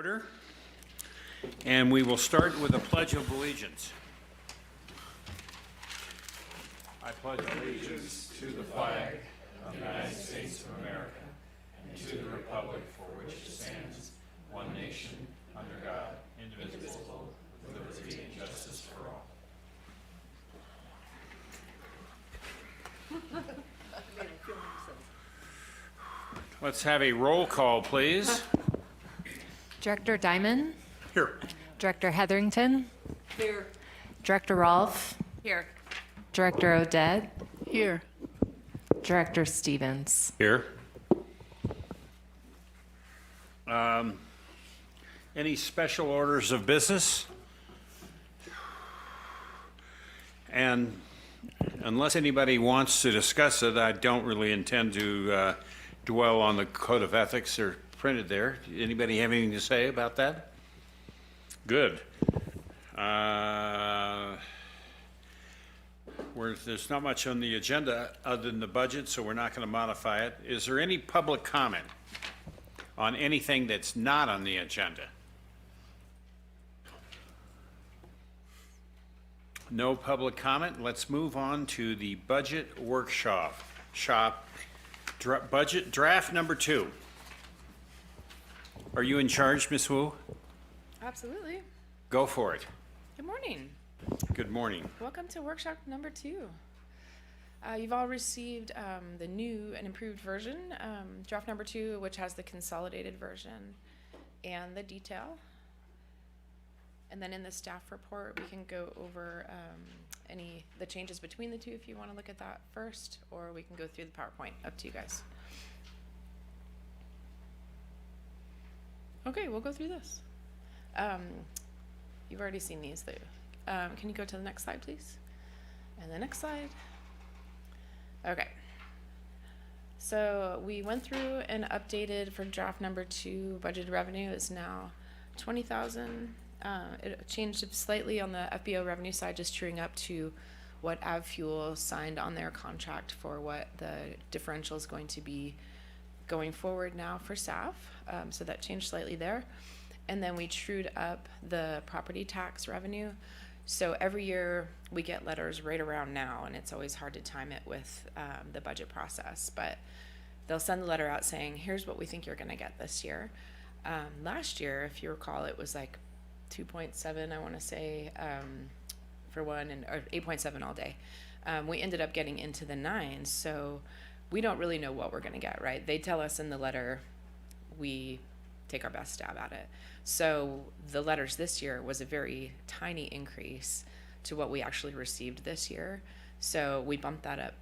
Order. And we will start with a pledge of allegiance. I pledge allegiance to the flag of the United States of America and to the republic for which it stands, one nation, under God, indivisible, with liberty and justice for all. Let's have a roll call, please. Director Diamond? Here. Director Hetherington? Here. Director Rolfe? Here. Director Oded? Here. Director Stevens? Here. Any special orders of business? And unless anybody wants to discuss it, I don't really intend to dwell on the code of ethics that are printed there. Anybody have anything to say about that? Good. There's not much on the agenda other than the budget, so we're not going to modify it. Is there any public comment on anything that's not on the agenda? No public comment. Let's move on to the budget workshop. Budget draft number 2. Are you in charge, Ms. Wu? Absolutely. Go for it. Good morning. Good morning. Welcome to workshop number 2. You've all received the new and improved version, draft number 2, which has the consolidated version and the detail. And then in the staff report, we can go over the changes between the two if you want to look at that first, or we can go through the PowerPoint. Up to you guys. Okay, we'll go through this. You've already seen these though. Can you go to the next slide, please? And the next slide. Okay. So we went through and updated for draft number 2. Budgeted revenue is now 20,000. It changed slightly on the FBO revenue side, just truing up to what AvFuel signed on their contract for what the differential is going to be going forward now for SAF. So that changed slightly there. And then we trued up the property tax revenue. So every year we get letters right around now, and it's always hard to time it with the budget process. But they'll send the letter out saying, here's what we think you're going to get this year. Last year, if you recall, it was like 2.7, I want to say, for one, or 8.7 all day. We ended up getting into the 9s, so we don't really know what we're going to get, right? They tell us in the letter, we take our best stab at it. So the letters this year was a very tiny increase to what we actually received this year. So we bumped that up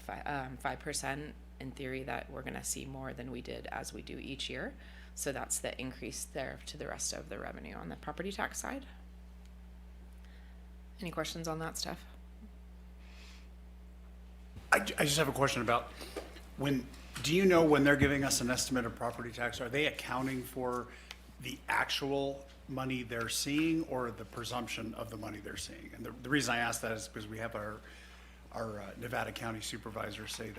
5%. In theory, that we're going to see more than we did as we do each year. So that's the increase there to the rest of the revenue on the property tax side. Any questions on that stuff? I just have a question about do you know when they're giving us an estimate of property tax, are they accounting for the actual money they're seeing or the presumption of the money they're seeing? And the reason I ask that is because we have our Nevada County supervisor say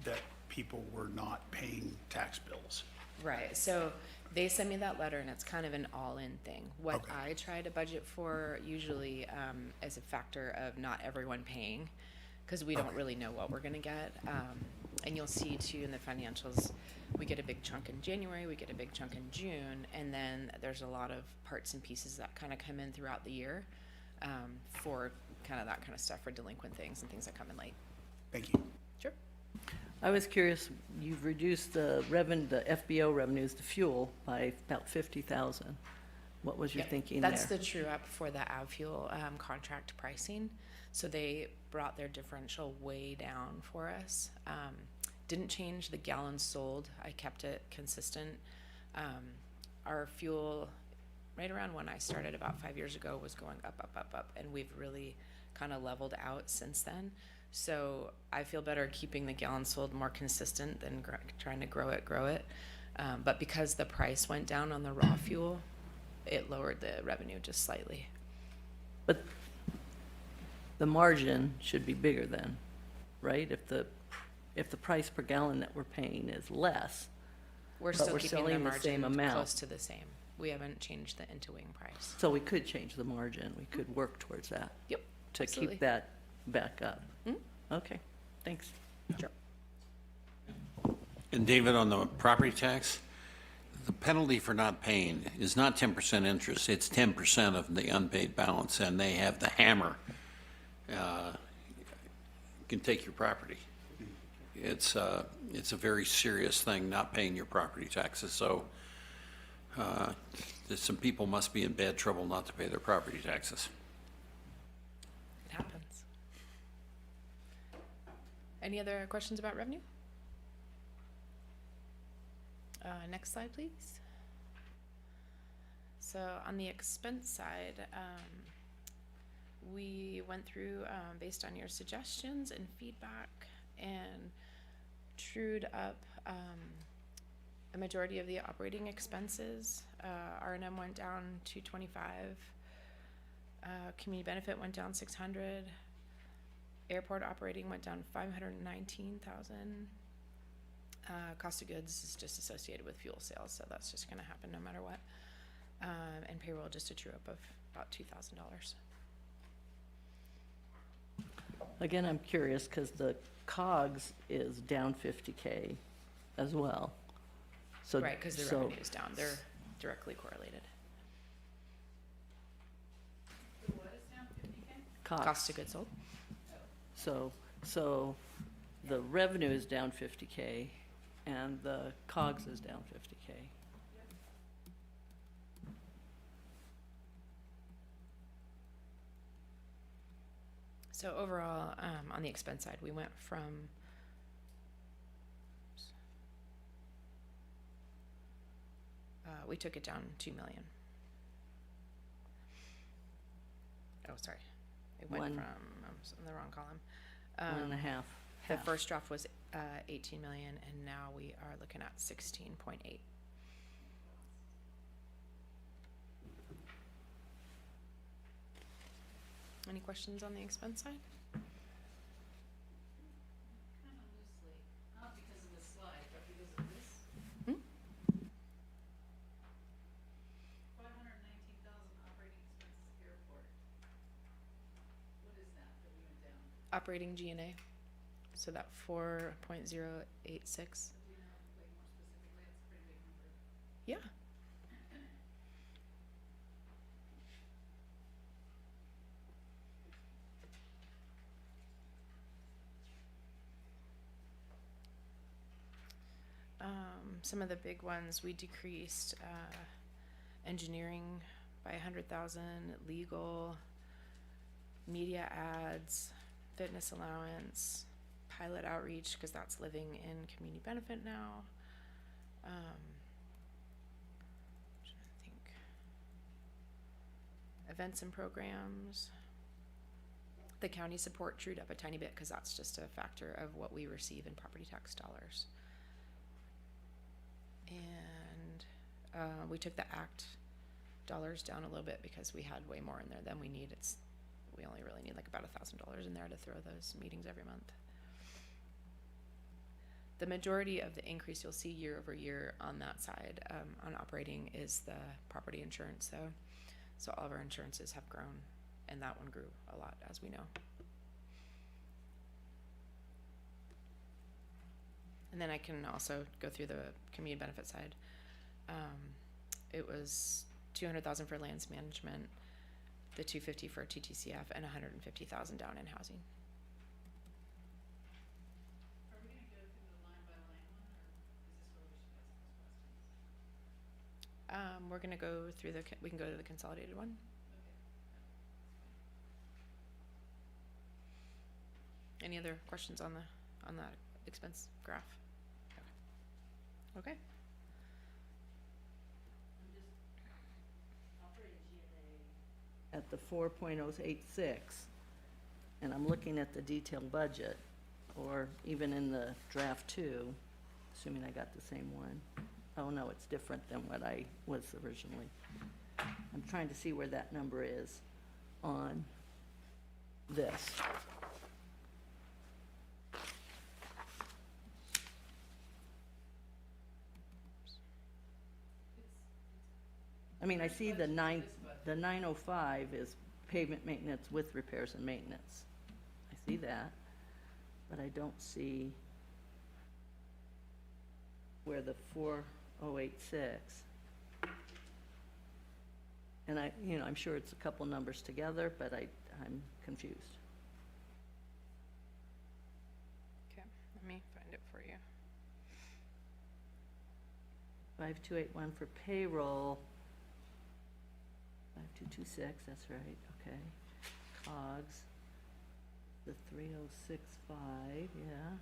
that people were not paying tax bills. Right, so they send me that letter and it's kind of an all-in thing. What Okay. I try to budget for usually is a factor of not everyone paying, because we don't really know what we're gonna get. And you'll see too in the financials, we get a big chunk in January, we get a big chunk in June, and then there's a lot of parts and pieces that kind of come in throughout the year for kind of that kind of stuff, for delinquent things and things that come in late. Thank you. Sure. I was curious, you've reduced the FBO revenues to fuel by about 50,000. What was your Yep, thinking there? that's the true up for the AvFuel contract pricing. So they brought their differential way down for us. Didn't change the gallons sold. I kept it consistent. Our fuel, right around when I started about 5 years ago, was going up, and we've really kind of leveled out since then. So I feel better keeping the gallons sold more consistent than trying to grow it. But because the price went down on the raw fuel, it lowered the revenue just slightly. But the margin should be bigger then, right? If the price per gallon that we're paying is less, We're But still we're keeping the selling the same margin amount. close to the same. We haven't changed the into wing price. So we could change the margin, we could work towards that Yep. to Absolutely. keep that back up. Mm. Okay, thanks. Sure. And David, on the property tax, the penalty for not paying is not 10% interest, it's 10% of the unpaid balance, and they have the hammer. Can take your property. It's a very serious thing, not paying your property taxes, so some people must be in bad trouble not to pay their property taxes. It happens. Any other questions about revenue? Next slide, please. So on the expense side, we went through based on your suggestions and feedback and trued up a majority of the operating expenses. R&M went down to 25. Community benefit went down 600. Airport operating went down 519,000. Cost of goods is just associated with fuel sales, so that's just going to happen no matter what. And payroll just a true up of about $2,000. Again, I'm curious, because the COGS is down 50K as well. So Right, because the revenue is down. They're directly correlated. Cost of goods sold. So the revenue is down 50K and the COGS is down 50K. So overall, on the expense side, we went from we took it down 2 million. Oh, sorry. It went One. from, I'm in the wrong column. 1.5. The first draft was 18 million, and now we are looking at 16.8. Any questions on the expense side? Kind of loosely, not because of this slide, but because of this. Hmm? 519,000 operating expenses airport. What is that we went down? Operating G&A, so that 4.086. Do you know, like more specifically, that's a pretty big number. Yeah. Some of the big ones, we decreased engineering by 100,000, legal, media ads, fitness allowance, pilot outreach, because that's living in community benefit now. Trying to think. Events and programs. The county support trued up a tiny bit because that's just a factor of what we receive in property tax dollars. And we took the ACT dollars down a little bit because we had way more in there than we need. We only really need like about $1,000 in there to throw those meetings every month. The majority of the increase you'll see year over year on that side on operating is the property insurance though. So all of our insurances have grown, and that one grew a lot, as we know. And then I can also go through the community benefit side. It was 200,000 for lands management, the 250 for TTCF, and 150,000 down in housing. Are we gonna go through the line by line one, or is this where we should ask those questions? We're gonna go through we can go to the consolidated one. Okay. Any other questions on that expense graph? Okay. I'm just, operating G&A, At the 4.086, and I'm looking at the detailed budget, or even in the draft 2, assuming I got the same one. Oh, no, it's different than what I was originally. I'm trying to see where that number is on this. I mean, I see the 905 is pavement maintenance with repairs and maintenance. I see that, but I don't see where the 4086. And I'm sure it's a couple numbers together, but I'm confused. Okay, let me find it for you. 5281 for payroll. 5226, that's right, okay. COGS, the 3065, yeah.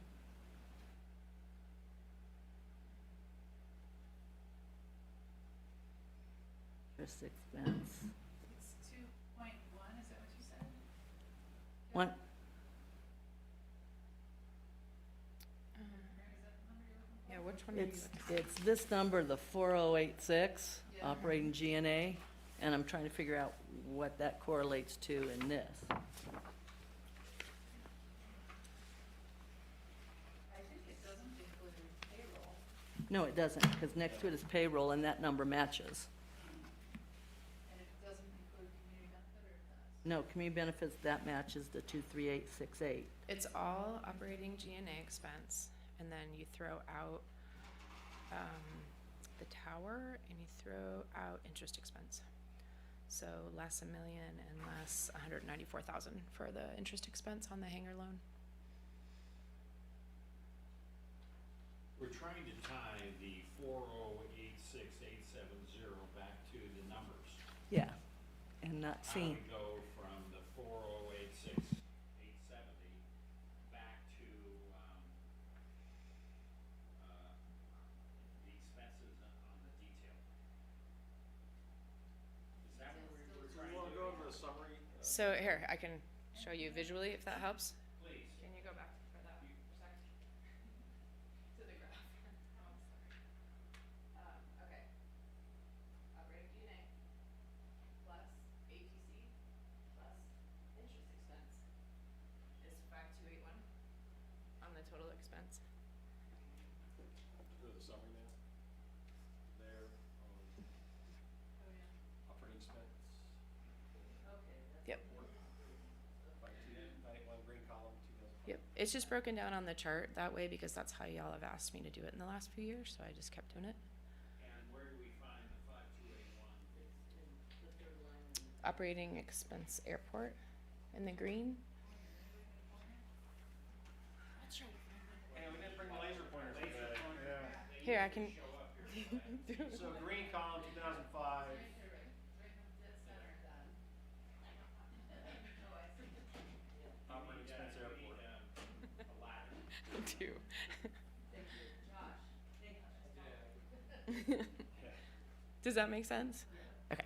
Interest expense. It's 2.1, is that what you said? One, Yeah, which one are you it's, looking at? it's this number, the 4086, operating G&A, and I'm trying to figure out what that correlates to in this. I think it doesn't include payroll. No, it doesn't, because next to it is payroll, and that number matches. And it doesn't include community benefit, or it does? No, community benefits, that matches the 23868. It's all operating G&A expense, and then you throw out the tower, and you throw out interest expense. So less $1 million and less $194,000 for the interest expense on the hangar loan. We're trying to tie the 4086870 back to the numbers. Yeah, and not How do seeing, we go from the 4086870 back to, the expenses on the detail? Is that what we're trying to do? So here, I can show you visually if that helps. Please. Can you go back for that for a sec? To the graph. Oh, I'm sorry. Okay. Operating G&A plus ATC plus interest expense is 5281. On the total expense. Go to the summary now. There, Oh, yeah. operating expense, Okay, that's. Yep. 9291 green column, 2005. Yep. It's just broken down on the chart that way because that's how y'all have asked me to do it in the last few years, so I just kept doing it. And where do we find the 5281? Operating expense airport in the green. Hey, we didn't bring the laser pointers today. Yeah. Here, I can. So green column, 2005. Right in dead center then. Oh, I see. Operating expense airport. A ladder. do. Thank you, Josh. Thank you. Yeah. Does that make sense? Okay.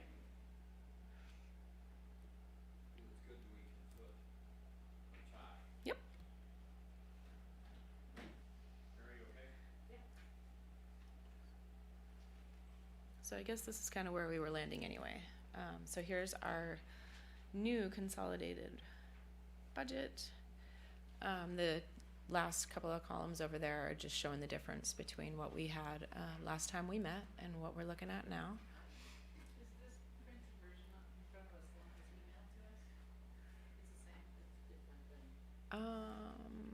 It's good that we can put a tie. Yep. Very okay? So I guess this is kind of where we were landing anyway. So here's our new consolidated budget. The last couple of columns over there are just showing the difference between what we had last time we met and what we're looking at now. Is this printed version up in front of us the one that's emailed to us? It's the same, it's different than,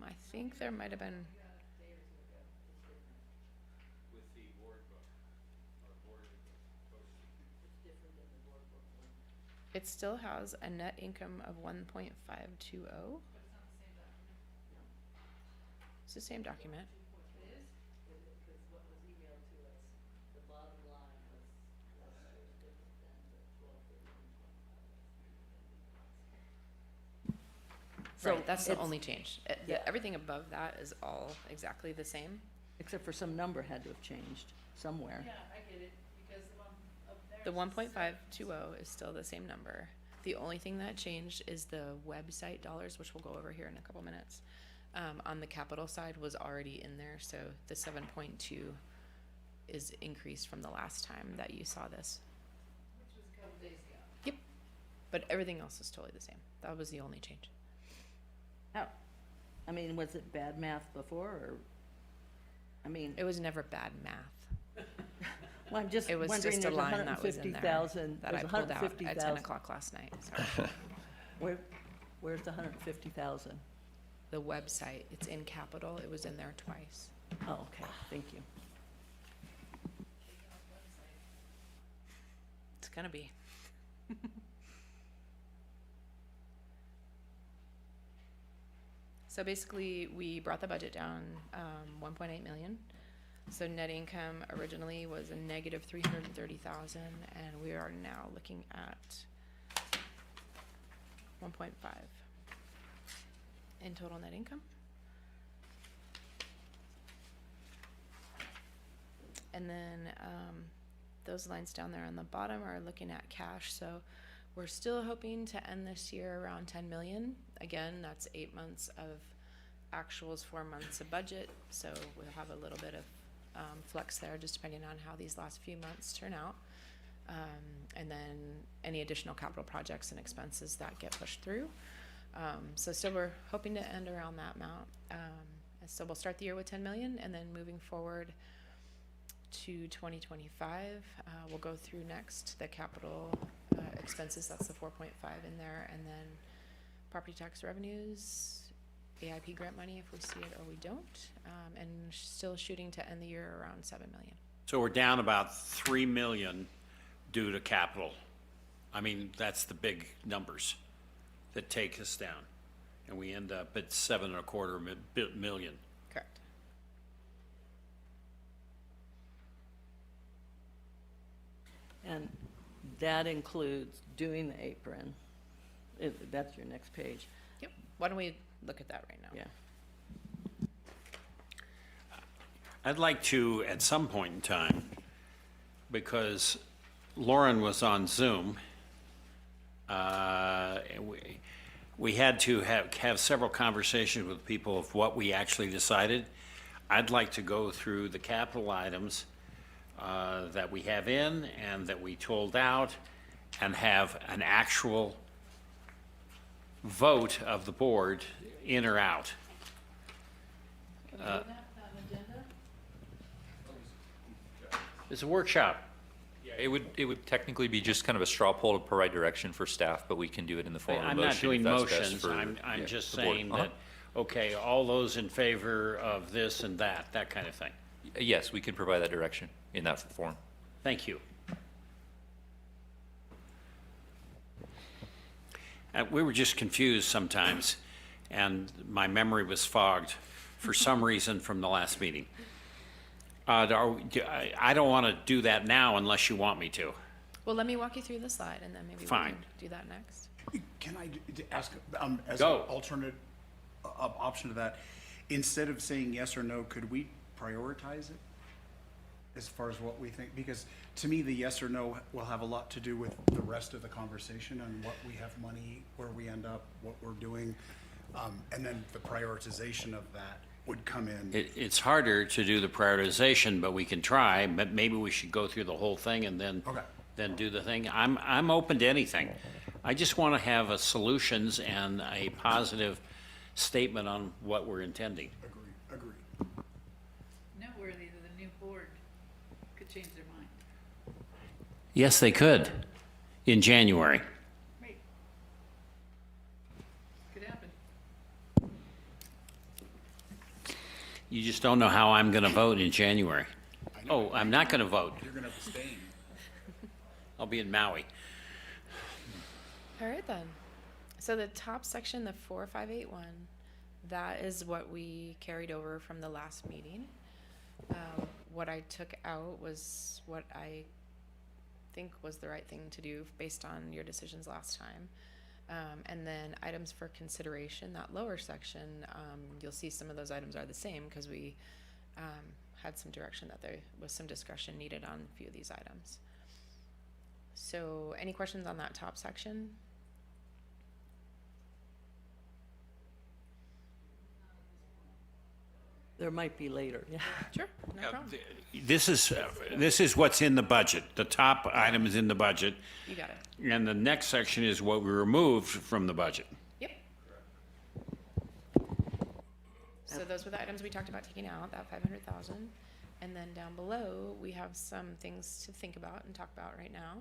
I think there might have been. we got a day or two ago, it's different. With the board book, or board posting. it's different than the board book one. It still has a net income of 1.520. But it's not the same document. It's the same document. It is? Because what was emailed to us, the bottom line was last year was different than the 12/31/25. Right, that's the it's- only change. yeah. Everything above that is all exactly the same. Except for some number had to have changed somewhere. Yeah, I get it, because the one up there. The is 1.520 is still the same number. The only thing that changed is the website dollars, which we'll go over here in a couple minutes. On the capital side was already in there, so the 7.2 is increased from the last time that you saw this. Which was a couple days ago. Yep. But everything else is totally the same. That was the only change. How, I mean, was it bad math before, or, I mean, It was never bad math. Well, I'm just It was wondering, just a there's line that was in there 150,000, that I there's pulled out at 10 150,000. o'clock last night. Sorry. Where's the 150,000? The website, it's in capital. It was in there twice. Oh, okay, thank you. It's gonna be. So basically, we brought the budget down 1.8 million. So net income originally was a negative 330,000, and we are now looking at 1.5 in total net income. And then those lines down there on the bottom are looking at cash. So we're still hoping to end this year around 10 million. Again, that's 8 months of actuals, 4 months of budget. So we'll have a little bit of flex there, just depending on how these last few months turn out. And then any additional capital projects and expenses that get pushed through. So still we're hoping to end around that amount. And so we'll start the year with 10 million, and then moving forward to 2025, we'll go through next the capital expenses. That's the 4.5 in there, and then property tax revenues, AIP grant money if we see it or we don't, and still shooting to end the year around 7 million. So we're down about 3 million due to capital. I mean, that's the big numbers that take us down. And we end up at 7.25 million. Correct. And that includes doing the apron. That's your next page, Yep. Why don't we look at that right now? yeah. I'd like to, at some point in time, because Lauren was on Zoom, we had to have several conversations with people of what we actually decided. I'd like to go through the capital items that we have in and that we told out, and have an actual vote of the board, in or out. Can we do that without an agenda? It's a workshop. Yeah, it would technically be just kind of a straw poll to provide direction for staff, but we can do it in the form of a I'm motion. not doing if that's best motions, for, I'm yeah, just the board. saying that, okay, all those in favor of this and that kind of thing. Yes, we can provide that direction in that form. Thank you. We were just confused sometimes, and my memory was fogged for some reason from the last meeting. I don't want to do that now unless you want me to. Well, let me walk you through the slide, and then maybe Fine. we can do that next. Can I ask, as Go. an alternate option to that, instead of saying yes or no, could we prioritize it? As far as what we think, because to me, the yes or no will have a lot to do with the rest of the conversation and what we have money, where we end up, what we're doing. And then the prioritization of that would come in. It's harder to do the prioritization, but we can try, but maybe we should go through the whole thing and then, Okay. then do the thing. I'm open to anything. I just want to have a solutions and a positive statement on what we're intending. Agree. Noteworthy that the new board could change their mind. Yes, they could, in January. Right. Could happen. You just don't know how I'm going to vote in January. Oh, I'm not going to vote. You're gonna abstain. I'll be in Maui. All right then. So the top section, the 4581, that is what we carried over from the last meeting. What I took out was what I think was the right thing to do based on your decisions last time. And then items for consideration, that lower section, you'll see some of those items are the same because we had some direction that there was some discussion needed on a few of these items. So any questions on that top section? There might be later, yeah. Sure, no problem. This is what's in the budget. The top item is in the budget, You got it. and the next section is what we removed from the budget. Yep. So those were the items we talked about taking out, that 500,000. And then down below, we have some things to think about and talk about right now.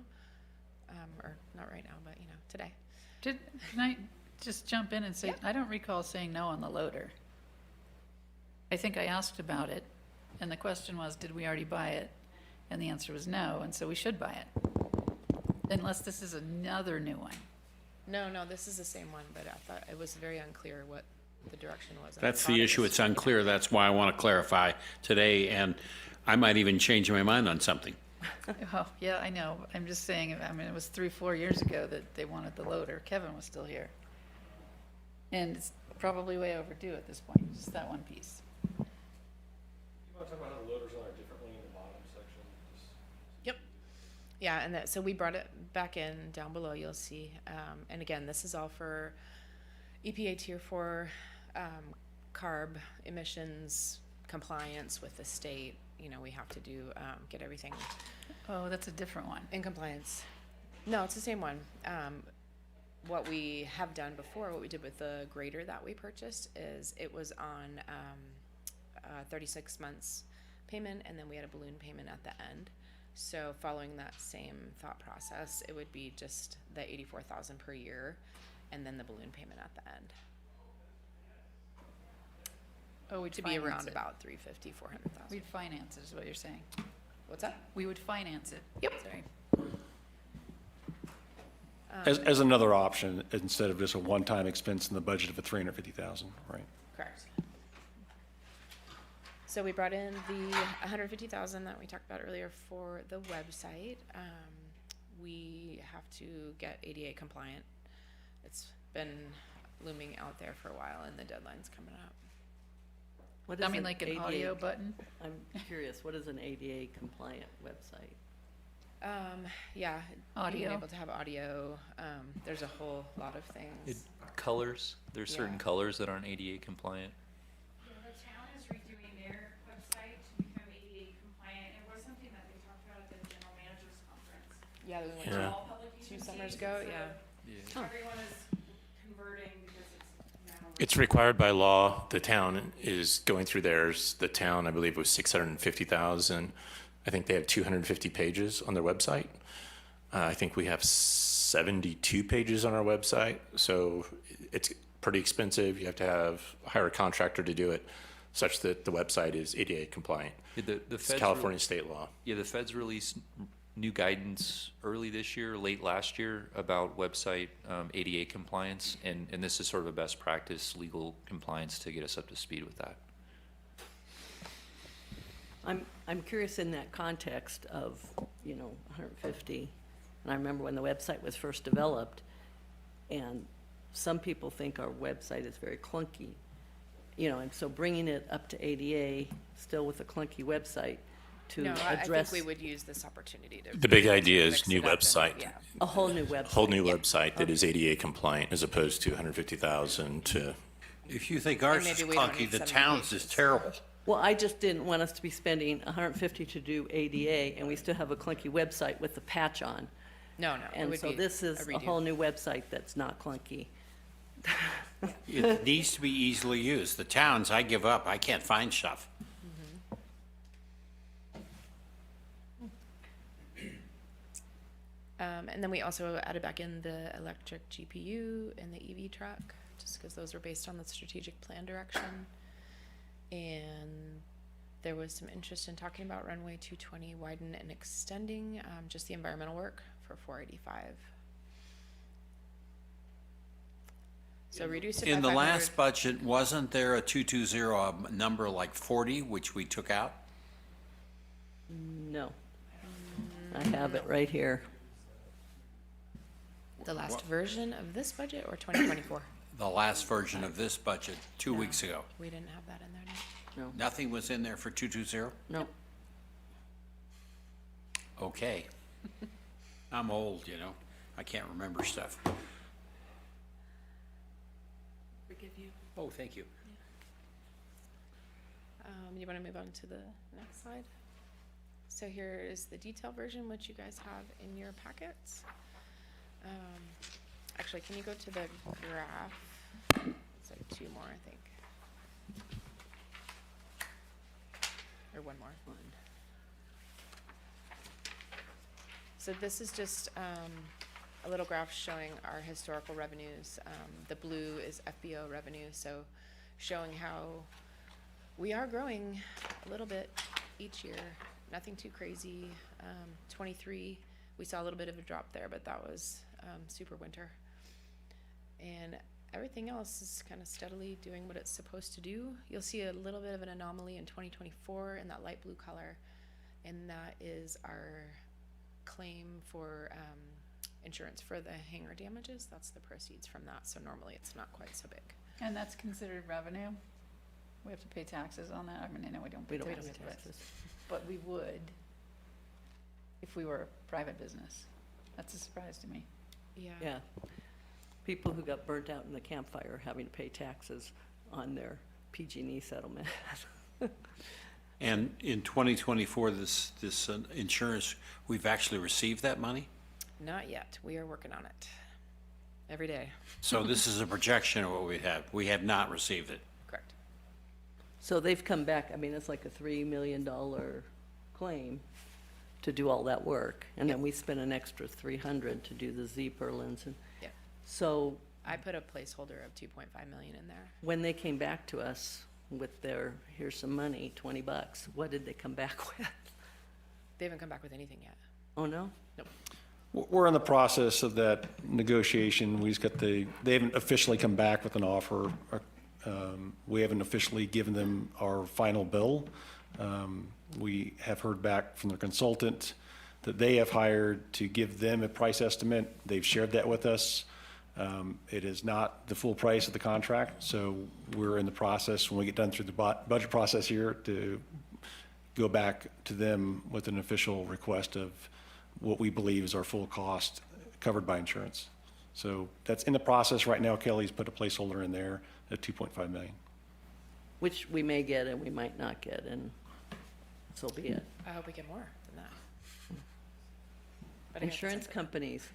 Or not right now, but today. Can I just jump in and say, Yeah. I don't recall saying no on the loader. I think I asked about it, and the question was, did we already buy it? And the answer was no, and so we should buy it. Unless this is another new one. No, this is the same one, but I thought it was very unclear what the direction was. And I That's thought the it issue, was- it's unclear, that's why I want to clarify today, and I might even change my mind on something. Oh, yeah, I know. I'm just saying, I mean, it was 3-4 years ago that they wanted the loader. Kevin was still here. And it's probably way overdue at this point, just that one piece. You want to talk about how the loaders are differently in the bottom section? Yep. Yeah, and so we brought it back in down below, you'll see. And again, this is all for EPA Tier 4 carb emissions compliance with the state. We have to do, get everything Oh, that's a different one. in compliance. No, it's the same one. What we have done before, what we did with the grader that we purchased is it was on 36 months payment, and then we had a balloon payment at the end. So following that same thought process, it would be just the $84,000 per year, and then the balloon payment at the end. Oh, we'd To be finance around it. about $350,000, $400,000. We'd finance it, is what you're saying. What's that? We would finance it. Yep. Sorry. As another option, instead of just a one-time expense in the budget of a $350,000, right? Correct. So we brought in the $150,000 that we talked about earlier for the website. We have to get ADA compliant. It's been looming out there for a while, and the deadline's coming up. What I is mean, an like an ADA audio button? I'm curious, what is an ADA compliant website? Yeah, Audio. being able to have audio. There's a whole lot of things. Colors, there's certain Yeah. colors that aren't ADA compliant. Yeah, the town is redoing their website to become ADA compliant. It was something that they talked about at the general managers conference. Yeah, we went Yeah. to All public 2 agencies, summers ago. and so Yeah. everyone is converting because it's now. It's required by law. The town is going through theirs. The town, I believe, was 650,000. I think they have 250 pages on their website. I think we have 72 pages on our website. So it's pretty expensive. You have to hire a contractor to do it, such that the website is ADA compliant. Yeah, the It's feds California state law. Yeah, the feds released new guidance early this year, late last year, about website ADA compliance, and this is sort of a best practice legal compliance to get us up to speed with that. I'm curious in that context of, 150, and I remember when the website was first developed, and some people think our website is very clunky, and so bringing it up to ADA, still with a clunky website, to No, I think address we would use this opportunity to. The big idea mix is new it up and- website. Yeah. a whole new website. Whole new website that is ADA compliant as opposed to 150,000 to. If you think ours is maybe we don't clunky, need the 70 town's is pages. terrible. Well, I just didn't want us to be spending 150 to do ADA, and we still have a clunky website with the patch on. No, it And would so be this is a redo. whole new website that's not clunky. It needs to be easily used. The towns, I give up, I can't find stuff. And then we also added back in the electric GPU and the EV truck, just because those were based on the strategic plan direction. And there was some interest in talking about runway 220 widen and extending, just the environmental work for 485. So reduce it by In the 500. last budget, wasn't there a 220, a number like 40, which we took out? No. I have it right here. The last version of this budget or 2024? The last version of this budget, 2 weeks ago. We didn't have that in there, no. No, Nothing was in there for 220? no. Okay. I'm old, I can't remember stuff. Forgive you. Oh, thank you. You want to move on to the next slide? So here is the detailed version, which you guys have in your packets. Actually, can you go to the graph? It's like 2 more, I think. or one more. So this is just a little graph showing our historical revenues. The blue is FBO revenue, so showing how we are growing a little bit each year. Nothing too crazy. 23, we saw a little bit of a drop there, but that was super winter. And everything else is kind of steadily doing what it's supposed to do. You'll see a little bit of an anomaly in 2024 in that light blue color, and that is our claim for insurance for the hangar damages. That's the proceeds from that. So normally it's not quite so big. And that's considered revenue? We have to pay taxes on that? I mean, I know we don't pay We don't pay taxes, taxes. but we would if we were a private business. That's a surprise to me. Yeah. People who got burnt out in the campfire are having to pay taxes on their PG&E settlement. And in 2024, this insurance, we've actually received that money? Not yet. We are working on it every day. So this is a projection of what we have. We have not received it. Correct. So they've come back, I mean, it's like a $3 million claim to do all that work. And then we spent an extra 300 to do the Z-Perlins. And Yeah. so I put a placeholder of 2.5 million in there. when they came back to us with their, here's some money, $20, what did they come back with? They haven't come back with anything yet. Oh, no? Nope. We're in the process of that negotiation. We just got they haven't officially come back with an offer. We haven't officially given them our final bill. We have heard back from their consultant that they have hired to give them a price estimate. They've shared that with us. It is not the full price of the contract, so we're in the process, when we get done through the budget process here, to go back to them with an official request of what we believe is our full cost covered by insurance. So that's in the process right now. Kelly's put a placeholder in there at 2.5 million. Which we may get and we might not get, and so be it. I hope we get more than that. But I guess Insurance it's- companies,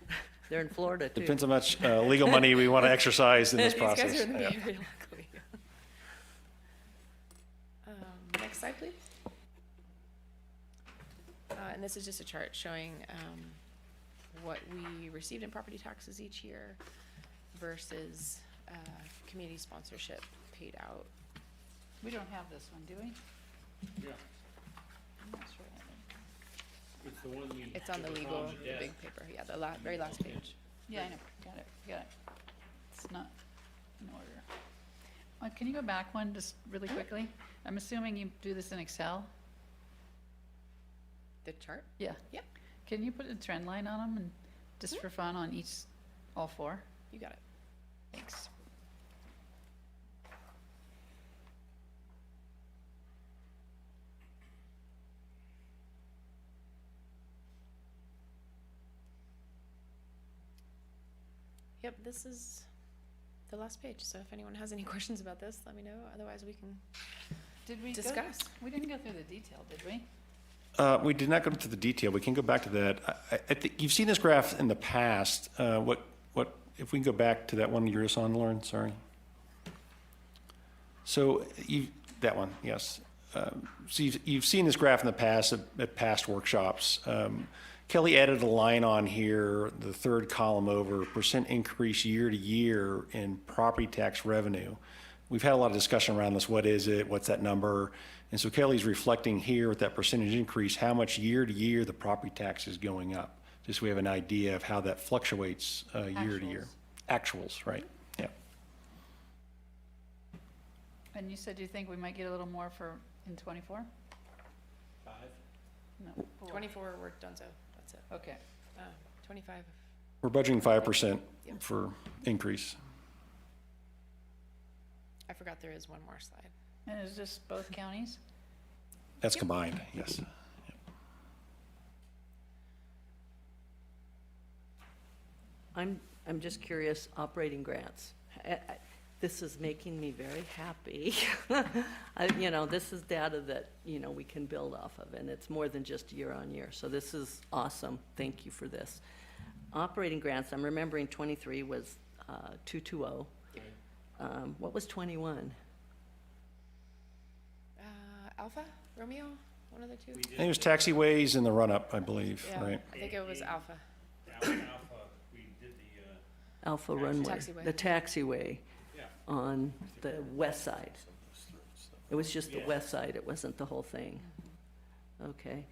they're in Florida too. Depends how much legal money we want to exercise in this These guys process. are in the Yeah. Bay Area, luckily. Next slide, please. And this is just a chart showing what we received in property taxes each year versus community sponsorship paid out. We don't have this one, do we? Yeah. I'm not sure. I have it. It's the one we. It's on the legal, the big paper, yeah, the very last page. Yeah, I know, got it. It's not in order. Can you go back one just really quickly? I'm assuming you do this in Excel? The chart? Yeah. Yeah, Can you put a trend line on them and just for fun on all four? you got it. Thanks. Yep, this is the last page, so if anyone has any questions about this, let me know, otherwise we can Did we discuss. We didn't go through the detail, did we? We did not go into the detail. We can go back to that. I think you've seen this graph in the past. If we can go back to that one you're just on, Lauren, sorry. So that one, yes. So you've seen this graph in the past at past workshops. Kelly added a line on here, the third column over, percent increase year to year in property tax revenue. We've had a lot of discussion around this. What is it? What's that number? And so Kelly's reflecting here with that percentage increase, how much year to year the property tax is going up. Just so we have an idea of how that fluctuates year to year. Actuals, right? Yeah. And you said you think we might get a little more in 24? 5? No, 4. 24, we're done, so that's it. Okay. 25, We're budgeting 5% Yep. for increase. I forgot there is one more slide. And is this both counties? That's combined, yes. I'm just curious, operating grants. This is making me very happy. This is data that, we can build off of, and it's more than just year on year. So this is awesome. Thank you for this. Operating grants, I'm remembering 23 was 220. What was 21? Alpha, Romeo? one of the two? I think it was taxiways in the run-up, I believe, Yeah, right? I think it was Alpha. We did the, Alpha Runway, Taxiway. the taxiway yeah. on the west side. It was just the west side, it wasn't the whole thing. Okay,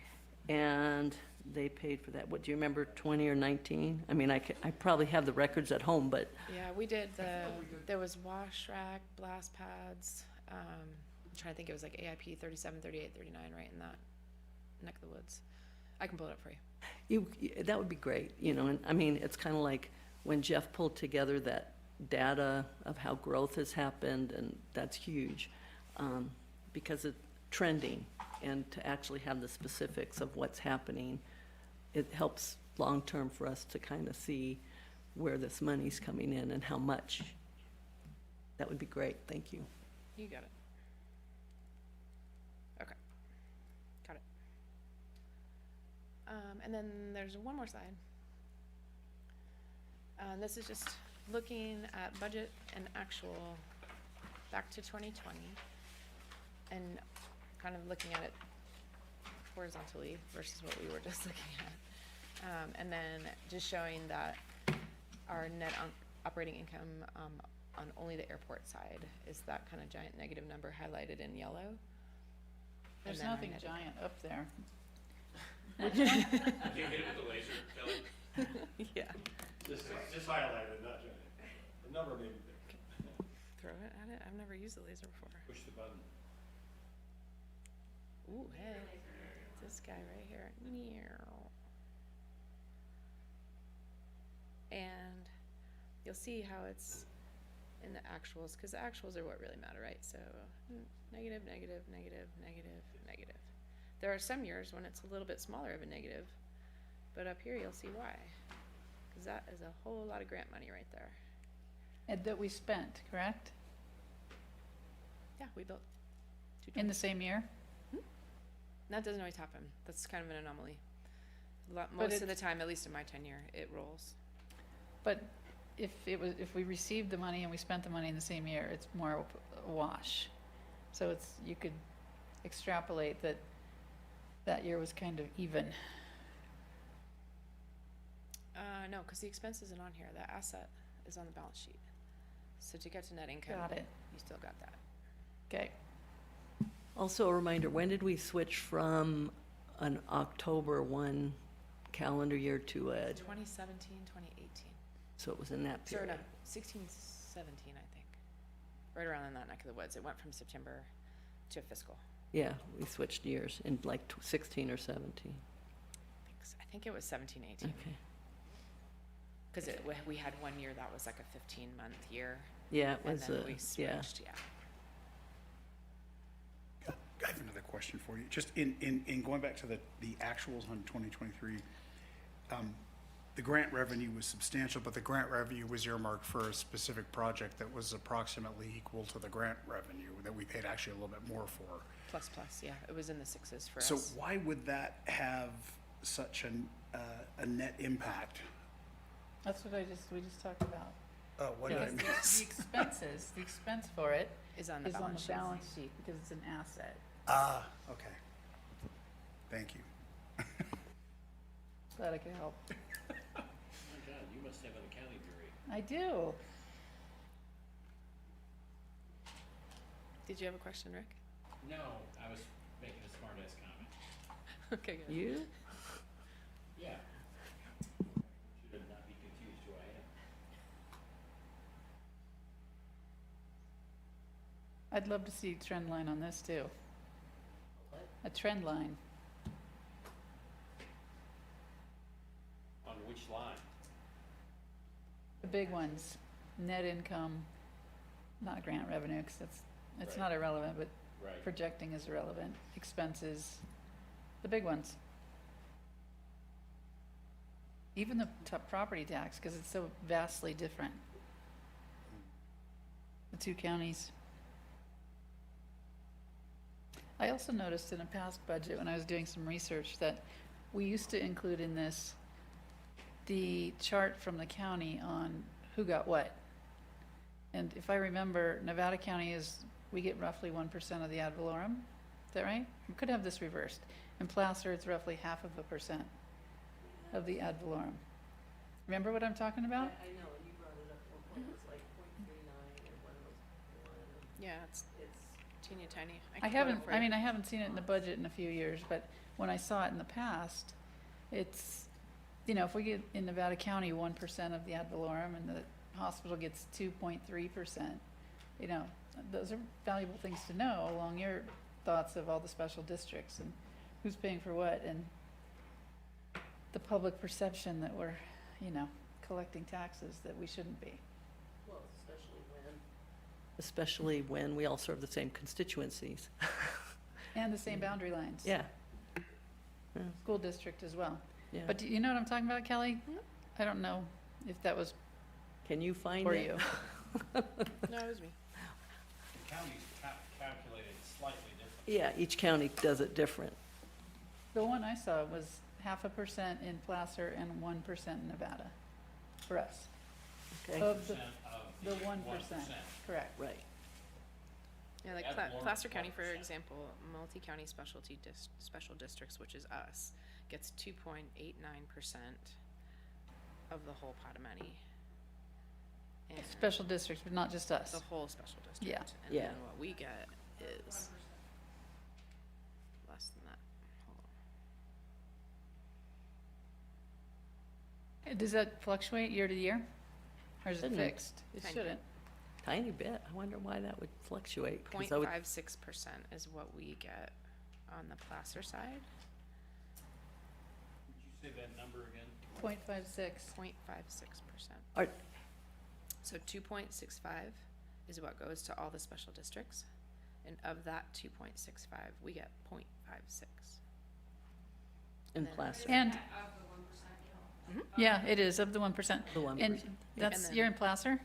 and they paid for that, what, do you remember, 20 or 19? I mean, I probably have the records at home, but, Yeah, we did there was wash rack, blast pads, I'm trying to think, it was like AIP 37, 38, 39, right in that neck of the woods. I can pull it up for you. that would be great, you know, and, I mean, it's kind of like when Jeff pulled together that data of how growth has happened, and that's huge, because it's trending, and to actually have the specifics of what's happening, it helps long-term for us to kind of see where this money's coming in and how much. That would be great, thank you. You got it. Okay. Got it. And then there's one more slide. This is just looking at budget and actual back to 2020 and kind of looking at it horizontally versus what we were just looking at. And then just showing that our net operating income on only the airport side is that kind of giant negative number highlighted in yellow. There's And then our nothing net giant up there. Did you hit it with the laser, Kelly? income. Yeah. Just highlighted, not giant. The number may be big. Throw it at it. I've never used a laser before. Push the button. Ooh, hey. This guy right here. Meow. And you'll see how it's in the actuals, because the actuals are what really matter, right? So negative, negative, negative, negative, negative. There are some years when it's a little bit smaller of a negative, but up here you'll see why. Because that is a whole lot of grant money right there. And that we spent, correct? Yeah, we built In the same year? That doesn't always happen. That's kind of an anomaly. But Most of the time, at least in my tenure, it rolls. But if we received the money and we spent the money in the same year, it's more a wash. So you could extrapolate that year was kind of even. No, because the expense isn't on here. The asset is on the balance sheet. So to get to net income, Got it. you still got that. Okay. Also a reminder, when did we switch from an October 1 calendar year to a, 2017, 2018. so it was in that Sorry, period? no, 16, 17, I think. Right around in that neck of the woods. It went from September to fiscal. Yeah, we switched years in like 16 or 17. I think it was 17, 18. Okay. Because we had 1 year that was like a 15-month year. Yeah, it And was, then we yeah. switched, yeah. I have another question for you. Just in going back to the actuals on 2023, the grant revenue was substantial, but the grant revenue was earmarked for a specific project that was approximately equal to the grant revenue that we paid actually a little bit more for. Plus, yeah. It was in the sixes for us. So why would that have such a net impact? That's what we just talked about. Oh, what did I Because miss? the expense for it Is on the is on balance the sheet. balance sheet because it's an asset. Ah, okay. Thank you. Glad I could help. Oh my God, you must have an accounting degree. I do. Did you have a question, Rick? No, I was making a smart ass comment. Okay, good. You? Yeah. Should not be confused who I am. I'd love to see a trend line on this too. A trend line. On which line? The big ones, net income, not grant revenue, because it's Right. not irrelevant, but Right. projecting is irrelevant. Expenses, the big ones. Even the top property tax, because it's so vastly different. The two counties. I also noticed in a past budget, when I was doing some research, that we used to include in this the chart from the county on who got what. And if I remember, Nevada County we get roughly 1% of the ad valorem that right? We could have this reversed. In Placer, it's roughly 0.5% of the ad valorem. Remember what I'm talking about? I know, you brought it up, one was like 0.39 and one was 1. Yeah, it's teeny tiny. I can quote it haven't, for I you. mean, I haven't seen it in the budget in a few years, but when I saw it in the past, it's, you know, if we get in Nevada County 1% of the ad valorem and the hospital gets 2.3%, you know, those are valuable things to know along your thoughts of all the special districts and who's paying for what and the public perception that we're, you know, collecting taxes that we shouldn't be. Well, especially when we all serve the same constituencies. And the same boundary lines. Yeah. School district as well. Yeah. But do you know what I'm talking about, Kelly? I don't know if that was Can you find for it? you. No, it was me. The county's calculated slightly different. Yeah, each county does it different. The one I saw was 0.5% in Placer and 1% in Nevada for us. Okay, Of the, Percent the of 1%, 1%. correct. right. Yeah, like Ad valorem Placer is County, for 1%. example, multi-county special districts, which is us, gets 2.89% of the whole pot of money. And Special districts, but not just us. the whole special district. Yeah. And Yeah. then what we get is less than that. Hold on. Does that fluctuate year to year? Or is it Shouldn't. fixed? It Tiny. shouldn't. Tiny bit. I wonder why that would fluctuate. 'Cause I would- 0.56% is what we get on the Placer side. Would you say that number again? 0.56. 0.56%. Are- So 2.65 is what goes to all the special districts. And of that 2.65, we get 0.56. in then- Placer. And, yeah, it is, of the 1%. The 1%. And that's, And you're then- in Placer?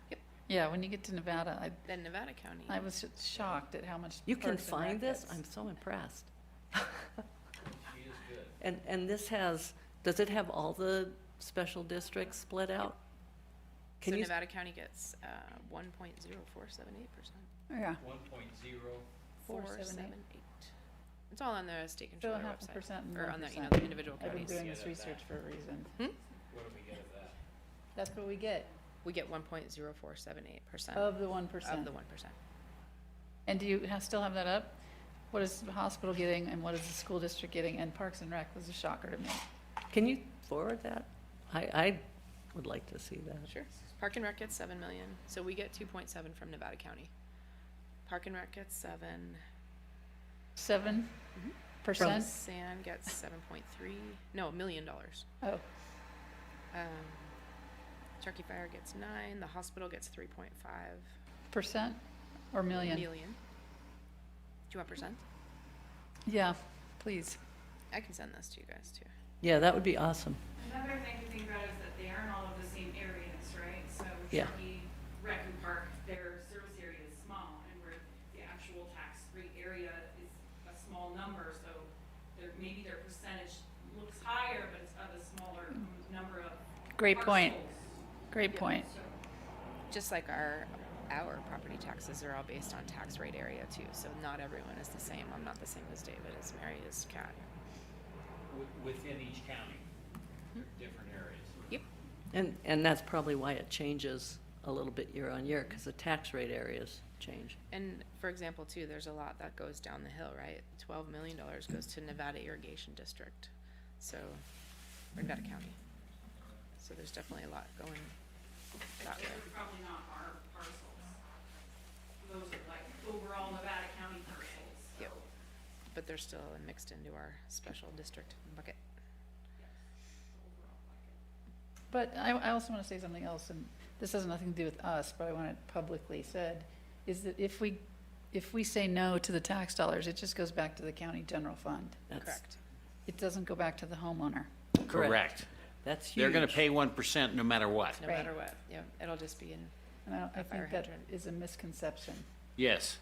Yep. Yeah, when you get to Nevada, Then Nevada County. I was just shocked at how much. You can Parks and find Rec this? gets. I'm so impressed. She is good. And this has, does it have all the special districts split out? So Can you, Nevada County gets 1.0478%. Yeah, 1.0. 478. It's all on the state so controller 0.5% website. and Or on the, 1%. the individual I've been counties. doing Yeah, this that- research for a reason. What do we get of that? That's what we get, We get 1.0478% of the of 1%. the 1%. And do you still have that up? What is the hospital getting and what is the school district getting? And Parks and Rec was a shocker to me. can you forward that? I would like to see that. Sure. Park and Rec gets 7 million, so we get 2.7 from Nevada County. Park and Rec gets 7. 7%? Sand gets 7.3. No, $1 million. Oh, Truckee Fire gets 9. The hospital gets 3.5 percent or million? million. Do you want percent? Yeah, please. I can send this to you guys too. Yeah, that would be awesome. Another thing to think about is that they aren't all of the same areas, right? So Yeah. Truckee, Rec and Park, their service area is small, and where the actual tax rate area is a small number, so maybe their percentage looks higher, but it's of a smaller number of Great point. parcels. Great point. So Just like our property taxes are all based on tax rate area too, so not everyone is the same. I'm not the same as David, as Mary, as Kat. Within each county, different areas. Yep. And that's probably why it changes a little bit year on year, because the tax rate areas change. And for example too, there's a lot that goes down the hill, right? $12 million goes to Nevada Irrigation District, so, or Nevada County. So there's definitely a lot going that way. they're probably not our parcels. Those are like overall Nevada County parcels, so. Yep. But they're still mixed into our special district bucket. But I also want to say something else, and this has nothing to do with us, but I want it publicly said, is that if we say no to the tax dollars, it just goes back to the county general fund. That's Correct. It doesn't go back to the homeowner. Correct. That's huge. They're gonna pay 1% no matter what. No Right. matter what, yeah, it'll just be in, And I A fire think that hydrant. is a misconception. Yes.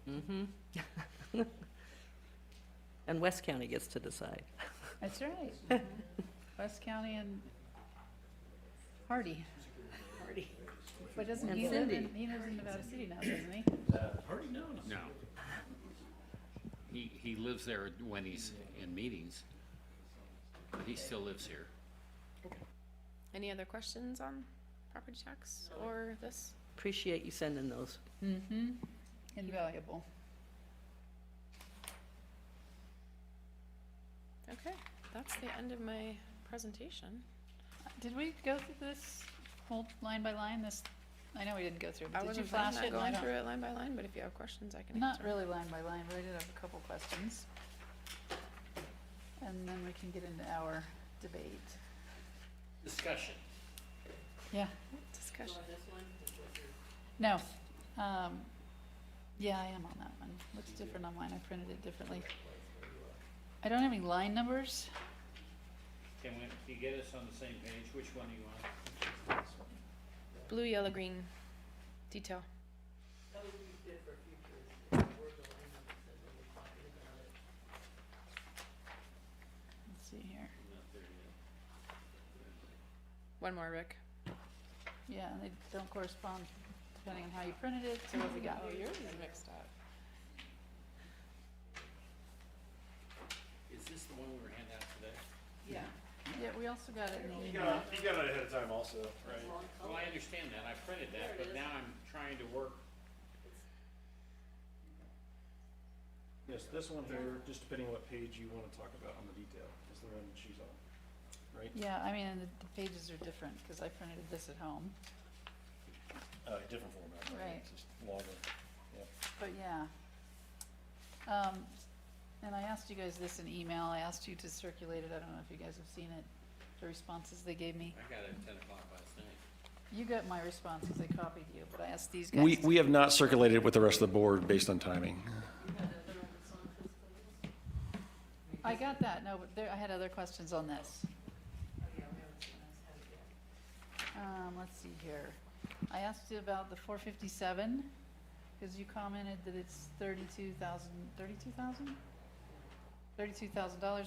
Mm-hmm. And West County gets to decide. That's right. West County and Hardy. But doesn't And he live Cindy. in, he lives in Nevada City now, doesn't he? No. He lives there when he's in meetings, but he still lives here. Any other questions on property tax or this? Appreciate you sending those. Mm-hmm. Invaluable. Okay, that's the end of my presentation. Did we go through this whole line by line? This, I know we didn't go through, I but did you wasn't planning flash on it? And I going don't- through it line by line, but if you have questions, I can Not answer. really line by line, but I did have a couple questions. And then we can get into our debate. Discussion. Yeah, Discussion. no. Yeah, I am on that one. Looks different on mine. I printed it differently. I don't have any line numbers. Can you get us on the same page? Which one do you want? Blue, yellow, green, detail. Let's see here. One more, Rick. Yeah, and they don't correspond depending on how you printed it, so what we got? Oh, yours is mixed up. Is this the one we were handing out today? Yeah. Yeah, we also got it in the email. You got it ahead of time also, right? Well, I understand that. I printed that, but now I'm trying to work. Yes, this one here, just depending on what page you want to talk about on the detail, is the one she's on, right? Yeah, I mean, and the pages are different because I printed this at home. Different format. Right. It's just longer, yeah. But yeah. And I asked you guys this in email. I asked you to circulate it. I don't know if you guys have seen it, the responses they gave me. I got it at 10 o'clock last night. You got my response because I copied you, but I asked these guys. We have not circulated it with the rest of the board based on timing. I got that, no, but there, I had other questions on this. Let's see here. I asked you about the 457, because you commented that it's $32,000,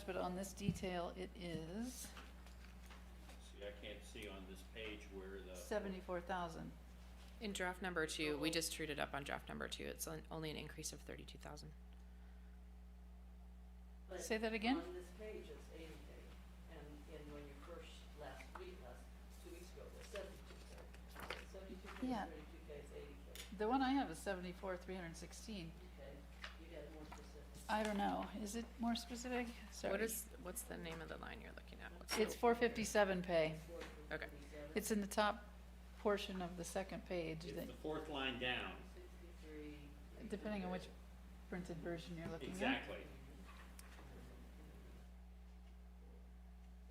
but on this detail, it is See, I can't see on this page where the. 74,000. In draft number 2, we just trued it up on draft number 2. It's only an increase of 32,000. Say that again? On this page, it's 80K, and when you first, 2 weeks ago, it was 72K. 72K, Yeah. 32K, it's 80K. The one I have is 74,316. Okay, you got more specific. I don't know, is it more specific? Sorry. What's the name of the line you're looking at? It's 457 pay. Okay. It's in the top portion of the second page, It's that, the fourth line down. 63, depending on which printed version you're looking at. Exactly.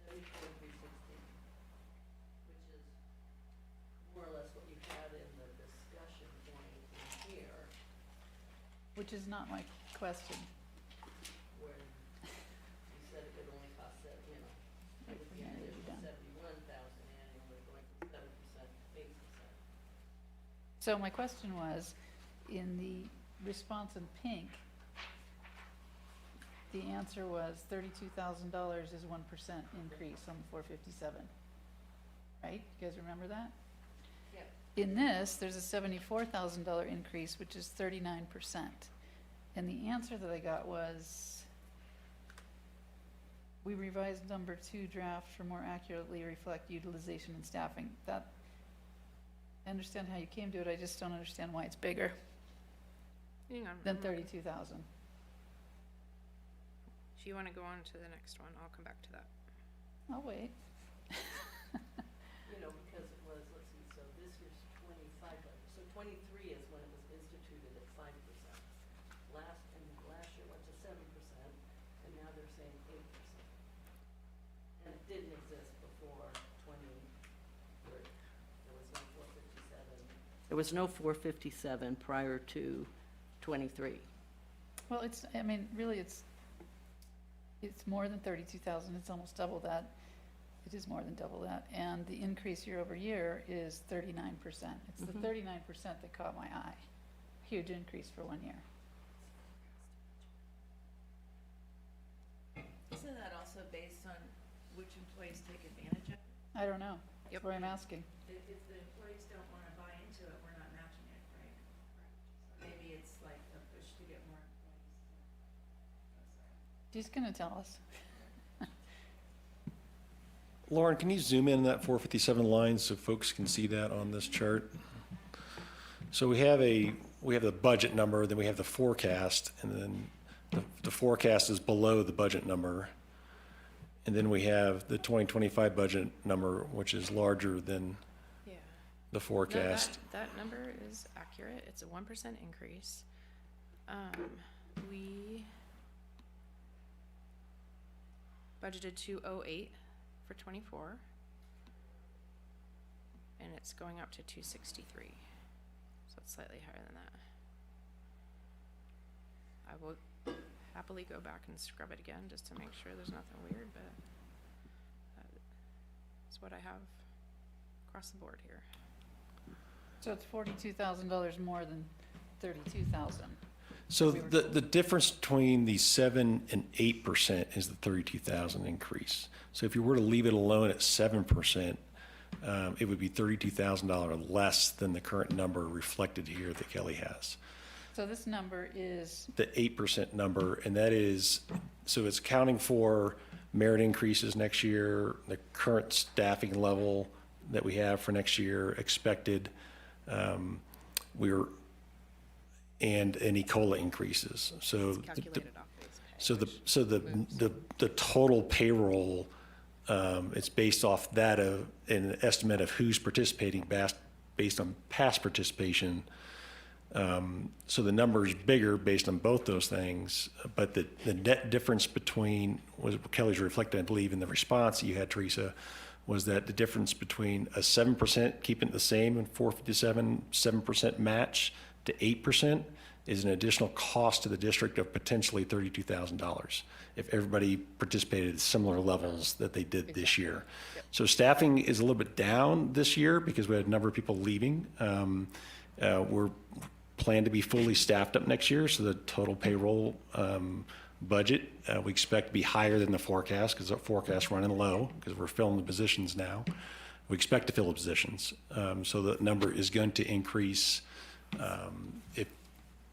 74,316, which is more or less what you had in the discussion point in here, Which is not my question. where you said it would only cost that, it would be Yeah, an you're additional done. 71,000 annually, going from 7% to 8%. So my question was, in the response in pink, the answer was $32,000 is 1% increase on the 457. Right? You guys remember that? Yep. In this, there's a $74,000 increase, which is 39%. And the answer that I got was, we revised number 2 draft to more accurately reflect utilization and staffing. That, I understand how you came to it, I just don't understand why it's bigger Hang on. than 32,000. If you want to go on to the next one, I'll come back to that. I'll wait. Because it was, let's see, so this year's 25, so 23 is when it was instituted at 5%. Last year went to 7%, and now they're saying 8%. And it didn't exist before 23. There was no 457 prior to 23. Well, it's, I mean, really, it's more than 32,000, it's almost double that. It is more than double that, and the increase year over year is 39%. It's the 39% that caught my eye. Huge increase for 1 year. Isn't that also based on which employees take advantage of it? I don't know. Yep. That's what I'm asking. If the employees don't want to buy She's gonna tell us. Lauren, can you zoom in that 457 line so folks can see that on this chart? So we have the budget number, then we have the forecast, and then the forecast is below the budget number. And then we have the 2025 budget number, which is larger than Yeah. the No, forecast. that number is accurate. It's a 1% increase. We budgeted 208 for 24, and it's going up to 263. So it's slightly higher than that. I will happily go back and scrub it again just to make sure there's nothing weird, but that's what I have across the board here. So it's $42,000 more than 32,000. So the difference between the 7 and 8% is the 32,000 increase. So if you were to leave it alone at 7%, it would be $32,000 less than the current number reflected here that Kelly has. So this number is, The 8% number, and that is, so it's accounting for merit increases next year, the current staffing level that we have for next year expected, and any COLA increases. So It's calculated off base pay. so the total payroll, it's based off that of an estimate of who's participating based on past participation. So the number is bigger based on both those things, but the net difference between, was what Kelly's reflected, I believe, in the response that you had, Teresa, was that the difference between a 7%, keeping it the same in 457, 7% match to 8% is an additional cost to the district of potentially $32,000 if everybody participated at similar levels that they did this year. So staffing is a little bit down this year because we had a number of people leaving. We're planned to be fully staffed up next year, so the total payroll budget we expect to be higher than the forecast because the forecast running low because we're filling the positions now. We expect to fill the positions, so the number is going to increase if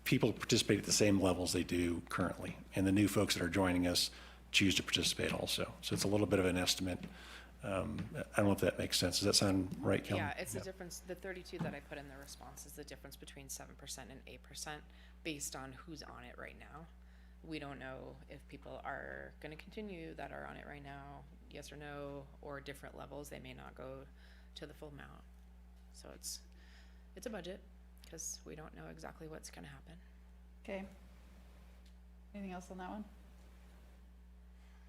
people participate at the same levels they do currently, and the new folks that are joining us choose to participate also. So it's a little bit of an estimate. I don't know if that makes sense. Does that sound right, Kelly? Yeah, it's the difference, the 32 that I put in the response is the difference between 7% and 8% based on who's on it right now. We don't know if people are gonna continue that are on it right now, yes or no, or different levels, they may not go to the full amount. So it's a budget, cause we don't know exactly what's gonna happen. okay. Anything else on that one?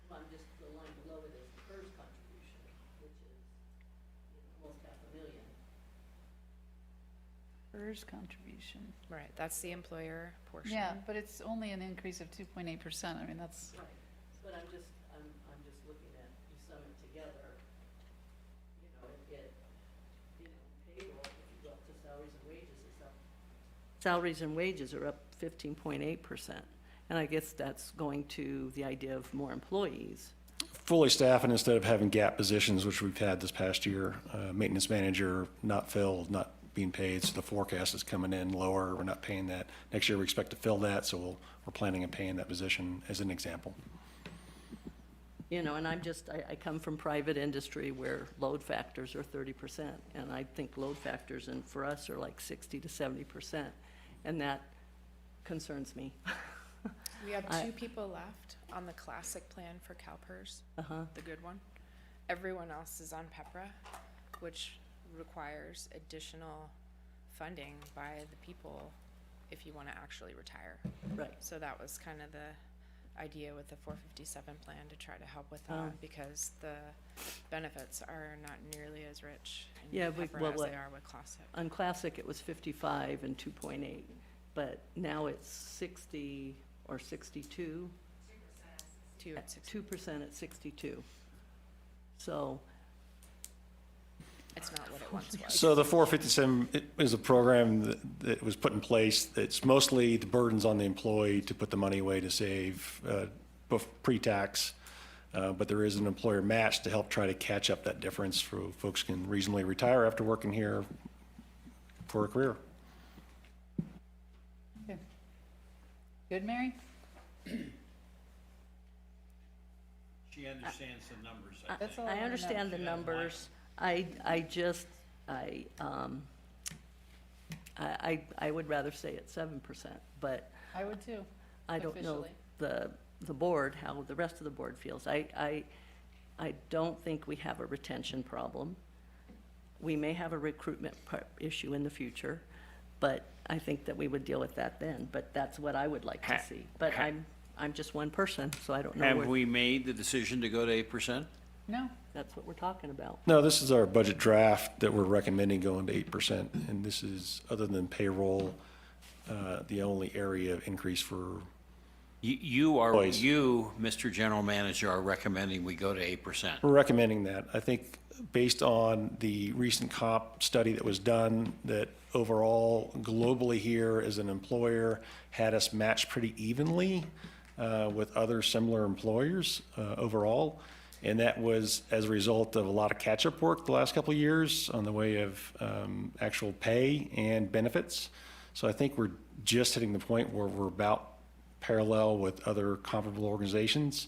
Well, I'm just, the line below it is the PERS contribution, which is almost $500,000. PERS contribution. Right, that's the employer portion. Yeah, but it's only an increase of 2.8%. I mean, that's, Right, but I'm just looking at, you sum it together, payroll, if you go up to salaries and wages, it's up. Salaries and wages are up 15.8%, and I guess that's going to the idea of more employees. Fully staffed, and instead of having gap positions, which we've had this past year, maintenance manager not filled, not being paid, so the forecast is coming in lower, we're not paying that. Next year, we expect to fill that, so we're planning on paying that position as an example. And I come from private industry where load factors are 30%, and I think load factors for us are like 60 to 70%, and that concerns me. We have 2 people left on the classic plan for CalPERS, the good one. Everyone else is on PEPRA, which requires additional funding by the people if you want to actually retire. Right. So that was kind of the idea with the 457 plan to try to help with that because the benefits are not nearly as rich in PEPRA as they are with classic. On classic, it was 55 and 2.8, but now it's 60 or 62. 2 at 60. 2% at 62. So, It's not what it once was. So the 457 is a program that was put in place. It's mostly the burdens on the employee to put the money away to save pre-tax, but there is an employer match to help try to catch up that difference so folks can reasonably retire after working here for a career. okay. Good, Mary? She understands the numbers, I That's think. all I I wanna understand the She doesn't like numbers. I would rather say it's 7%, but I would too. I don't know Officially. the board, how the rest of the board feels. I don't think we have a retention problem. We may have a recruitment issue in the future, but I think that we would deal with that then, but that's what I would like to see. But I'm just one person, so I don't know Have where, we made the decision to go to 8%? No, that's what we're talking about. No, this is our budget draft that we're recommending going to 8%, and this is, other than payroll, the only area of increase for, You are, Employees. you, Mr. General Manager, are recommending we go to 8%. we're recommending that. I think based on the recent comp study that was done, that overall globally here as an employer had us matched pretty evenly with other similar employers overall. And that was as a result of a lot of catch-up work the last couple of years on the way of actual pay and benefits. So I think we're just hitting the point where we're about parallel with other comparable organizations.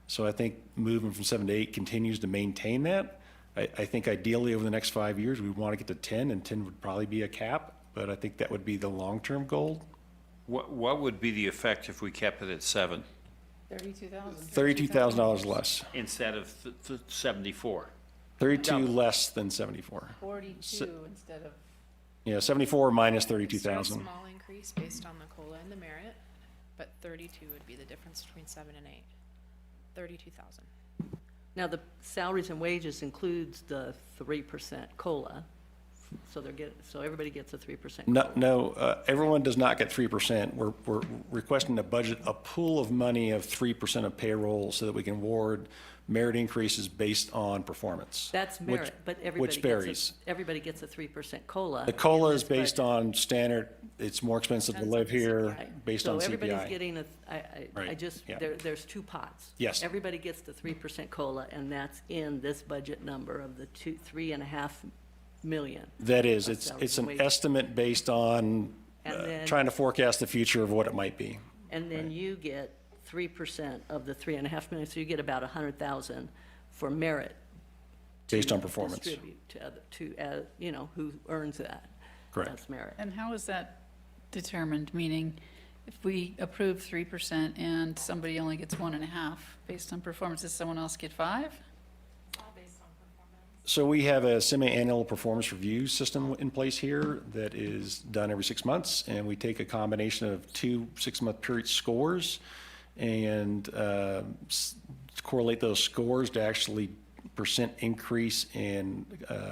So I think moving from 7 to 8 continues to maintain that. I think ideally over the next 5 years, we want to get to 10, and 10 would probably be a cap, but I think that would be the long-term goal. What would be the effect if we kept it at 7 $32,000. $32,000 less, instead of 74? 32 Double. less than 74. 42 instead of, Yeah, 74 minus It's a 32,000. small increase based on the COLA and the merit, but 32 would be the difference between 7 and 8. 32,000. Now, the salaries and wages includes the 3% COLA, so everybody gets a 3% COLA. No, everyone does not get 3%. We're requesting to budget a pool of money of 3% of payroll so that we can award merit increases based on performance. That's which- merit, but Which varies. everybody gets a 3% COLA. The COLA in is this based budget. on standard, it's more expensive to Depends on live the here CPI. based on So everybody's CPI. getting I Right, just, yeah. there's two pots. Yes. Everybody gets the 3% COLA, and that's in this budget number of the 3.5 million. That is, of it's salaries an and wages. estimate based on And then- trying to forecast the future of what it might be. And then you get 3% of the 3.5 million, so you get about 100,000 for merit. Based to on performance. Distribute to other, who earns that. Correct. That's merit. and how is that determined? Meaning, if we approve 3% and somebody only gets 1.5 based on performance, does someone else get 5? So we have a semi-annual performance review system in place here that is done every 6 months, and we take a combination of 2 6-month period scores and correlate those scores to actually percent increase in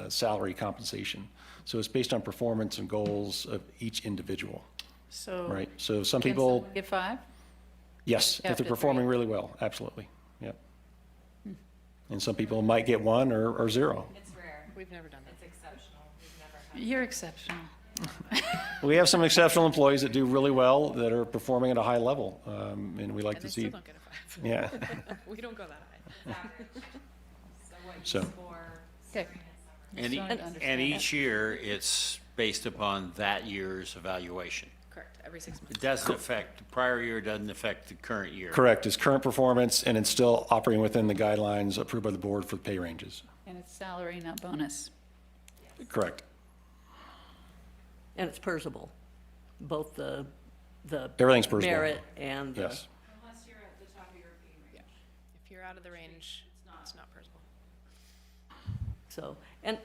salary compensation. So it's based on performance and goals of each individual, So. right? So some Can people, someone get 5? yes, if After they're performing 3. really well, absolutely, yep. And some people might get 1 or 0. It's rare. We've never done that. It's exceptional. We've never had. You're exceptional. We have some exceptional employees that do really well, that are performing at a high level, and we like And to they still see, don't get a 5. yeah. We don't go that high. So what you So- score, Okay. And, Just trying to and understand each year, it's based upon that year's evaluation. Correct, every 6 months. It doesn't affect, the prior year doesn't affect the current year. Correct, it's current performance, and it's still operating within the guidelines approved by the board for the pay ranges. And it's salary, not bonus. Correct. And it's PERSable, both the Everything's PERSable. merit and the. Yes. Unless you're at the top of your pay range. If you're out of the range, it's not personal. So, and,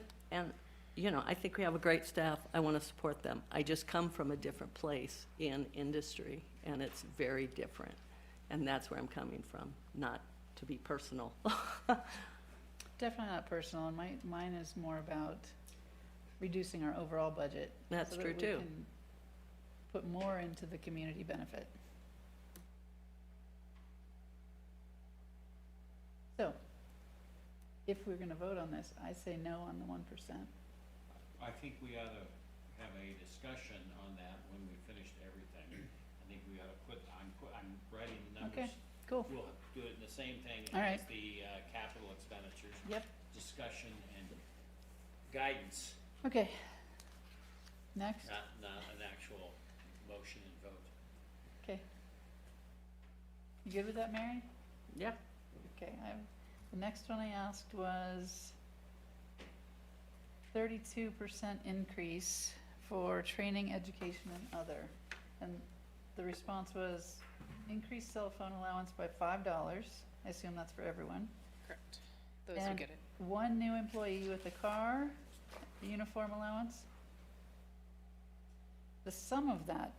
I think we have a great staff. I want to support them. I just come from a different place in industry, and it's very different. And that's where I'm coming from, not to be personal. Definitely not personal, and mine is more about reducing our overall budget. That's so that true, we too. can put more into the community benefit. So, if we're gonna vote on this, I say no on the 1%. I think we ought to have a discussion on that when we finished everything. I think we ought to I'm writing the numbers. Okay, cool. We'll do it in the same thing All as right. the capital expenditures. Yep. Discussion and guidance, Okay. Next, not an actual motion and vote. okay. You good with that, Mary? Yeah. Okay. Okay, the next one I asked was 32% increase for training, education, and other. And the response was increase cell phone allowance by $5. I assume that's for everyone. Correct. Those who And get it. one new employee with a car, a uniform allowance. The sum of that,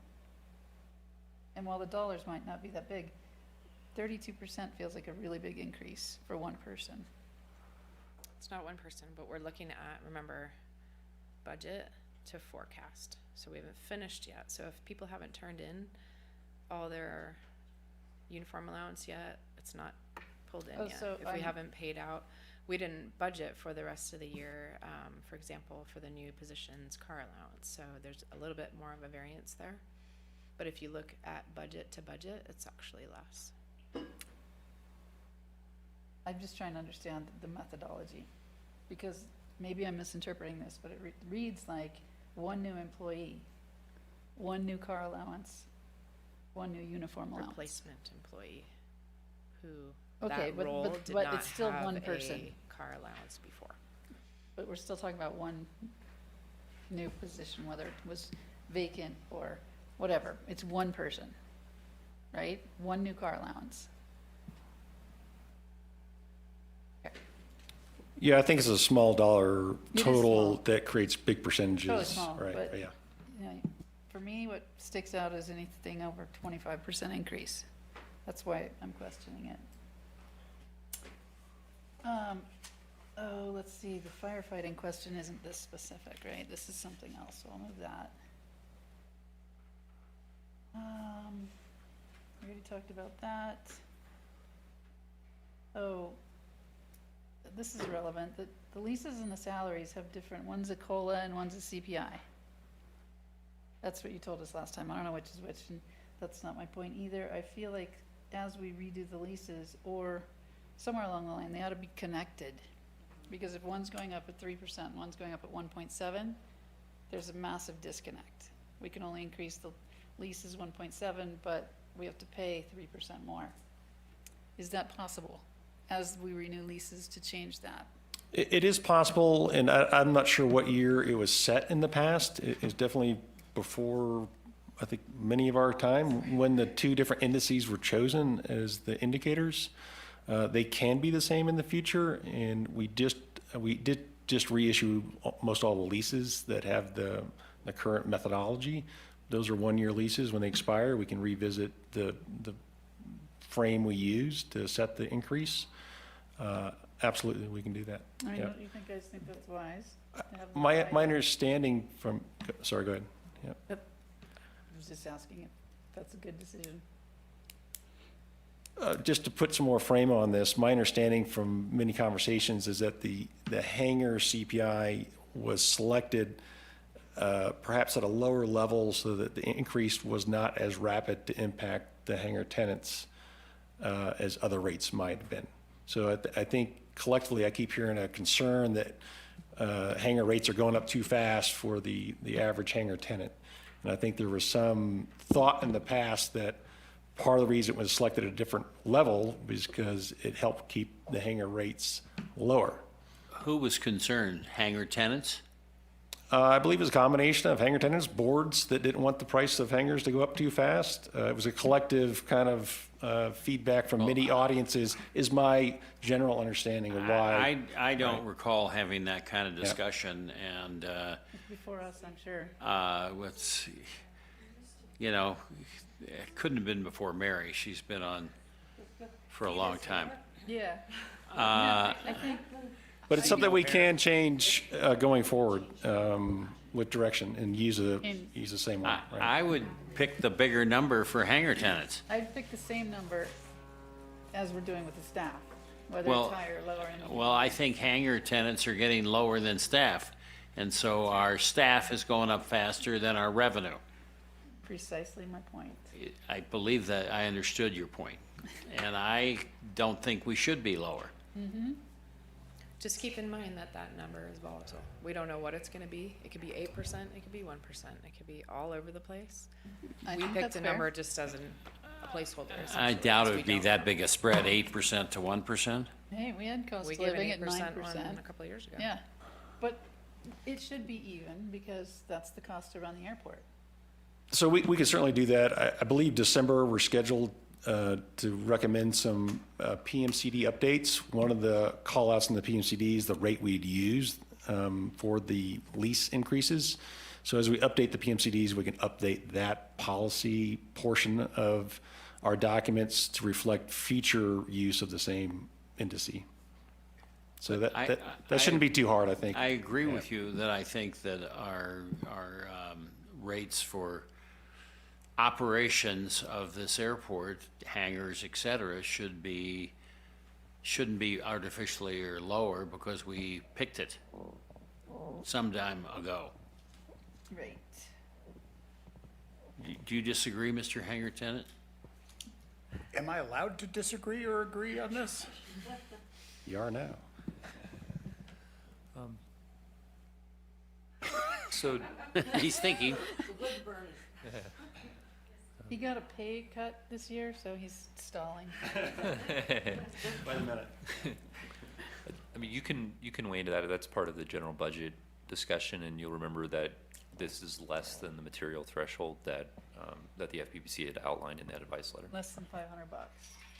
and while the dollars might not be that big, 32% feels like a really big increase for one person. It's not one person, but we're looking at, remember, budget to forecast. So we haven't finished yet. So if people haven't turned in all their uniform allowance yet, it's not pulled in Oh, yet. so If we I'm- haven't paid out, we didn't budget for the rest of the year, for example, for the new positions car allowance. So there's a little bit more of a variance there. But if you look at budget to budget, it's actually less. I'm just trying to understand the methodology, because maybe I'm misinterpreting this, but it reads like one new employee, one new car allowance, one new uniform allowance. Replacement employee who Okay, that but- role but- did but not it's still have one a person. car allowance before. But we're still talking about one new position, whether it was vacant or whatever. It's one person, right? One new car allowance. Yeah, I think it's a small dollar It is total small. that creates big percentages. Totally small, Right, but- yeah. You know, for me, what sticks out is anything over 25% increase. That's why I'm questioning it. Let's see, the firefighting question isn't this specific, right? This is something else, so I'll move that. We already talked about that. Oh, this is relevant. The leases and the salaries have different, one's a COLA and one's a CPI. That's what you told us last time. I don't know which is which, and that's not my point either. I feel like as we redo the leases, or somewhere along the line, they ought to be connected. Because if one's going up at 3%, and one's going up at 1.7, there's a massive disconnect. We can only increase the leases 1.7, but we have to pay 3% more. Is that possible, as we renew leases, to change that? It is possible, and I'm not sure what year it was set in the past. It's definitely before, I think, many of our time, when the two different indices were chosen as the indicators. They can be the same in the future, and we did just reissue most all the leases that have the current methodology. Those are one-year leases. When they expire, we can revisit the frame we used to set the increase. Absolutely, we can do that. I mean, Yeah. don't you think, guys think that's wise? to have them My divide? understanding from, sorry, go ahead. Yeah. I was just asking if that's a good decision. Just to put some more frame on this, my understanding from many conversations is that the hangar CPI was selected perhaps at a lower level so that the increase was not as rapid to impact the hangar tenants as other rates might have been. So I think collectively, I keep hearing a concern that hangar rates are going up too fast for the average hangar tenant. And I think there was some thought in the past that part of the reason it was selected at a different level was because it helped keep the hangar rates lower. Who was concerned? Hangar tenants? I believe it was a combination of hangar tenants, boards that didn't want the price of hangars to go up too fast. It was a collective kind of feedback from many audiences, is my general understanding of why. I don't recall having that kind of discussion, and Before us, I'm sure. what's, you know, it couldn't have been before Mary. She's been on for a long time. Yeah. Uh, I think, But it's something we can change going forward with direction and use the same one. right? I would pick the bigger number for hangar tenants. I'd pick the same number as we're doing with the staff, whether Well, it's higher or lower. Well, I think hangar tenants are getting lower than staff, and so our staff is going up faster than our revenue. Precisely my point. I believe that I understood your point, and I don't think we should be lower. Just keep in mind that that number is volatile. We don't know what it's gonna be. It could be 8%, it could be 1%, it could be all over the place. I We think picked that's a fair. number just as an placeholder. I essentially, doubt because it we would be don't that know. big a spread, 8% to 1%. Hey, we had cost We of gave an living at 8% 9%. one a couple of years ago. Yeah, but it should be even because that's the cost to run the airport. So we could certainly do that. I believe December, we're scheduled to recommend some PMCD updates. One of the call-outs in the PMCD is the rate we'd use for the lease increases. So as we update the PMCDs, we can update that policy portion of our documents to reflect future use of the same indice. So that shouldn't be too hard, I think. I agree with you that I think that our rates for operations of this airport, hangars, et cetera, shouldn't be artificially or lower because we picked it some time ago. Right. Do you disagree, Mr. Hangar Tenant? Am I allowed to disagree or agree on this? You are now. So, He's thinking. He got a pay cut this year, so he's stalling. Wait a minute. I mean, you can weigh into that. That's part of the general budget discussion, and you'll remember that this is less than the material threshold that that the FPPC had outlined in that advice letter. Less than $500.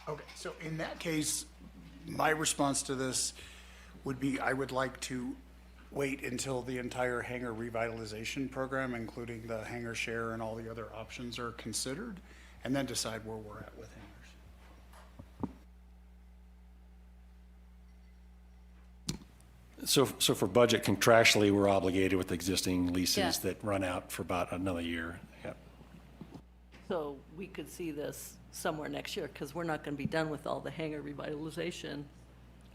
Okay, so in that case, my response to this would be, I would like to wait until the entire hangar revitalization program, including the hangar share and all the other options are considered, and then decide where we're at with hangars. So for budget, contractually, we're obligated with existing Yeah. leases that run out for about another year. Yep. So we could see this somewhere next year, because we're not gonna be done with all the hangar revitalization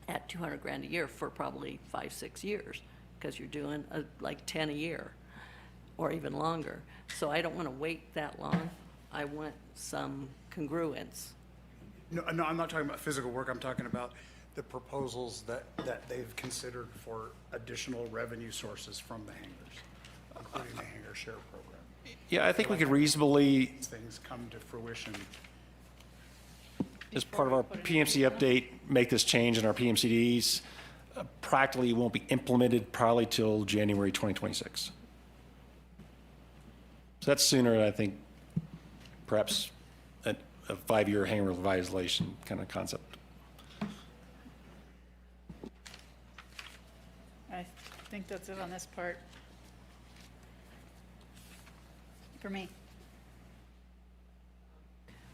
at 200 grand a year for probably 5, 6 years, because you're doing like 10 a year, or even longer. So I don't wanna wait that long. I want some congruence. No, I'm not talking about physical work, I'm talking about the proposals that they've considered for additional revenue sources from the hangars, including the hangar share program. Yeah, I think we could reasonably, These things come to fruition. as part of our PMC update, make this change in our PMCDs. Practically, it won't be implemented probably till January 2026. So that's sooner, than I think, perhaps a 5-year hangar revitalization kind of concept. I think that's it on this part. For me.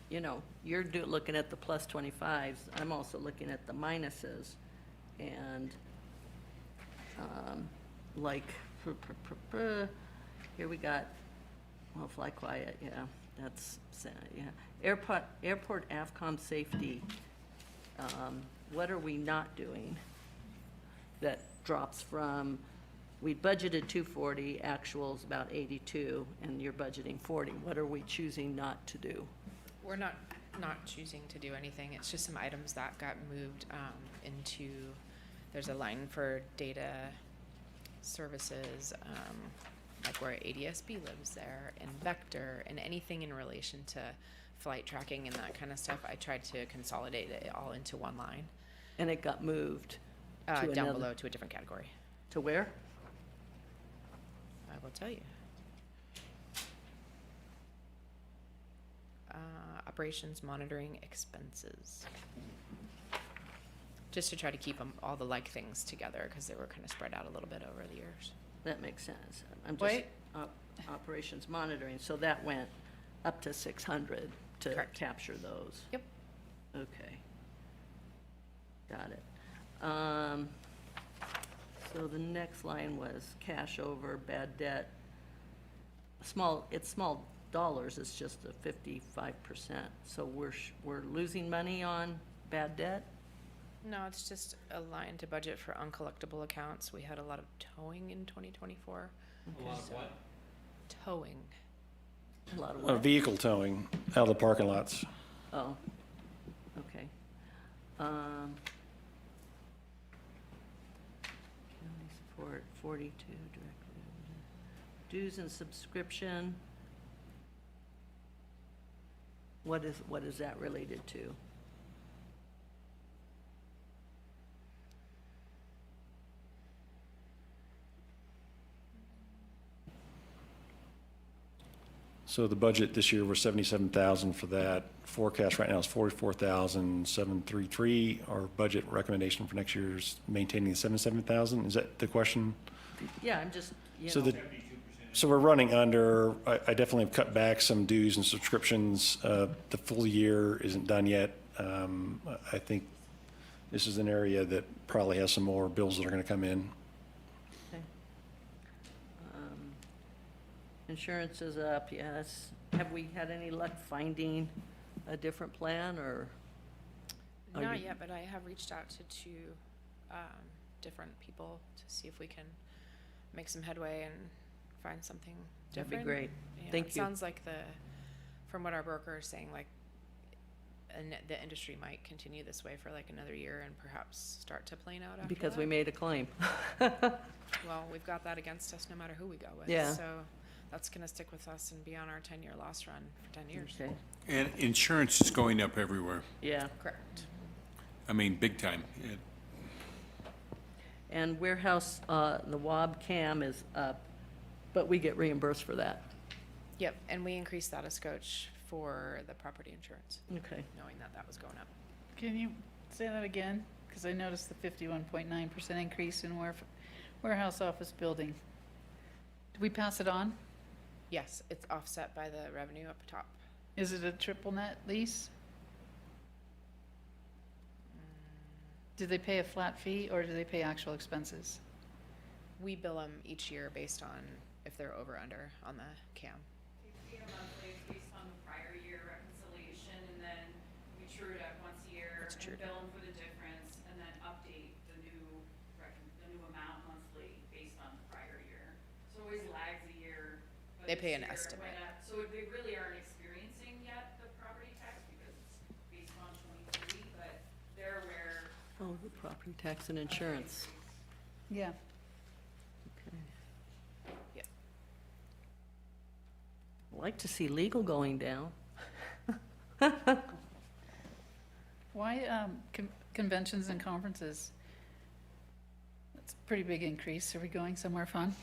You know, you're looking at the plus 25s, I'm also looking at the minuses. And, like, here we got, well, fly quiet, yeah, that's, yeah. Airport AFCOM safety, what are we not doing that drops from, we budgeted 240, actual's about 82, and you're budgeting 40. What are we choosing not to do? We're not choosing to do anything. It's just some items that got moved into, there's a line for data services, like where ADSB lives there, and Vector, and anything in relation to flight tracking and that kind of stuff. I tried to consolidate it all into one line, And it got moved to down another, below to a different category. to where? I will tell you. Operations monitoring expenses. Just to try to keep them, all the like things together, because they were kind of spread out a little bit over the years. That makes sense. I'm just, Wait. operations monitoring, so that went up to 600 to Correct. capture those. Yep. Okay. Got it. So the next line was cash over, bad debt. It's small dollars, it's just a 55%. So we're losing money on bad debt? No, it's just a line to budget for uncollectible accounts. We had a lot of towing in 2024. A lot of what? Towing. A lot of what? Vehicle towing out of the parking lots. Oh, okay. County support, 42, direct revenue. Dues and subscription. What is that related to? So the budget this year was 77,000 for that. Forecast right now is 44,733. Our budget recommendation for next year is maintaining the 77,000. Is that the question? Yeah, I'm just, So so we're running under, I definitely have cut back some dues and subscriptions. The full year isn't done yet. I think this is an area that probably has some more bills that are going to come in. okay. Insurance is up, yes. Have we had any luck finding a different plan, or? are Not you- yet, but I have reached out to two different people to see if we can make some headway and find something That'd different. be great. Yeah, Thank it you. sounds like from what our broker is saying, like, the industry might continue this way for like another year and perhaps start to plane out after Because that. we made a claim. Well, we've got that against us no matter who we go with. Yeah. So that's gonna stick with us and be on our 10-year loss run for 10 years. Okay, And insurance is going up everywhere. yeah. Correct. I mean, big time. And warehouse, the WAB cam is up, but we get reimbursed for that. Yep, and we increased that a scotch for the property insurance, Okay. knowing that was going up. Can you say that again? Because I noticed the 51.9% increase in warehouse office building. Did we pass it on? Yes, it's offset by the revenue up top. Is it a triple net lease? Do they pay a flat fee or do they pay actual expenses? We bill them each year based on if they're over or under on the cam. We pay a monthly based on the prior year reconciliation, and then we true it up once a year That's and true. bill them for the difference, and then update the new amount monthly based on the prior year. So it always lags a year. But They this pay an year it estimate. went up. So they really aren't experiencing yet the property tax because it's based on 23, but they're aware. Oh, the property tax and insurance. Yeah. Okay. Yep. I'd like to see legal going down. Why conventions and conferences? That's a pretty big increase. Are we going somewhere fun?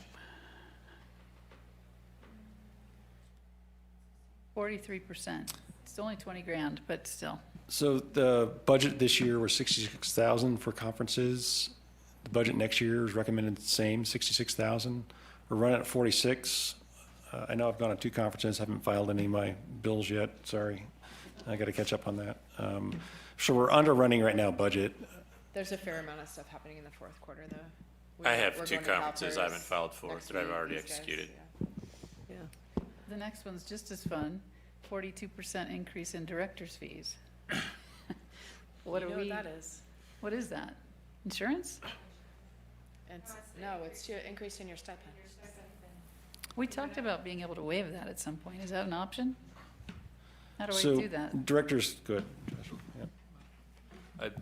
43%. It's only 20 grand, but still. So the budget this year was 66,000 for conferences. The budget next year is recommended the same, 66,000. We're running at 46. I know I've gone to 2 conferences, haven't filed any of my bills yet, sorry. I got to catch up on that. So we're under running right now budget. There's a fair amount of stuff happening in the fourth quarter, though. I have We're 2 going to conferences I haven't CalPERS filed for next that I've week, already these guys, executed. yeah. Yeah. The next one's just as fun, 42% increase in director's fees. What You are know we? what that is? What is that? Insurance? It's to increase in your stipend. We talked about being able to waive that at some point. Is that an option? How do I So do that? directors, good.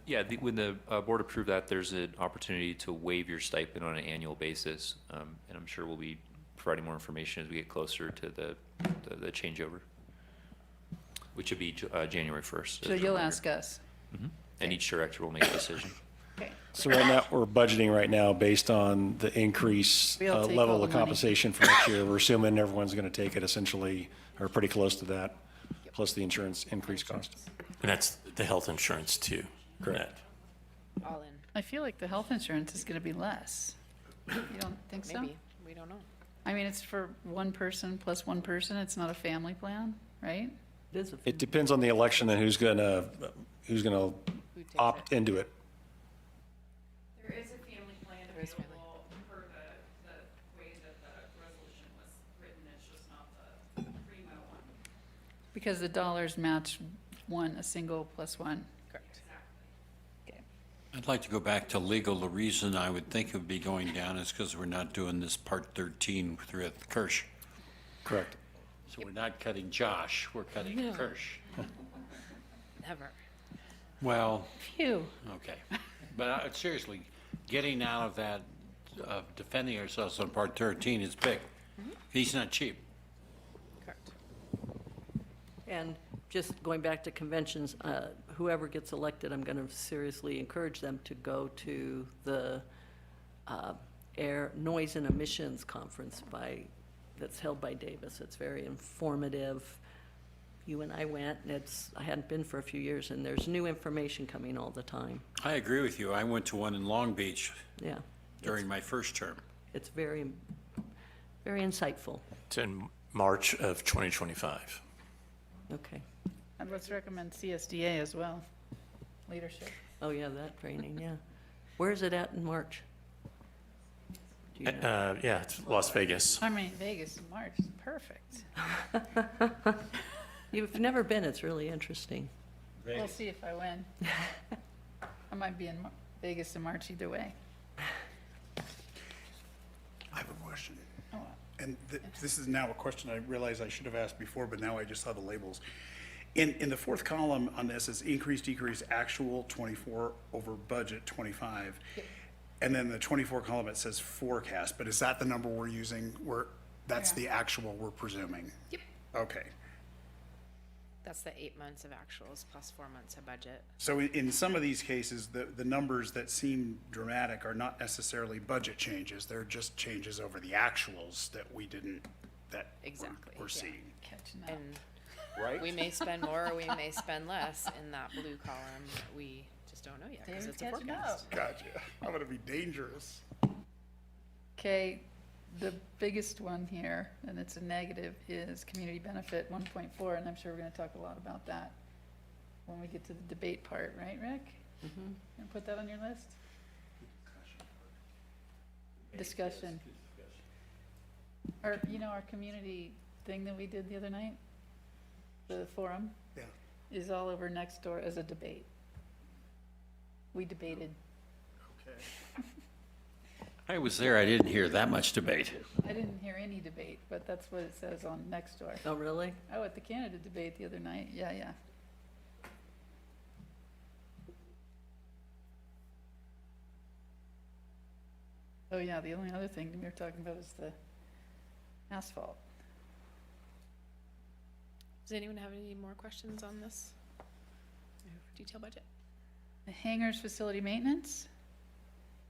Yeah, when the board approved that, there's an opportunity to waive your stipend on an annual basis. And I'm sure we'll be providing more information as we get closer to the changeover, which would be January 1st. So you'll ask us. And each director will make a decision. Okay. So right now, we're budgeting right now based on the increase We'll take all level the of money. compensation for next year. We're assuming everyone's going to take it essentially, or pretty close to that, plus the insurance increase cost. And that's the health insurance too. Correct. All in, I feel like the health insurance is going to be less. You don't think so? maybe, we don't know. I mean, it's for one person plus one person. It's not a family plan, right? It is a It depends on the election and who's going to Who takes opt it? into it. There is a family plan There is family. available per the way that the resolution was written, it's just not the primo one. Because the dollars match a single plus one. Correct. I'd like to go back to legal. The reason I would think it would be going down is because we're not doing this part 13 with Kirsch. Correct. So we're not cutting Josh, we're cutting No. Kirsch. Never. Well, Phew. Okay. But seriously, getting out of that, defending ourselves on part 13 is big. He's not cheap. Correct. And just going back to conventions, whoever gets elected, I'm gonna seriously encourage them to go to the Air Noise and Emissions Conference that's held by Davis. It's very informative. You and I went, and I hadn't been for a few years, and there's new information coming all the time. I agree with you. I went to one in Long Beach Yeah. during my first term. It's very, very insightful. It's in March of 2025. Okay. And let's recommend CSDA as well, leadership. Oh, yeah, that training, yeah. Where is it at in March? Do you know? Yeah, it's Las Vegas. I mean, Vegas in March is perfect. You've never been, it's really interesting. We'll see if I win. I might be in Vegas in March either way. I have a question. Oh, And this is now a question I realize I should have asked before, but now I just saw the labels. In the fourth column on this is increase, decrease, actual 24 over budget 25. And then the 24 column, it says forecast, but is that the number we're using? That's Yeah. the actual we're presuming? Yep. Okay. That's the 8 months of actuals plus 4 months of budget. So in some of these cases, the numbers that seem dramatic are not necessarily budget changes. They're just changes over the actuals that Exactly, we're yeah. seeing. catching up. And Right? we may spend more or we may spend less in that blue column. We just don't know yet because David's it's a catching forecast. Gotcha. I'm gonna be dangerous. Okay, the biggest one here, and it's a negative, is community benefit 1.4, and I'm sure we're gonna talk a lot about that when we get to the debate part, right, Rick? Mhm. And put that on your list? Discussion. Our community thing that we did the other night, the forum, Yeah. is all over next door as a debate. We debated. Okay. I was there. I didn't hear that much debate. I didn't hear any debate, but that's what it says on next door. Oh, really? Oh, at the Canada debate the other night, yeah. Oh, yeah, the only other thing we were talking about is the asphalt. Does anyone have any more questions on this detail budget? The hangars facility maintenance?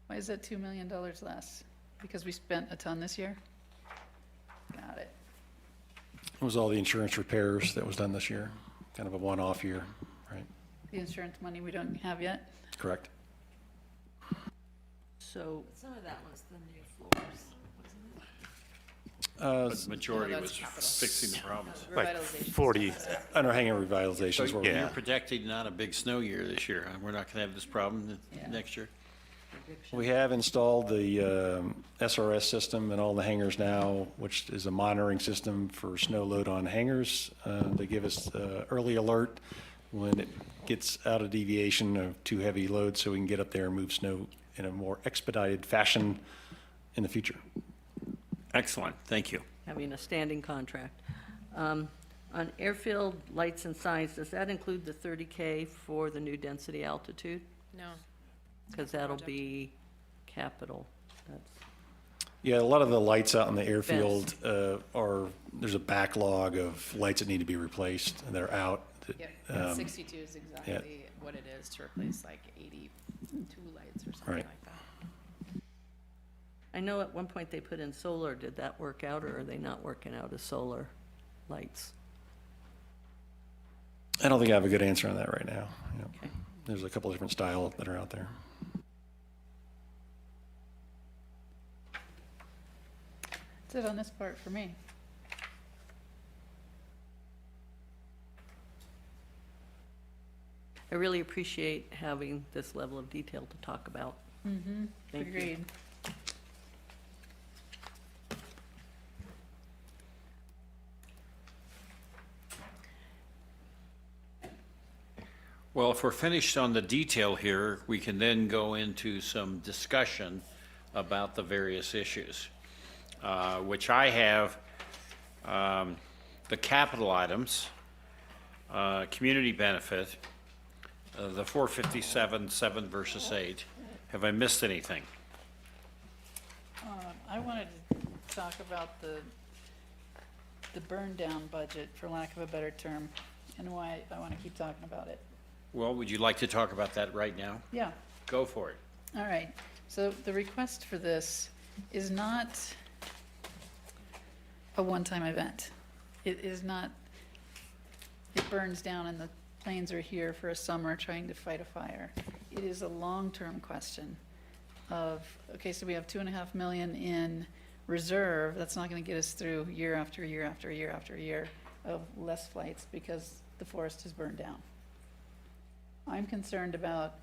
Why is that $2 million less? Because we spent a ton this year? Got it. It was all the insurance repairs that was done this year, kind of a one-off year, right? The insurance money we don't have yet? Correct. So, Some of that was the new floors, wasn't it? But majority No, was that's capital. fixing the problems. Like Revitalization. 40, Under hangar revitalizations, where Yeah. You're projecting not a big snow year this year. We're not gonna have this problem Yeah. next year. we have installed the SRS system in all the hangars now, which is a monitoring system for snow load on hangars. They give us early alert when it gets out of deviation of too heavy load, so we can get up there and move snow in a more expedited fashion in the future. Excellent. Thank you. having a standing contract. On airfield lights and signs, does that include the 30K for the new density altitude? No. Because that'll Project. be capital. That's, Yeah, a lot of the lights out in the airfield there's a backlog of lights that need to be replaced, and they're out. Yep, 62 is exactly what it is to replace like 82 lights or something Right. like that. I know at one point they put in solar. Did that work out, or are they not working out as solar lights? I don't think I have a good answer on that right now. Yeah. Okay. There's a couple different styles that are out there. That's it on this part for me. I really appreciate having this level of detail to talk about. Mm-hmm, Thank you. agreed. Well, if we're finished on the detail here, we can then go into some discussion about the various issues, which I have the capital items, community benefit, the 457, 7 versus 8. Have I missed anything? I wanted to talk about the burn down budget, for lack of a better term. and why I want to keep talking about it. Well, would you like to talk about that right now? Yeah. Go for it. All right, so the request for this is not a one-time event. It is not, it burns down and the planes are here for a summer trying to fight a fire. It is a long-term question of, okay, so we have 2.5 million in reserve. That's not gonna get us through year after year after year after year of less flights because the forest has burned down. I'm concerned about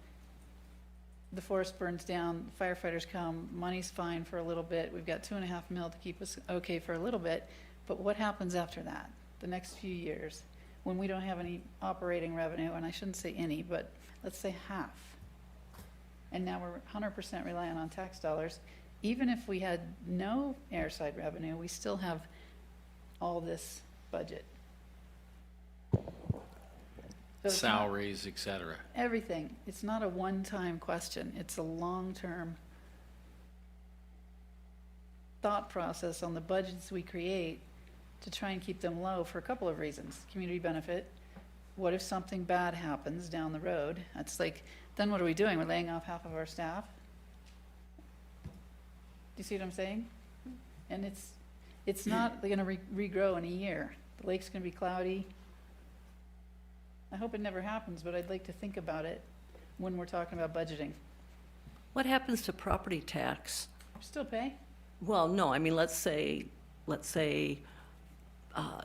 the forest burns down, firefighters come, money's fine for a little bit, we've got 2.5 mil to keep us okay for a little bit, but what happens after that, the next few years, when we don't have any operating revenue, and I shouldn't say any, but let's say half, and now we're 100% reliant on tax dollars, even if we had no airside revenue, we still have all this budget. So it's not- Salaries, et cetera. Everything. It's not a one-time question. It's a long-term thought process on the budgets we create to try and keep them low for a couple of reasons. Community benefit. What if something bad happens down the road? That's like, then what are we doing? We're laying off half of our staff? Do you see what I'm saying? And it's not gonna regrow in a year. The lake's gonna be cloudy. I hope it never happens, but I'd like to think about it when we're talking about budgeting. What happens to property tax? Still pay? Well, no, I mean, let's say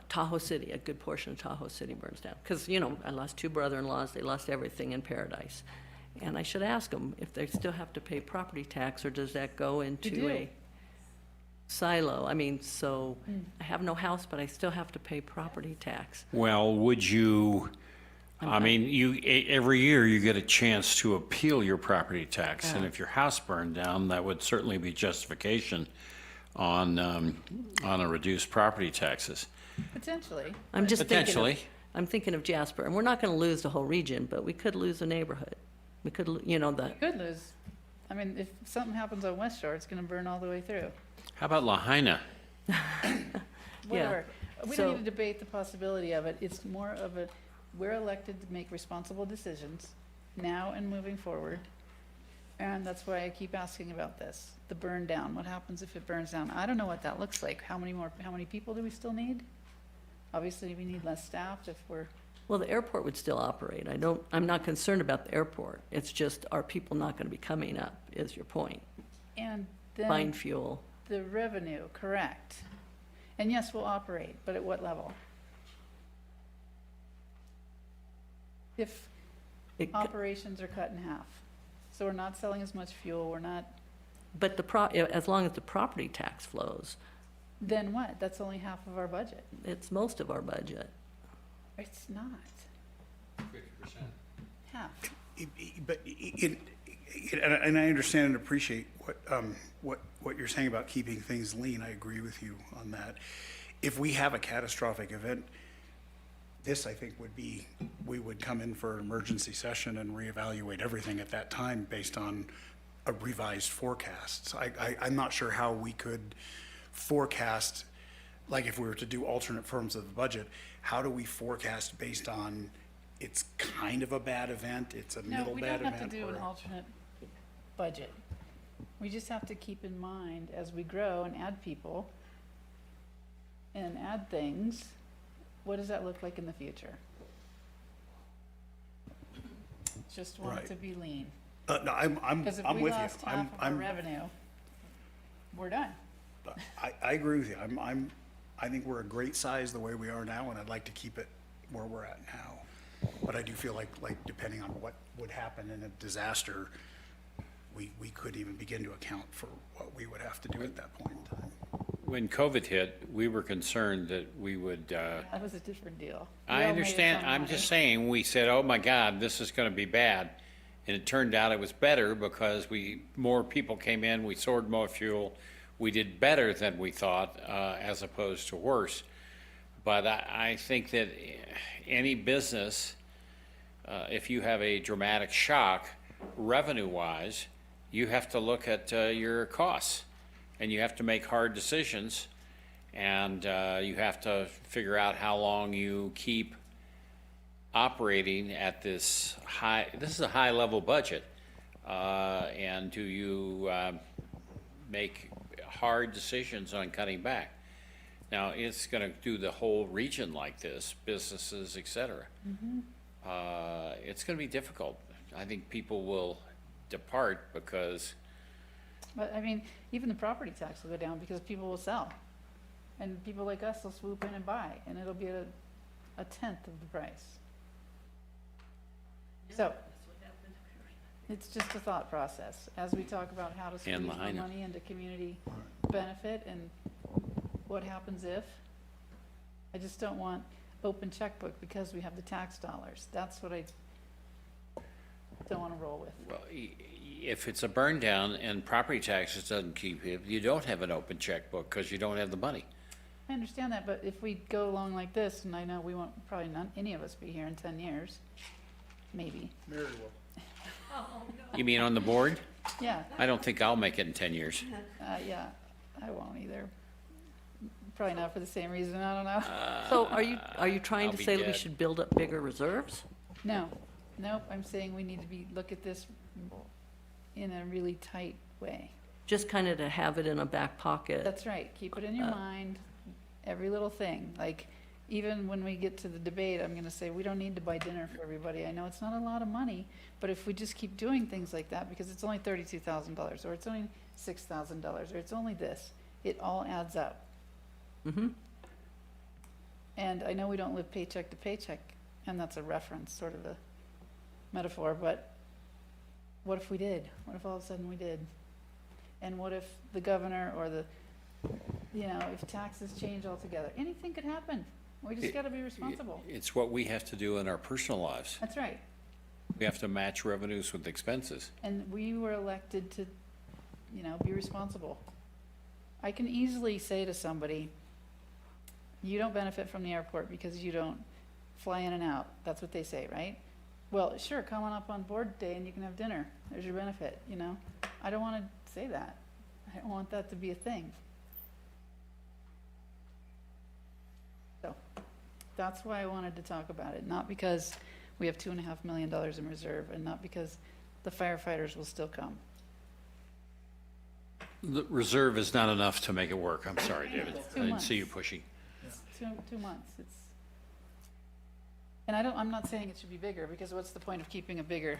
Tahoe City, a good portion of Tahoe City burns down. Because, you know, I lost 2 brother-in-laws, they lost everything in Paradise. And I should ask them if they still have to pay property tax, or does that go into do. a silo? I mean, so I have no house, but I still have to pay property tax. Well, would you, I mean, every year you get a chance to appeal your property tax. And Yeah. if your house burned down, that would certainly be justification on a reduced property taxes. Potentially. I'm just Potentially. I'm thinking of Jasper, and we're not gonna lose the whole region, but we could lose a neighborhood. We could, you know, the, You could lose. I mean, if something happens on West Shore, it's gonna burn all the way through. How about Lahaina? Whatever. We So- don't need to debate the possibility of it. It's more of a, we're elected to make responsible decisions now and moving forward. And that's why I keep asking about this, the burn down. What happens if it burns down? I don't know what that looks like. How many people do we still need? Obviously, we need less staff if we're, well, the airport would still operate. I'm not concerned about the airport. It's just, are people not gonna be coming up, is your point? and Buying then fuel. the revenue, correct. And yes, we'll operate, but at what level? If It c- operations are cut in half, so we're not selling as much fuel, we're not, But as long as the property tax flows, then what? That's only half of our budget. it's most of our budget. It's not. 50%. Half. But and I understand and appreciate what you're saying about keeping things lean. I agree with you on that. If we have a catastrophic event, this, I think, would be, we would come in for an emergency session and reevaluate everything at that time based on a revised forecast. So I'm not sure how we could forecast, like if we were to do alternate forms of the budget, how do we forecast based on it's kind of a bad event, it's a No, middle we bad don't event? have to do an or- alternate budget. We just have to keep in mind as we grow and add people and add things, what does that look like in the future? Just want it Right. to be lean. No, I'm Because if with we you. lost half of our revenue, we're done. I agree with you. I think we're a great size the way we are now, and I'd like to keep it where we're at now. But I do feel like depending on what would happen in a disaster, we could even begin to account for what we would have to do at that point in time. When COVID hit, we were concerned that we would, That was a different deal. We I all made a understand, ton of I'm money. just saying, we said, oh my God, this is gonna be bad. And it turned out it was better because more people came in, we stored more fuel. We did better than we thought, as opposed to worse. But I think that any business, if you have a dramatic shock, revenue-wise, you have to look at your costs. And you have to make hard decisions. And you have to figure out how long you keep operating at this is a high-level budget. And do you make hard decisions on cutting back? Now, it's gonna do the whole region like this, businesses, et cetera. It's gonna be difficult. I think people will depart because, But, I mean, even the property tax will go down because people will sell. And people like us will swoop in and buy, and it'll be at a tenth of the price. So, it's just a thought process, as we talk about how to squeeze And more Lahaina. money into community benefit and what happens if. I just don't want open checkbook because we have the tax dollars. That's what I don't wanna roll with. well, if it's a burn down and property taxes doesn't keep it, you don't have an open checkbook because you don't have the money. I understand that, but if we go along like this, and I know we won't, probably none, any of us be here in 10 years, maybe, Mary will. You mean on the board? yeah, I don't think I'll make it in 10 years. yeah, I won't either. Probably not for the same reason, I don't know. So are you trying I'll to be say that we dead. should build up bigger reserves? No, nope, I'm saying we need to look at this in a really tight way. Just kind of to have it in a back pocket? That's right, keep it in your mind, every little thing, like, even when we get to the debate, I'm gonna say, we don't need to buy dinner for everybody, I know it's not a lot of money, but if we just keep doing things like that, because it's only $32,000, or it's only $6,000, or it's only this, it all adds up. Mm-hmm. And I know we don't live paycheck to paycheck, and that's a reference, sort of a metaphor, but what if we did? What if all of a sudden we did? And what if the governor or if taxes change altogether? Anything could happen. We just gotta be responsible. It's what we have to do in our personal lives. That's right. We have to match revenues with expenses. And we were elected to, be responsible. I can easily say to somebody, you don't benefit from the airport because you don't fly in and out. That's what they say, right? Well, sure, come on up on board day and you can have dinner. There's your benefit, I don't wanna say that. I don't want that to be a thing. So, that's why I wanted to talk about it, not because we have $2.5 million in reserve and not because the firefighters will still come. The reserve is not enough to make it work. I'm sorry, David. Two I didn't see you months. pushing. 2 months, and I'm not saying it should be bigger, because what's the point of keeping a bigger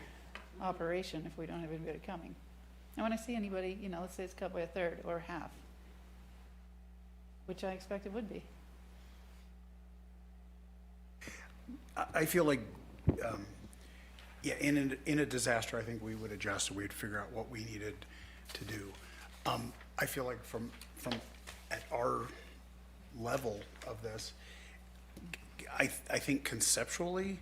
operation if we don't have anybody coming? And when I see anybody, let's say it's cut by a third or half, which I expect it would be. I feel like, in a disaster, I think we would adjust and we'd figure out what we needed to do. I feel like from at our level of this, I think conceptually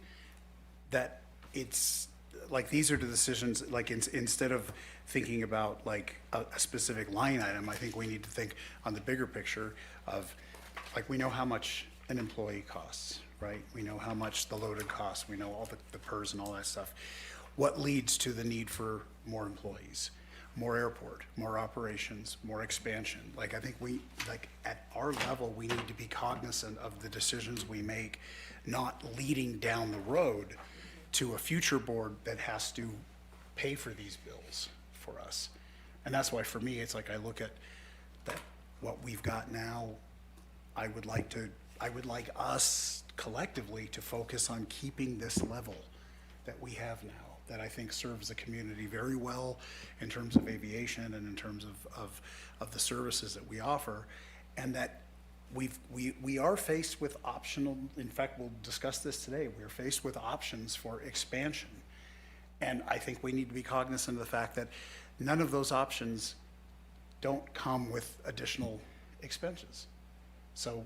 that it's like, these are the decisions, like instead of thinking about like a specific line item, I think we need to think on the bigger picture of, like, we know how much an employee costs, right? We know how much the loaded costs, we know all the PERS and all that stuff. What leads to the need for more employees, more airport, more operations, more expansion? Like, I think at our level, we need to be cognizant of the decisions we make, not leading down the road to a future board that has to pay for these bills for us. And that's why, for me, it's like, I look at that, what we've got now, I would like us collectively to focus on keeping this level that we have now, that I think serves the community very well in terms of aviation and in terms of the services that we offer, and that we are faced with optional, in fact, we'll discuss this today, we are faced with options for expansion. And I think we need to be cognizant of the fact that none of those options don't come with additional expenses. So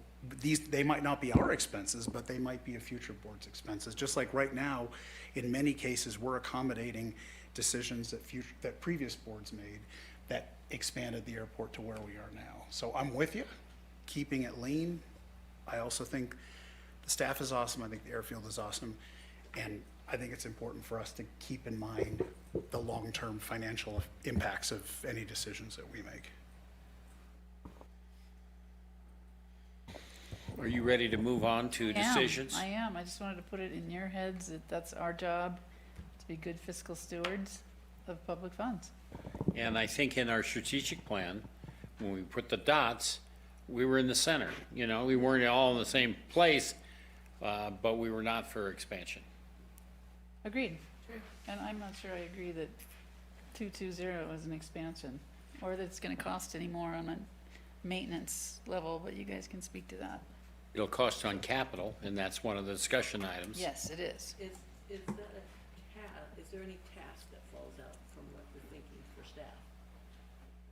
they might not be our expenses, but they might be a future board's expenses. Just like right now, in many cases, we're accommodating decisions that previous boards made that expanded the airport to where we are now. So I'm with you, keeping it lean. I also think the staff is awesome. I think the airfield is awesome. And I think it's important for us to keep in mind the long-term financial impacts of any decisions that we make. Are you ready to move on to decisions? I am. I just wanted to put it in your heads that that's our job, to be good fiscal stewards of public funds. And I think in our strategic plan, when we put the dots, we were in the center. You know, we weren't all in the same place, but we were not for expansion. Agreed. And I'm not sure I agree that 220 is an expansion, or that it's gonna cost any more on a maintenance level, but you guys can speak to that. It'll cost on capital, and that's one of the discussion items. Yes, it is. Is that is there any task that falls out from what you're thinking for staff?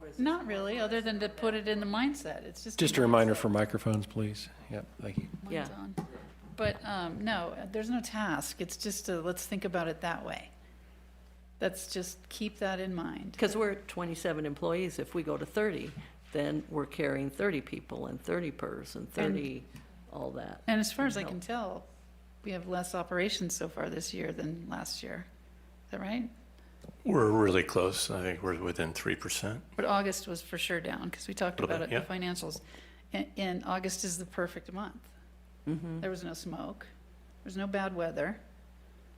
Or is this Not more really, or other less than to about put it in the mindset. It's just. Just a reminder for microphones, please. Yep, thank you. Mine's Yeah. on. But, no, there's no task. It's just let's think about it that way. Let's just keep that in mind. Because we're 27 employees. If we go to 30, then we're carrying 30 people and 30 PERS and 30, all that. And as far as I No. can tell, we have less operations so far this year than last year. Is that right? We're really close. I think we're within 3%. But August was for sure down, because we talked Little about it bit, in the financials. And August is the perfect month. Mm-hmm. There was no smoke, there was no bad weather.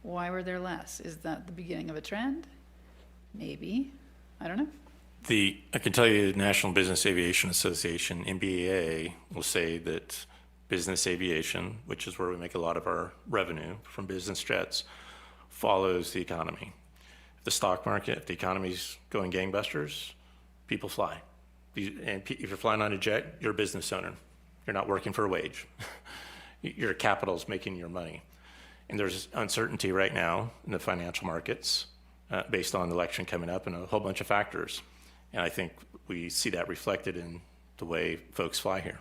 Why were there less? Is that the beginning of a trend? Maybe, I don't know. I can tell you the National Business Aviation Association, NBAA, will say that business aviation, which is where we make a lot of our revenue from business jets, follows the economy. If the stock market, if the economy's going gangbusters, people fly. And if you're flying on a jet, you're a business owner. You're not working for a wage. Your capital's making your money. And there's uncertainty right now in the financial markets based on the election coming up and a whole bunch of factors. And I think we see that reflected in the way folks fly here.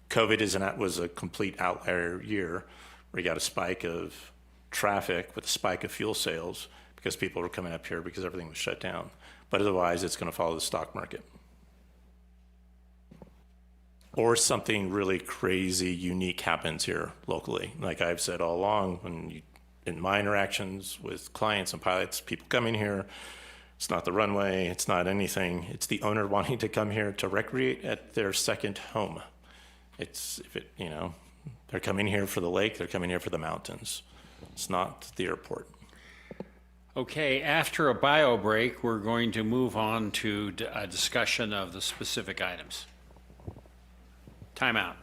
COVID was a complete outlier year where you got a spike of traffic with a spike of fuel sales because people were coming up here because everything was shut down. But otherwise, it's going to follow the stock market. Or something really crazy, unique happens here locally. Like I've said all along, in my interactions with clients and pilots, people coming here, it's not the runway, it's not anything. It's the owner wanting to come here to recreate at their second home. They're coming here for the lake, they're coming here for the mountains. It's not the airport. Okay, after a bio break, we're going to move on to a discussion of the specific items. Time out.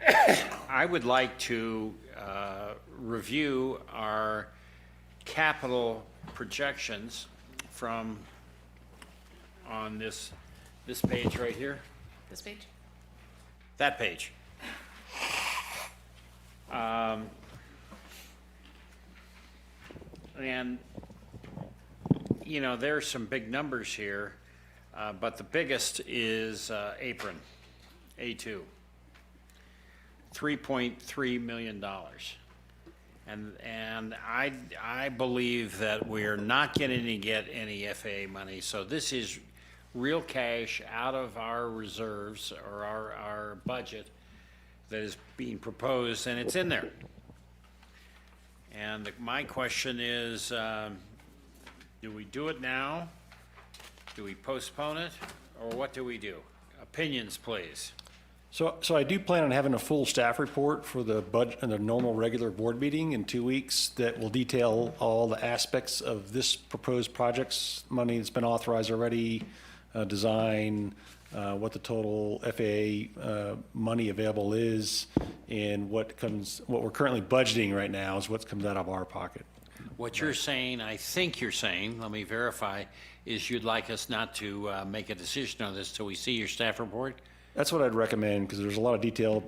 I would like to review our capital projections from, on this page right here, This page? that page. And, you know, there's some big numbers here, but the biggest is apron, A2. $3.3 million. And I believe that we're not going to get any FAA money, so this is real cash out of our reserves or our budget that is being proposed, and it's in there. And my question is, do we do it now? Do we postpone it? Or what do we do? Opinions, please. So I do plan on having a full staff report for the budget and the normal regular board meeting in 2 weeks that will detail all the aspects of this proposed project's money that's been authorized already, design, what the total FAA money available is, and what we're currently budgeting right now is what comes out of our pocket. What you're saying, I think you're saying, let me verify, is you'd like us not to make a decision on this till we see your staff report? That's what I'd recommend, because there's a lot of detail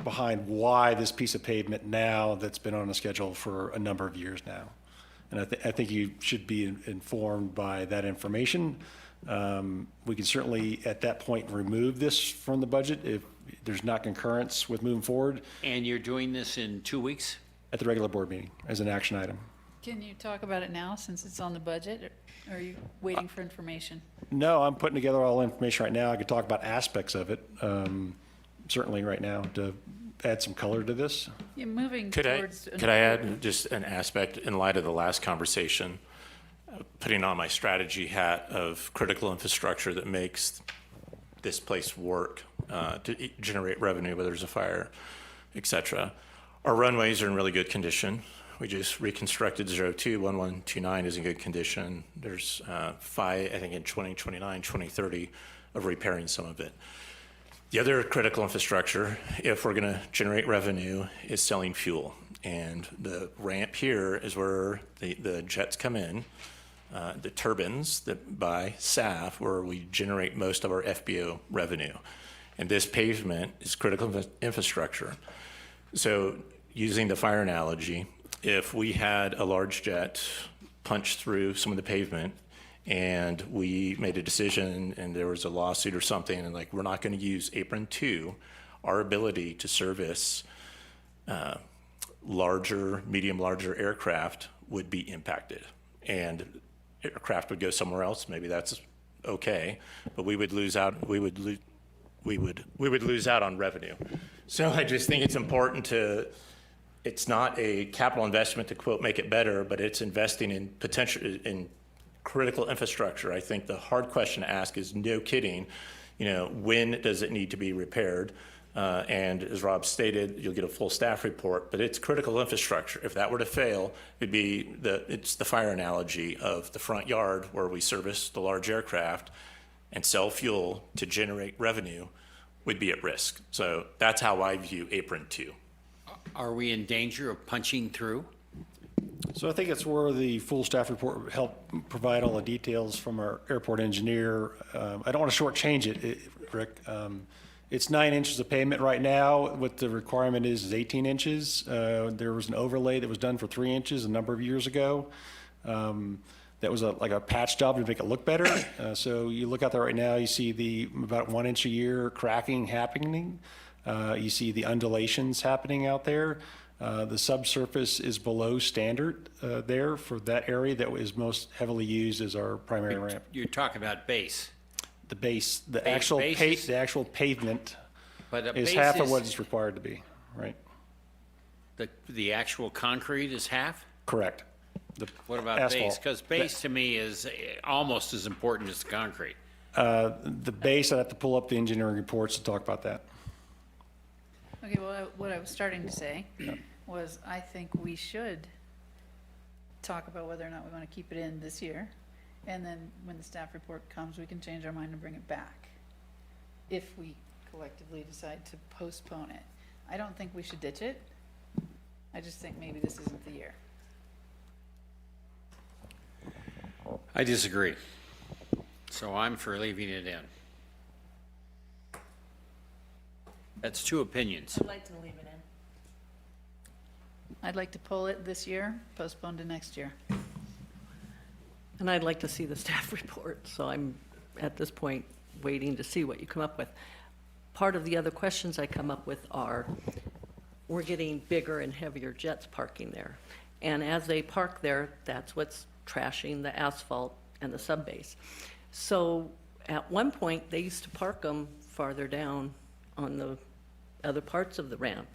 behind why this piece of pavement now that's been on the schedule for a number of years now. And I think you should be informed by that information. We can certainly, at that point, remove this from the budget if there's not concurrence with moving forward And you're doing this in 2 weeks? at the regular board meeting as an action item. Can you talk about it now, since it's on the budget, or are you waiting for information? No, I'm putting together all the information right now. I could talk about aspects of it, certainly right now, to add some color to this. You're moving Could I towards. add just an aspect in light of the last conversation, putting on my strategy hat of critical infrastructure that makes this place work to generate revenue, whether there's a fire, et cetera. Our runways are in really good condition. We just reconstructed 021129 is in good condition. There's 5, I think, in 2029, 2030 of repairing some of it. The other critical infrastructure, if we're going to generate revenue, is selling fuel. And the ramp here is where the jets come in, the turbines that by SAF, where we generate most of our FBO revenue. And this pavement is critical infrastructure. So using the fire analogy, if we had a large jet punch through some of the pavement and we made a decision and there was a lawsuit or something and like, we're not going to use apron 2, our ability to service larger aircraft would be impacted. And aircraft would go somewhere else. Maybe that's okay, but we would lose out. We would lose out on revenue. So I just think it's important to. It's not a capital investment to quote make it better, but it's investing in in critical infrastructure. I think the hard question to ask is, no kidding, when does it need to be repaired? And as Rob stated, you'll get a full staff report, but it's critical infrastructure. If that were to fail, it's the fire analogy of the front yard where we service the large aircraft and sell fuel to generate revenue would be at risk. So that's how I view apron 2. Are we in danger of punching through? So I think it's where the full staff report would help provide all the details from our airport engineer. I don't want to shortchange it, Rick. It's 9 inches of pavement right now. What the requirement is 18 inches. There was an overlay that was done for 3 inches a number of years ago. That was like a patch job to make it look better. So you look out there right now, you see about 1 inch a year cracking happening. You see the undulations happening out there. The subsurface is below standard there for that area that is most heavily used as our primary ramp. You're talking about base. The base, the Base is- actual pavement But a is base half of is- what it's required to be, right? The actual concrete is half? Correct. The What about base? asphalt. Because base to me is almost as important as the concrete. The base, I'd have to pull up the engineering reports to talk about that. Okay, well, what I was starting to say was I think we should talk about whether or not we want to keep it in this year. And then when the staff report comes, we can change our mind and bring it back if we collectively decide to postpone it. I don't think we should ditch it. I just think maybe this isn't the year. I disagree. So I'm for leaving it in. That's two opinions. I'd like to leave it in. I'd like to pull it this year, postpone to next year. And I'd like to see the staff report, so I'm, at this point, waiting to see what you come up with. Part of the other questions I come up with are, we're getting bigger and heavier jets parking there. And as they park there, that's what's trashing the asphalt and the subbase. So at one point, they used to park them farther down on the other parts of the ramp.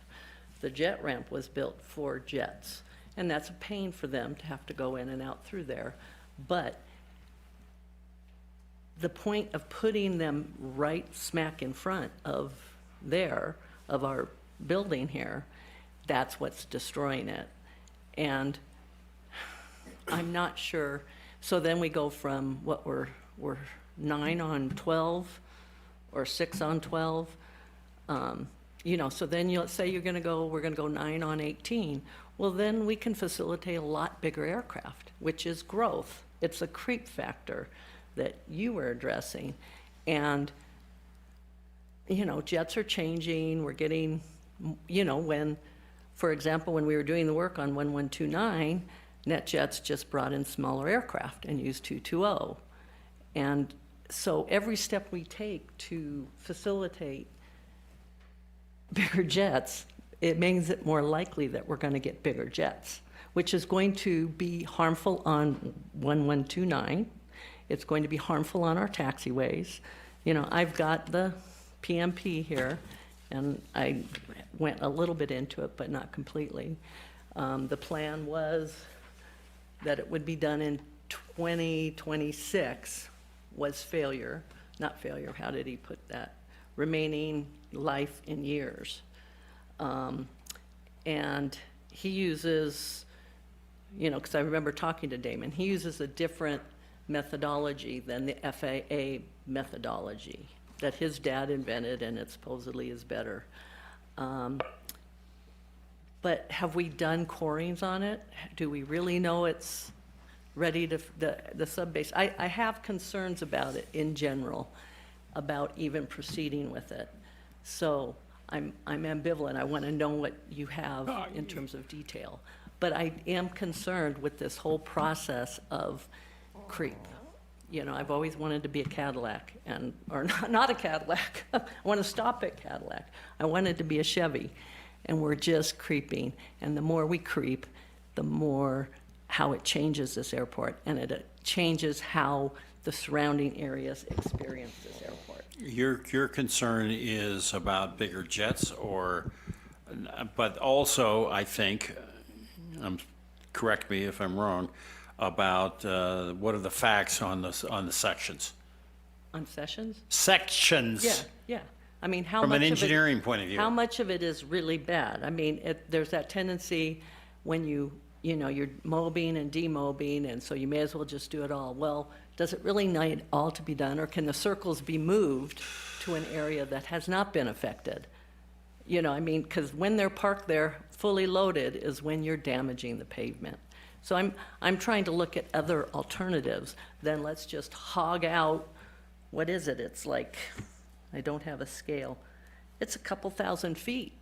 The jet ramp was built for jets, and that's a pain for them to have to go in and out through there. But the point of putting them right smack in front of our building here, that's what's destroying it. And I'm not sure, so then we go from what we're 9 on 12 or 6 on 12. You know, so then let's say we're gonna go 9 on 18. Well, then we can facilitate a lot bigger aircraft, which is growth. It's a creep factor that you were addressing. And, you know, jets are changing, we're getting, you know, when, for example, when we were doing the work on 1129, NetJets just brought in smaller aircraft and used 220. And so every step we take to facilitate bigger jets, it makes it more likely that we're going to get bigger jets, which is going to be harmful on 1129. It's going to be harmful on our taxiways. You know, I've got the PMP here, and I went a little bit into it, but not completely. The plan was that it would be done in 2026, was failure, not failure, how did he put that? Remaining life in years. And he uses, you know, because I remember talking to Damon, he uses a different methodology than the FAA methodology that his dad invented, and it supposedly is better. But have we done corings on it? Do we really know it's ready to, the subbase? I have concerns about it in general, about even proceeding with it. So I'm ambivalent. I want to know what you have in terms of detail. But I am concerned with this whole process of creep. You know, I've always wanted to be a Cadillac, or not a Cadillac. I want to stop at Cadillac. I wanted to be a Chevy, and we're just creeping. And the more we creep, the more how it changes this airport, and it changes how the surrounding areas experience this airport. Your concern is about bigger jets, but also, I think, correct me if I'm wrong, about what are the facts on the sections? On sessions? Sections. Yeah, yeah. I mean, how much From of an it- engineering point of view. How much of it is really bad? I mean, there's that tendency when you know, you're mobbing and demobbing, and so you may as well just do it all. Well, does it really need all to be done, or can the circles be moved to an area that has not been affected? You know, I mean, because when they're parked there, fully loaded, is when you're damaging the pavement. So I'm trying to look at other alternatives than let's just hog out, what is it? It's like, I don't have a scale. It's a couple thousand feet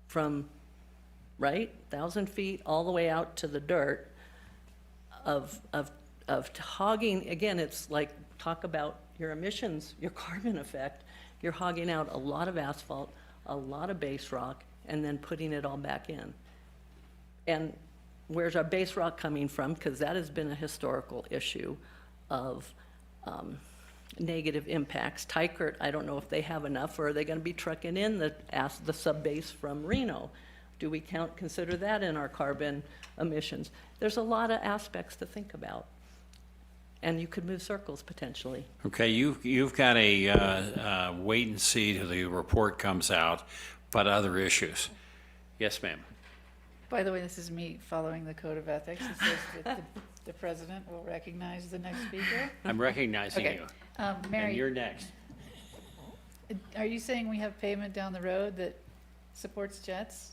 from, right? 1,000 feet all the way out to the dirt of hogging. Again, it's like, talk about your emissions, your carbon effect. You're hogging out a lot of asphalt, a lot of base rock, and then putting it all back in. And where's our base rock coming from? Because that has been a historical issue of negative impacts. Tykert, I don't know if they have enough, or are they going to be trucking in the subbase from Reno? Do we consider that in our carbon emissions? There's a lot of aspects to think about. And you could move circles potentially. Okay, you've got a wait and see till the report comes out, but other issues. Yes, ma'am. By the way, this is me following the code of ethics. It says that the president will recognize the next speaker. I'm recognizing Okay. you. And Mary, you're next. are you saying we have pavement down the road that supports jets?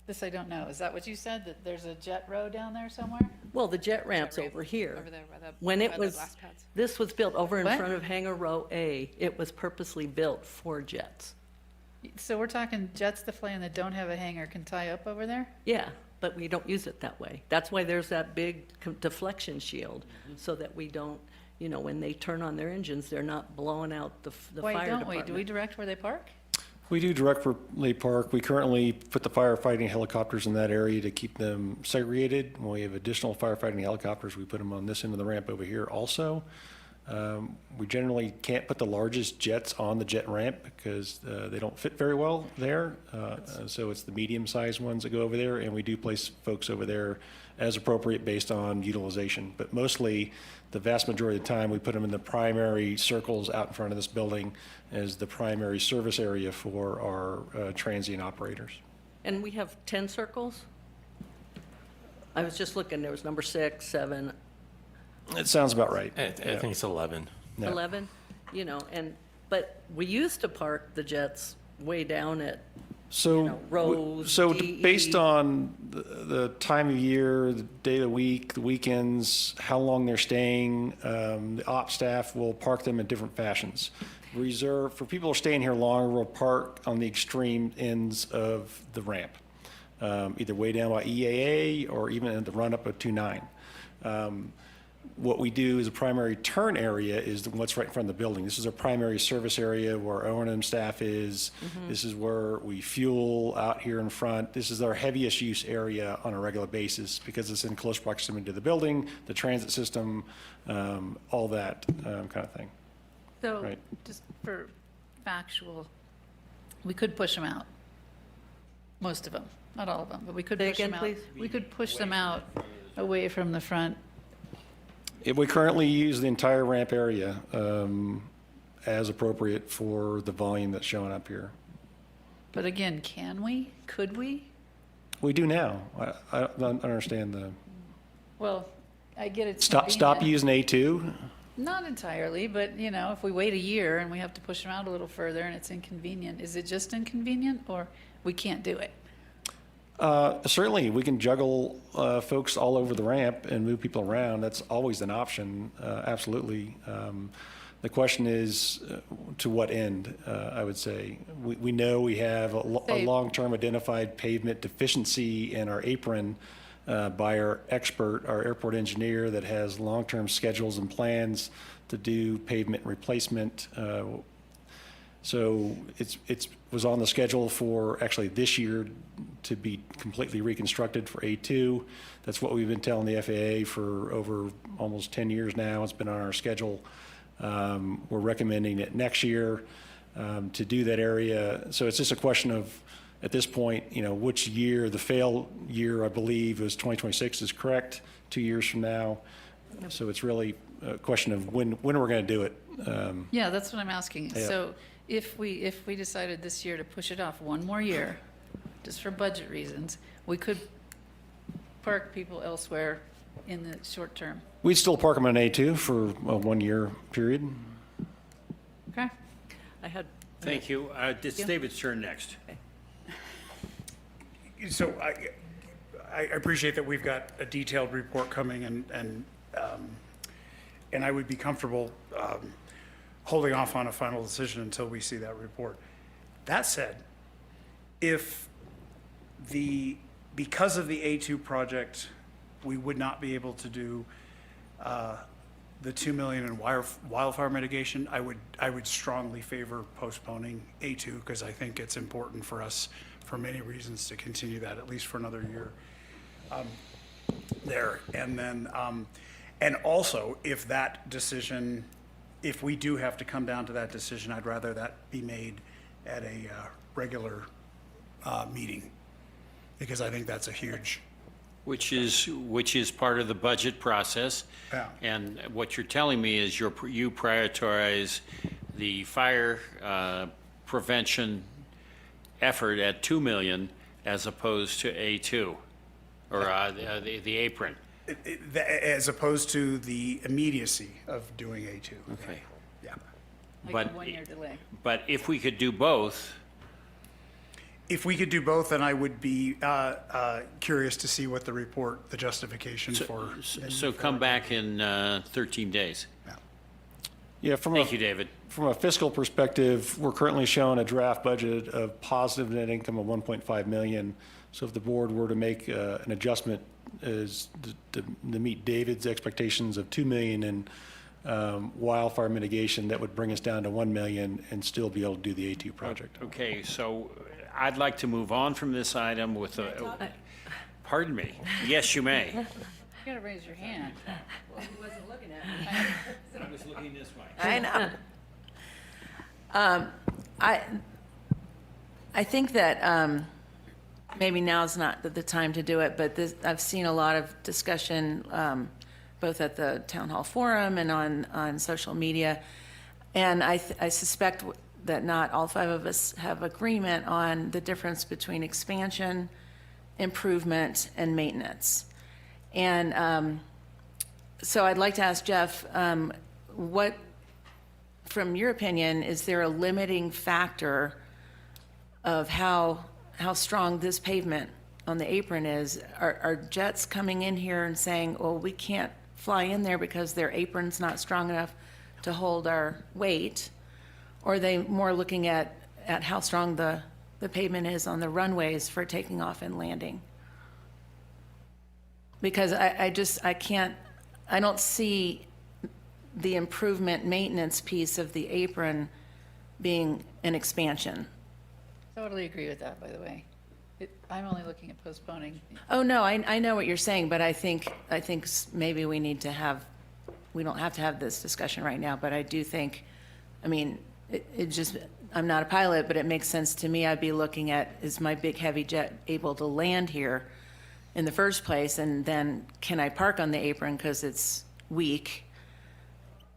This I don't know. Is that what you said, that there's a jet row down there somewhere? Well, the jet ramp's ramp over here. Over there by the, When by it the was, glass pads. this was built over in What? front of Hangar Row A, it was purposely built for jets. So we're talking jets that fly and that don't have a hangar can tie up over there? Yeah, but we don't use it that way. That's why there's that big deflection shield, so that we don't, you know, when they turn on their engines, they're not blowing out the fire Why department. don't we? Do we direct where they park? We do directly park. We currently put the firefighting helicopters in that area to keep them segregated. When we have additional firefighting helicopters, we put them on this end of the ramp over here also. We generally can't put the largest jets on the jet ramp because they don't fit very well there. So it's the medium-sized ones that go over there, and we do place folks over there as appropriate based on utilization. But mostly, the vast majority of the time, we put them in the primary circles out in front of this building as the primary service area for our transient operators. And we have 10 circles? I was just looking, there was number 6, 7, It sounds about right. I think it's 11. Yeah. 11, you know, but we used to park the jets way down at, So, you know, Rose, so DE. based on the time of year, the day of the week, the weekends, how long they're staying, the op staff will park them in different fashions. Reserve, for people who are staying here longer, we'll park on the extreme ends of the ramp, either way down by EAA or even at the run-up of 29. What we do as a primary turn area is what's right in front of the building. This is our primary service area where our O&M staff is. This is where we fuel out here in front. This is our heaviest use area on a regular basis because it's in close proximity to the building, the transit system, all that kind of thing. So, Right. just for factual, we could push them out. Most of them, not all of them, but we could Say push them again, out. please? We could push them out away from the front. We currently use the entire ramp area as appropriate for the volume that's showing up here. But again, can we? Could we? We do now. I don't understand the, Well, I get it's stop convenient. using A2? Not entirely, but you know, if we wait a year and we have to push them out a little further and it's inconvenient, is it just inconvenient or we can't do it? Certainly, we can juggle folks all over the ramp and move people around. That's always an option, absolutely. The question is, to what end, I would say. We know we have a Say- long-term identified pavement deficiency in our apron by our expert, our airport engineer, that has long-term schedules and plans to do pavement replacement. So it was on the schedule for actually this year to be completely reconstructed for A2. That's what we've been telling the FAA for over almost 10 years now. It's been on our schedule. We're recommending it next year to do that area. So it's just a question of, at this point, you know, which year, the fail year, I believe, is 2026 is correct, 2 years from now. So it's really a question of when we're going to do it. Yeah, that's what I'm asking. Yeah. So if we decided this year to push it off one more year, just for budget reasons, we could park people elsewhere in the short term. We'd still park them on A2 for a 1-year period. Okay? I had, Thank you. It's David's turn next. So I appreciate that we've got a detailed report coming, and I would be comfortable holding off on a final decision until we see that report. That said, because of the A2 project, we would not be able to do the 2 million in wildfire mitigation, I would strongly favor postponing A2 because I think it's important for us, for many reasons, to continue that at least for another year there. And then, and also, if that decision, if we do have to come down to that decision, I'd rather that be made at a regular meeting, because I think that's a huge. Which is part of the budget process. Yeah. And what you're telling me is you prioritize the fire prevention effort at 2 million as opposed to A2, or the apron. As opposed to the immediacy of doing A2. Okay. Yeah. Like But- a 1 year delay. But if we could do both, If we could do both, then I would be curious to see what the report, the justification for. So come back in 13 days. Yeah, from Thank you, David. From a fiscal perspective, we're currently showing a draft budget of positive net income of 1.5 million. So if the board were to make an adjustment to meet David's expectations of 2 million in wildfire mitigation, that would bring us down to 1 million and still be able to do the A2 project. Okay, so I'd like to move on from this item with a, pardon me. Yes, you may. You gotta raise your hand. He wasn't looking at me. I was looking this way. I know. I think that maybe now's not the time to do it, but I've seen a lot of discussion both at the town hall forum and on social media, and I suspect that not all five of us have agreement on the difference between expansion, improvement, and maintenance. And so I'd like to ask Jeff, what, from your opinion, is there a limiting factor of how strong this pavement on the apron is? Are jets coming in here and saying, well, we can't fly in there because their apron's not strong enough to hold our weight? Or are they more looking at how strong the pavement is on the runways for taking off and landing? Because I don't see the improvement maintenance piece of the apron being an expansion. Totally agree with that, by the way. I'm only looking at postponing. Oh, no, I know what you're saying, but I think maybe we don't have to have this discussion right now, but I do think, I mean, I'm not a pilot, but it makes sense to me. I'd be looking at, is my big heavy jet able to land here in the first place? And then can I park on the apron because it's weak?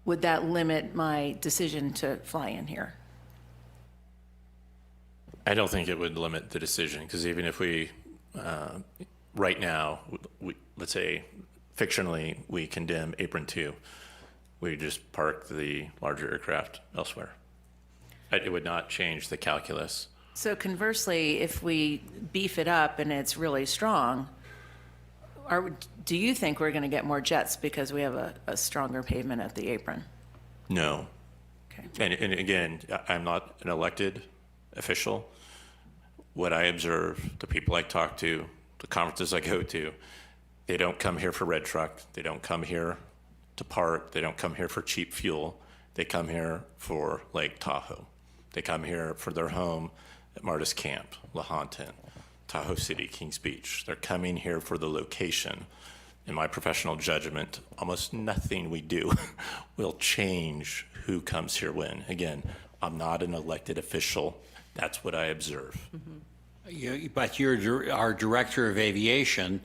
Would that limit my decision to fly in here? I don't think it would limit the decision, because even if we, right now, let's say fictionally, we condemn apron 2, we just park the larger aircraft elsewhere. It would not change the calculus. So conversely, if we beef it up and it's really strong, do you think we're going to get more jets because we have a stronger pavement at the apron? No. Okay. And again, I'm not an elected official. What I observe, the people I talk to, the conferences I go to, they don't come here for Red Truck. They don't come here to park. They don't come here for cheap fuel. They come here for Lake Tahoe. They come here for their home at Martis Camp, Lahontan, Tahoe City, Kings Beach. They're coming here for the location. In my professional judgment, almost nothing we do will change who comes here when. Again, I'm not an elected official. That's what I observe. Mm-hmm. But you're our director of aviation,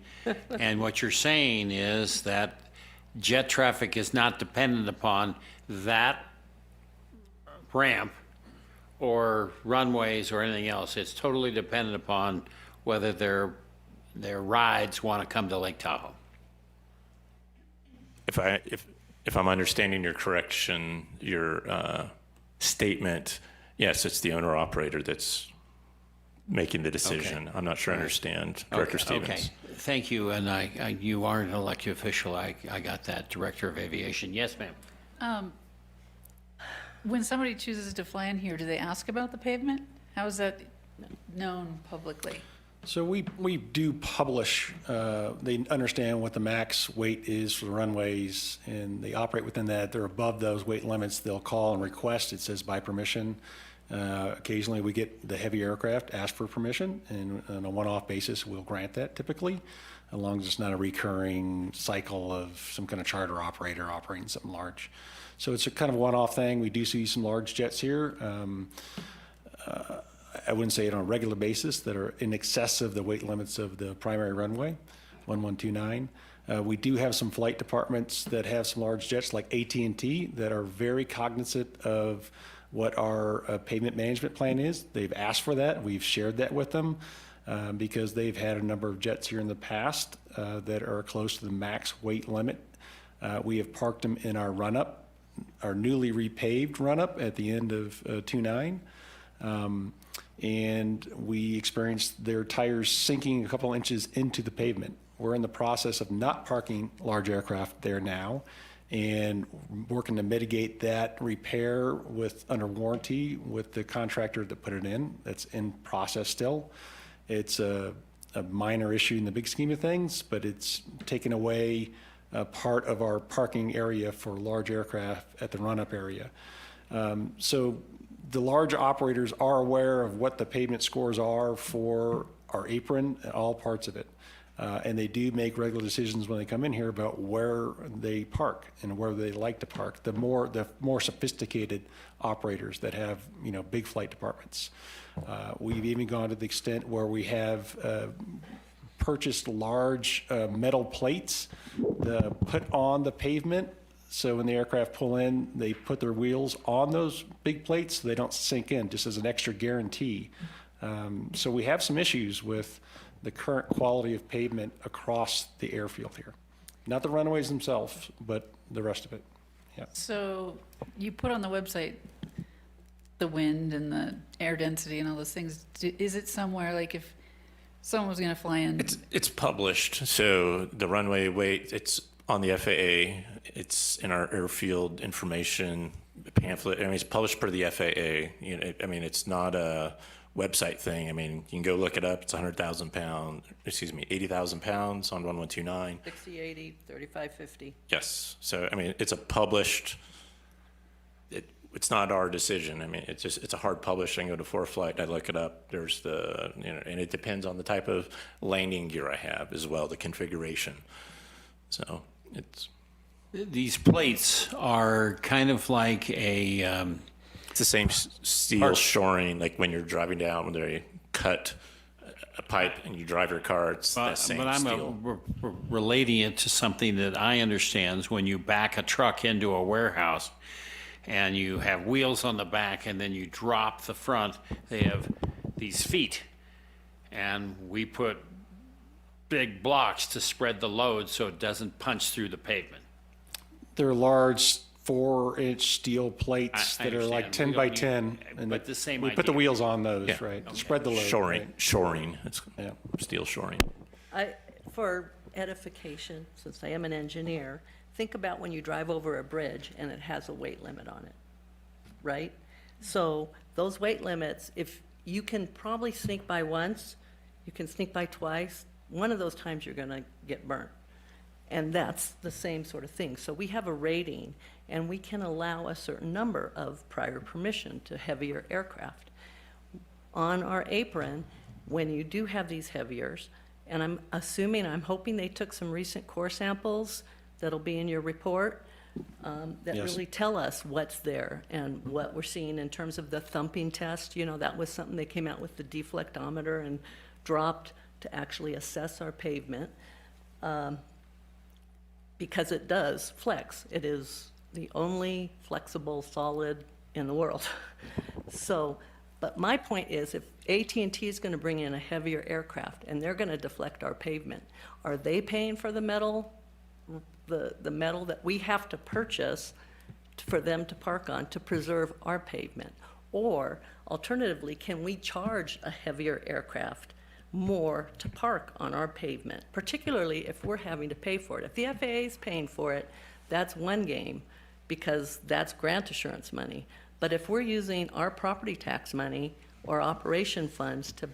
and what you're saying is that jet traffic is not dependent upon that ramp or runways or anything else. It's totally dependent upon whether their rides want to come to Lake Tahoe. If I'm understanding your statement, yes, it's the owner operator that's making the decision. Okay. I'm not sure I understand Director Stevens. Okay, thank you, and you aren't an elected official. I got that, Director of Aviation. Yes, ma'am. When somebody chooses to fly in here, do they ask about the pavement? How is that known publicly? So we do publish, they understand what the max weight is for the runways, and they operate within that. They're above those weight limits. They'll call and request, it says by permission. Occasionally we get the heavy aircraft ask for permission, and on a one-off basis, we'll grant that typically, as long as it's not a recurring cycle of some kind of charter operator operating something large. So it's a kind of one-off thing. We do see some large jets here. I wouldn't say it on a regular basis, that are in excess of the weight limits of the primary runway, 1129. We do have some flight departments that have some large jets like AT&T that are very cognizant of what our pavement management plan is. They've asked for that. We've shared that with them because they've had a number of jets here in the past that are close to the max weight limit. We have parked them in our run-up, our newly repaved run-up at the end of 29. And we experienced their tires sinking a couple inches into the pavement. We're in the process of not parking large aircraft there now and working to mitigate that repair under warranty with the contractor that put it in. That's in process still. It's a minor issue in the big scheme of things, but it's taken away part of our parking area for large aircraft at the run-up area. So the large operators are aware of what the pavement scores are for our apron and all parts of it. And they do make regular decisions when they come in here about where they park and where they like to park. The more sophisticated operators that have, big flight departments. We've even gone to the extent where we have purchased large metal plates put on the pavement. So when the aircraft pull in, they put their wheels on those big plates so they don't sink in, just as an extra guarantee. So we have some issues with the current quality of pavement across the airfield here. Not the runways themselves, but the rest of it. Yeah. So you put on the website the wind and the air density and all those things. Is it somewhere, like if someone was going to fly in? It's published. So the runway weight, it's on the FAA. It's in our airfield information pamphlet. It's published per the FAA. It's not a website thing. You can go look it up. It's 80,000 pounds on 1129. 60, 80, 35, 50. Yes. So, it's a published, it's not our decision. It's a hard published. I can go to ForeFlight, I look it up. There's and it depends on the type of landing gear I have as well, the configuration. So These plates are kind of like it's the same steel shoring, like when you're driving down, when they cut a pipe and you drive your car, it's that same steel. We're relating it to something that I understand is when you back a truck into a warehouse and you have wheels on the back and then you drop the front, they have these feet. And we put big blocks to spread the load so it doesn't punch through the pavement. They're large 4-inch steel plates I that are like understand. 10 by 10. And but the same we put the idea. wheels on those, Yeah. right? To spread the load. Shoring. It's Yeah. steel shoring. For edification, since I am an engineer, think about when you drive over a bridge and it has a weight limit on it, right? So those weight limits, if you can probably sneak by once, you can sneak by twice, one of those times you're gonna get burnt. And that's the same sort of thing. So we have a rating, and we can allow a certain number of prior permission to heavier aircraft. On our apron, when you do have these heaviers, and I'm hoping they took some recent core samples that'll be in your report, that Yes. really tell us what's there and what we're seeing in terms of the thumping test. That was something they came out with the deflectometer and dropped to actually assess our pavement. Because it does flex. It is the only flexible solid in the world. So, but my point is, if AT&T is going to bring in a heavier aircraft and they're going to deflect our pavement, are they paying for the metal, the metal that we have to purchase for them to park on to preserve our pavement? Or alternatively, can we charge a heavier aircraft more to park on our pavement, particularly if we're having to pay for it? If the FAA is paying for it, that's one game, because that's grant assurance money. But if we're using our property tax money or operation funds to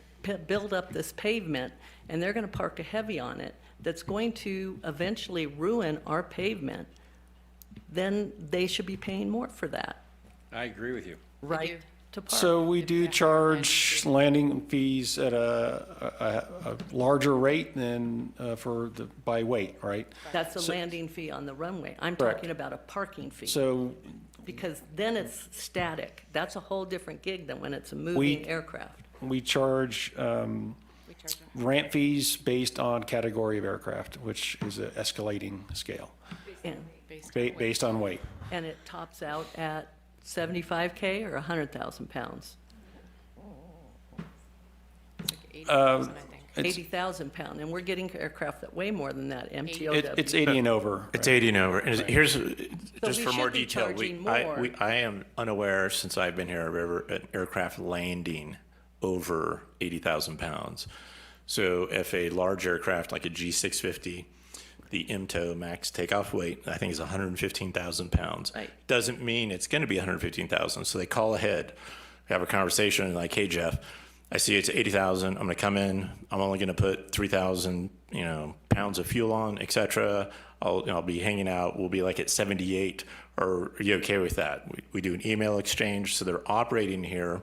build up this pavement, and they're going to park a heavy on it, that's going to eventually ruin our pavement, then they should be paying more for that, I agree with you. right? To park. So we do charge landing fees at a larger rate than by weight, right? That's a So- landing fee on the runway. I'm Correct. talking about a parking fee. So Because then it's static. That's a whole different gig than when it's a We- moving aircraft. we charge We charge them. ramp fees based on category of aircraft, which is an escalating scale, And, based on weight. and it tops out at 75K or 100,000 pounds. It's like 80,000, I think. 80,000 pound, and we're getting aircraft that weigh more than that, MTOW. It's 80 and over. It's 80 and over. And here's, just we for more should be detail, charging more. I am unaware, since I've been here, of ever an aircraft landing over 80,000 pounds. So if a large aircraft like a G650, the MTOW max takeoff weight, I think is 115,000 pounds. Right. Doesn't mean it's going to be 115,000. So they call ahead, have a conversation like, hey, Jeff, I see it's 80,000. I'm going to come in. I'm only going to put 3,000, pounds of fuel on, et cetera. I'll be hanging out. We'll be like at 78. Or are you okay with that? We do an email exchange. So they're operating here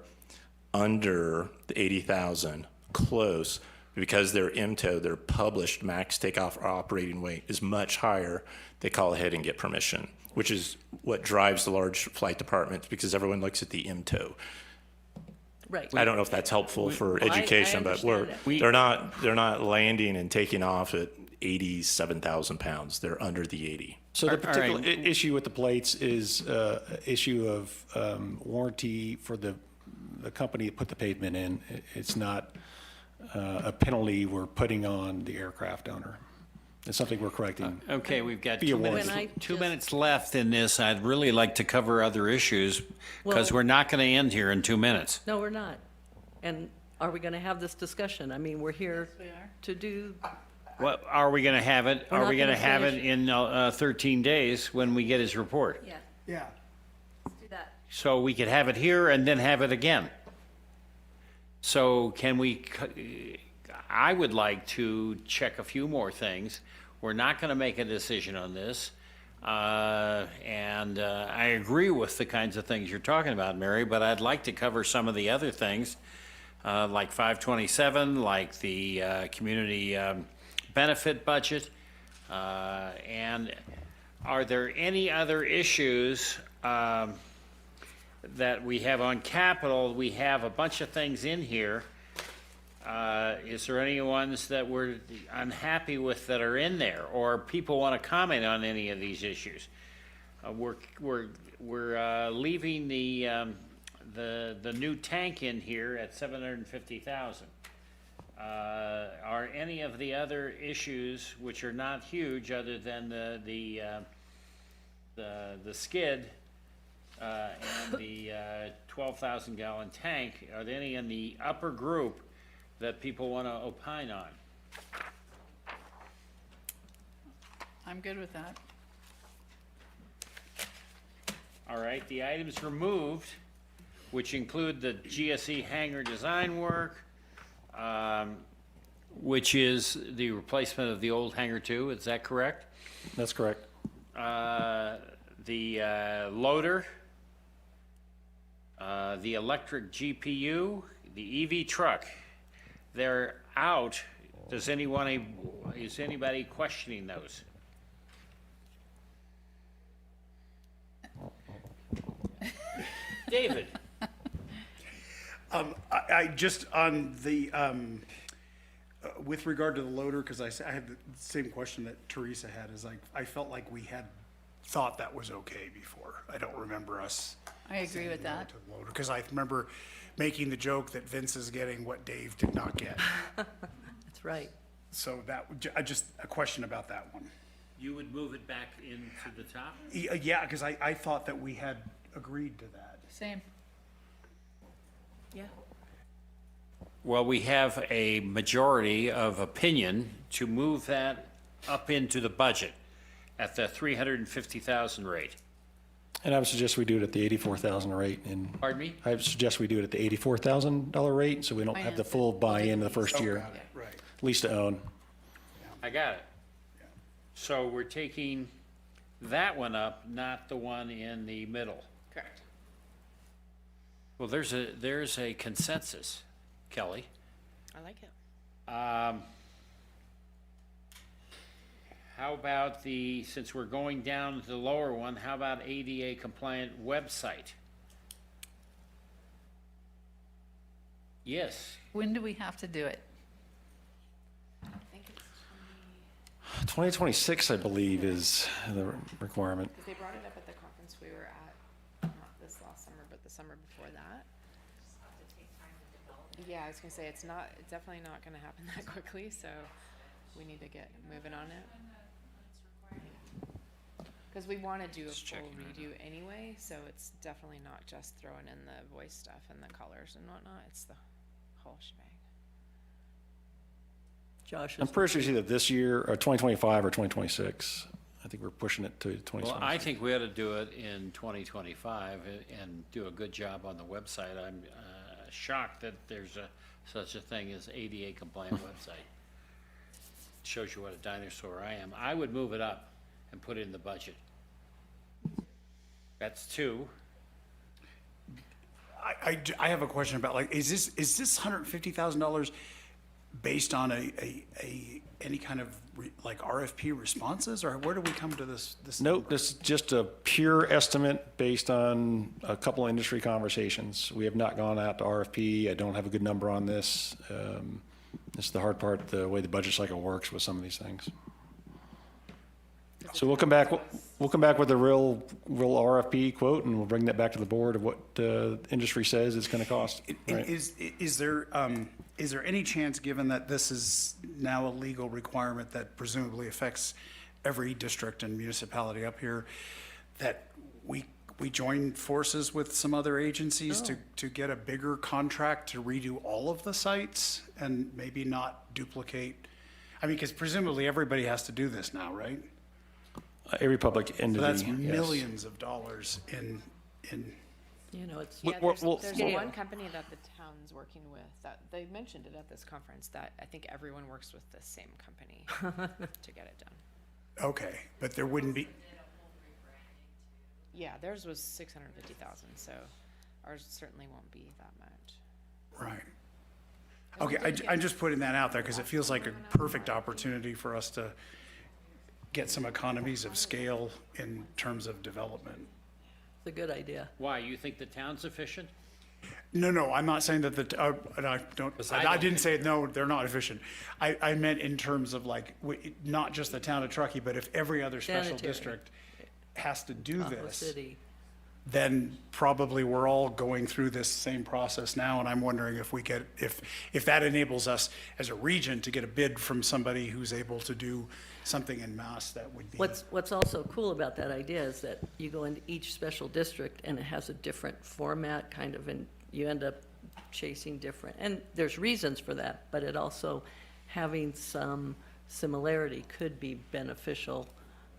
under the 80,000, close, because their MTOW, their published max takeoff operating weight, is much higher. They call ahead and get permission, which is what drives the large flight departments, because everyone looks at the MTOW. Right. I don't know if that's helpful for education, but understand they're not landing and taking off at 87,000 pounds. They're under the 80. So the All particular right. issue with the plates is issue of warranty for the company that put the pavement in. It's not a penalty we're putting on the aircraft owner. It's something we're correcting. Okay, we've got Be a 2 minutes, warning. When I 2 just- minutes left in this. I'd really like to cover other issues because Well- we're not going to end here in 2 minutes. No, we're not. And are we going to have this discussion? I mean, we're here to do, What, are we going to have it? We're Are not we going to gonna have it finish. in 13 days when we get his report? Yeah, Yeah. let's do that. So we could have it here and then have it again. So can we, I would like to check a few more things. We're not going to make a decision on this. And I agree with the kinds of things you're talking about, Mary, but I'd like to cover some of the other things, like 527, like the community benefit budget. And are there any other issues that we have on capital? We have a bunch of things in here. Is there any ones that we're unhappy with that are in there, or people want to comment on any of these issues? We're leaving the new tank in here at 750,000. Are any of the other issues, which are not huge, other than the skid and the 12,000 gallon tank, are there any in the upper group that people want to opine on? I'm good with that. All right, the items removed, which include the GSE hangar design work, which is the replacement of the old hangar 2, is that correct? That's correct. The loader, the electric GPU, the EV truck, they're out. Is anybody questioning those? David? I just on the, with regard to the loader, because I had the same question that Teresa had, is like, I felt like we had thought that was okay before. I don't remember us. I agree with that. Because I remember making the joke that Vince is getting what Dave did not get. that's right. So just a question about that one. You would move it back into the top? Yeah, because I thought that we had agreed to that. Same. Yeah. Well, we have a majority of opinion to move that up into the budget at the 350,000 rate. And I would suggest we do it at the 84,000 rate, and Pardon me? I would suggest we do it at the $84,000 rate, so we don't have the Finance it. full buy-in the first year, Right. lease to own. I got it. So we're taking that one up, not the one in the middle. Correct. Well, there's a consensus, Kelly. I like it. How about since we're going down to the lower one, how about ADA compliant website? Yes, When do we have to do it? I think it's 2026, I believe, is the requirement. because they brought it up at the conference we were at, not this last summer, but the summer before that. Yeah, I was gonna say, it's definitely not gonna happen that quickly, so we need to get moving on it. Cause we wanna do a Just full checking right redo anyway, so it's definitely not just throwing in the voice stuff and the colors and whatnot, it's the whole shebang. Josh I'm is, pretty sure it's either this year, or 2025, or 2026. I think we're pushing it to Well, 2026. I think we ought to do it in 2025 and do a good job on the website. I'm shocked that there's such a thing as ADA compliant website. Shows you what a dinosaur I am. I would move it up and put it in the budget. That's two. I have a question about, like, is this $150,000 based on any kind of like RFP responses, or where do we come to this? Nope, number? this is just a pure estimate based on a couple of industry conversations. We have not gone out to RFP. I don't have a good number on this. This is the hard part, the way the budget cycle works with some of these things. So we'll come back with a real RFP quote, and we'll bring that back to the board of what industry says it's going to cost. And Right. is there any chance, given that this is now a legal requirement that presumably affects every district and municipality up here, that we join forces with some other agencies to get a bigger contract to redo all of the sites and maybe not duplicate? I mean, because presumably everybody has to do this now, right? Every public So entity. that's yes. millions of dollars in, you know, it's, Yeah, Well, there's well- one company that the town's working with, that, they mentioned it at this conference, that I think everyone works with the same company to get it done. okay, but there wouldn't be, Yeah, theirs was 650,000, so ours certainly won't be that much. right. Okay, I'm just putting that out there because it feels like a perfect opportunity for us to get some economies of scale in terms of development. it's a good idea. Why, you think the town's efficient? No, I'm not saying that and I don't, I I don't didn't say, no, they're not efficient. I meant in terms of like, not just the town of Truckee, but if every other special Sanitary. district has to do Tahoe this, City. then probably we're all going through this same process now, and I'm wondering if we get, if that enables us as a region to get a bid from somebody who's able to do something en masse, that would be. What's also cool about that idea is that you go into each special district and it has a different format, kind of, and you end up chasing different, and there's reasons for that, but it also, having some similarity could be beneficial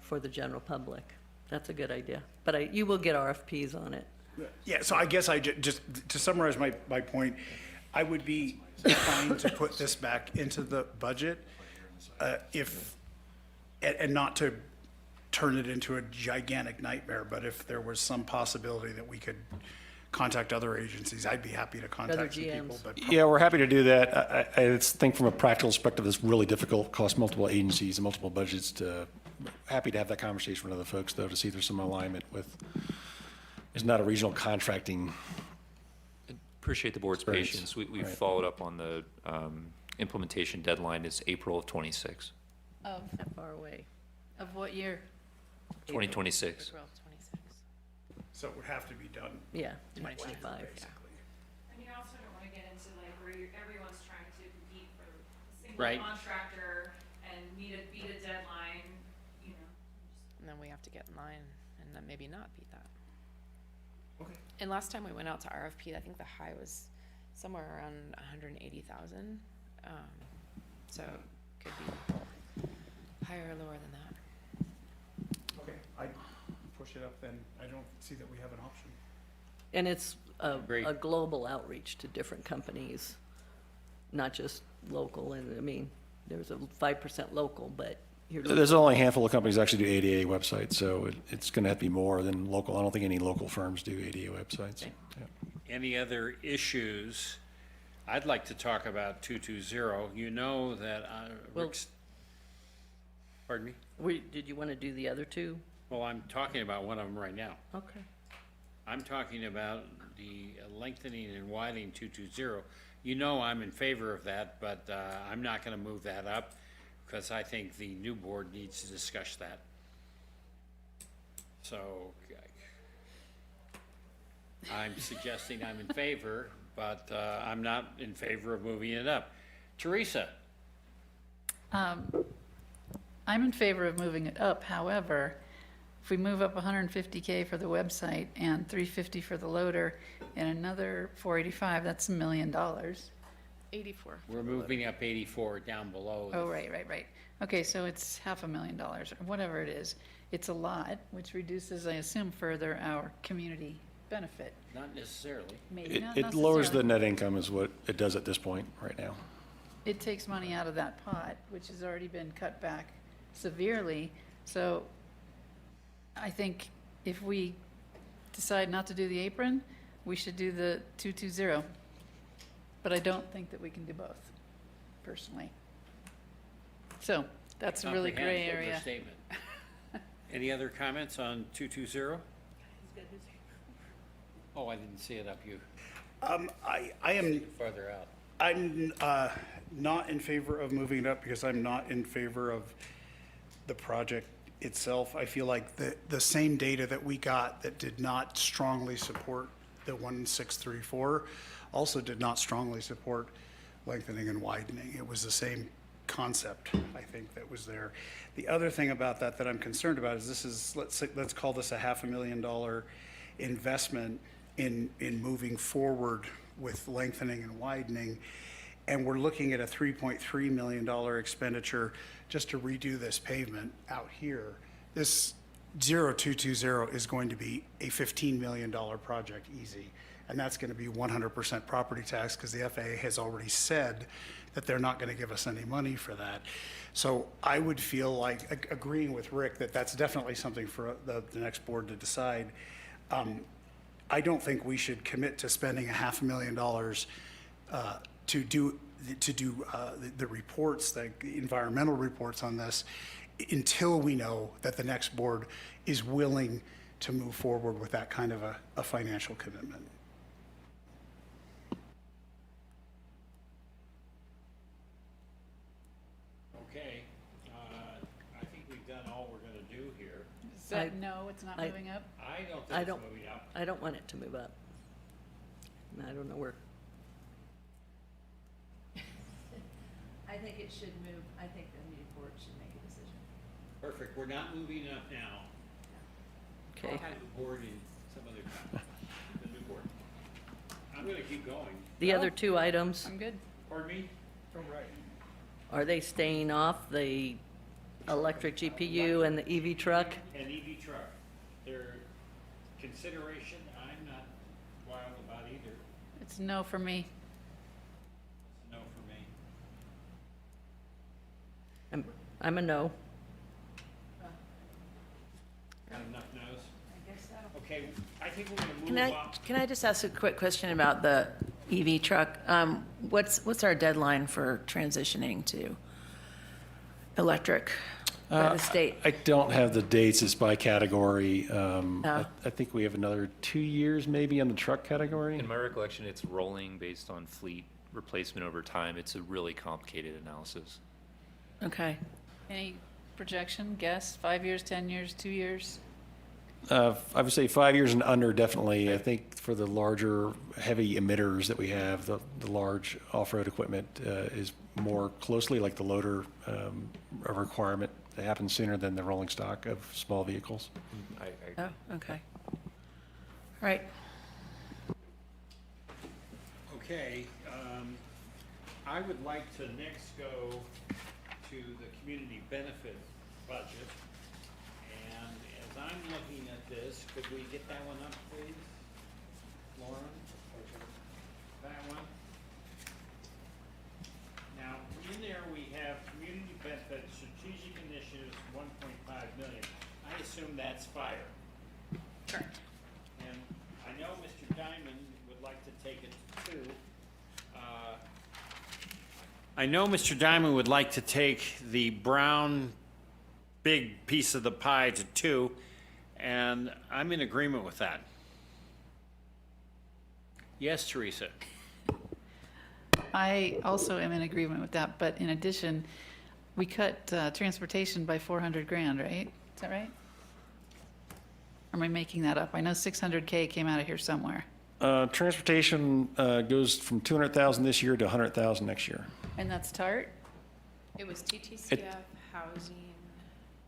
for the general public. That's a good idea. But you will get RFPs on it. Yeah, so I guess just to summarize my point, I would be fine to put this back into the budget and not to turn it into a gigantic nightmare, but if there was some possibility that we could contact other agencies, I'd be happy to contact some people. GMs. But Yeah, we're happy to do that. I think from a practical perspective, it's really difficult, costs multiple agencies and multiple budgets happy to have that conversation with other folks, though, to see if there's some alignment with, it's not a regional contracting. Appreciate the board's Experience. patience. We've Right. followed up on the implementation deadline is April of '26, Of, That far away. of what year? 2026. April 26. So it would have to be done. Yeah, 2025, 25. Basically. And you also don't wanna get into like where everyone's trying to compete for a Right. single contractor and beat a deadline, you know. And then we have to get in line and then maybe not beat that. Okay. And last time we went out to RFP, I think the high was somewhere around 180,000. So could be higher or lower than that. Okay, I push it up then. I don't see that we have an option. And it's Great. a global outreach to different companies, not just local, and I mean, there's a 5% local, but you're. There's only a handful of companies that actually do ADA websites, so it's going to have to be more than local. I don't think any local firms do ADA websites. Yeah. Any other issues? I'd like to talk about 220. You know that Well- Rick's, pardon me? Did you want to do the other two? Well, I'm talking about one of them right now. Okay. I'm talking about the lengthening and widening 220. You know I'm in favor of that, but I'm not going to move that up because I think the new board needs to discuss that. So I'm suggesting I'm in favor, but I'm not in favor of moving it up. Teresa? I'm in favor of moving it up, however, if we move up 150K for the website and 350 for the loader and another 485, that's $1 million. 84. We're moving up 84 down below. Oh, right. Okay, so it's $500,000, or whatever it is. It's a lot, which reduces, I assume, further our community benefit. Not necessarily. Maybe not It lowers the necessarily. net income is what it does at this point, right now. It takes money out of that pot, which has already been cut back severely. So I think if we decide not to do the apron, we should do the 220. But I don't think that we can do both, personally. So that's a really gray Comprehensive area. Statement. Any other comments on 220? Oh, I didn't see it up. You I am farther out. I'm not in favor of moving it up because I'm not in favor of the project itself. I feel like the same data that we got that did not strongly support the 1634 also did not strongly support lengthening and widening. It was the same concept, I think, that was there. The other thing about that I'm concerned about is let's call this a $500,000 investment in moving forward with lengthening and widening, and we're looking at a $3.3 million expenditure just to redo this pavement out here. This 0220 is going to be a $15 million project easy, and that's going to be 100% property tax because the FAA has already said that they're not going to give us any money for that. So I would feel like, agreeing with Rick, that that's definitely something for the next board to decide. I don't think we should commit to spending $500,000 to do the reports, the environmental reports on this, until we know that the next board is willing to move forward with that kind of a financial commitment. Okay. I think we've done all we're going to do here. Is that no, it's not moving up? I don't I think don't- it's moving up. I don't want it to move up. And I don't know where. I think it should move, I think the new board should make a decision. Perfect. We're not moving up now. Okay. I'll have the board in some other time. The new board. I'm going to keep going. The other two items, I'm good. Pardon me? are they staying off the electric GPU and the EV truck? An EV truck. Their consideration, I'm not wild about either. It's no for me. It's a no for me. I'm a no. Got enough no's? I guess so. Okay, I think we're going to Can move I, on. can I just ask a quick question about the EV truck? What's our deadline for transitioning to electric by the state? I don't have the dates, it's by category. I think we have another 2 years maybe on the truck category. In my recollection, it's rolling based on fleet replacement over time. It's a really complicated analysis. Okay. Any projection, guess, 5 years, 10 years, 2 years? I would say 5 years and under, definitely. I think for the larger, heavy emitters that we have, the large off-road equipment is more closely like the loader, a requirement that happens sooner than the rolling stock of small vehicles. Oh, okay. All right. Okay, I would like to next go to the community benefit budget. And as I'm looking at this, could we get that one up, please? Lauren? That one? Now, in there we have community benefit strategic initiatives, 1.5 million. I assume that's fire. Correct. And I know Mr. Diamond would like to take it to 2. I know Mr. Diamond would like to take the brown big piece of the pie to 2, and I'm in agreement with that. Yes, Teresa? I also am in agreement with that, but in addition, we cut transportation by 400 grand, right? Is that right? Or am I making that up? I know 600K came out of here somewhere. Transportation goes from 200,000 this year to 100,000 next year. And that's TART? It was TTCF, housing,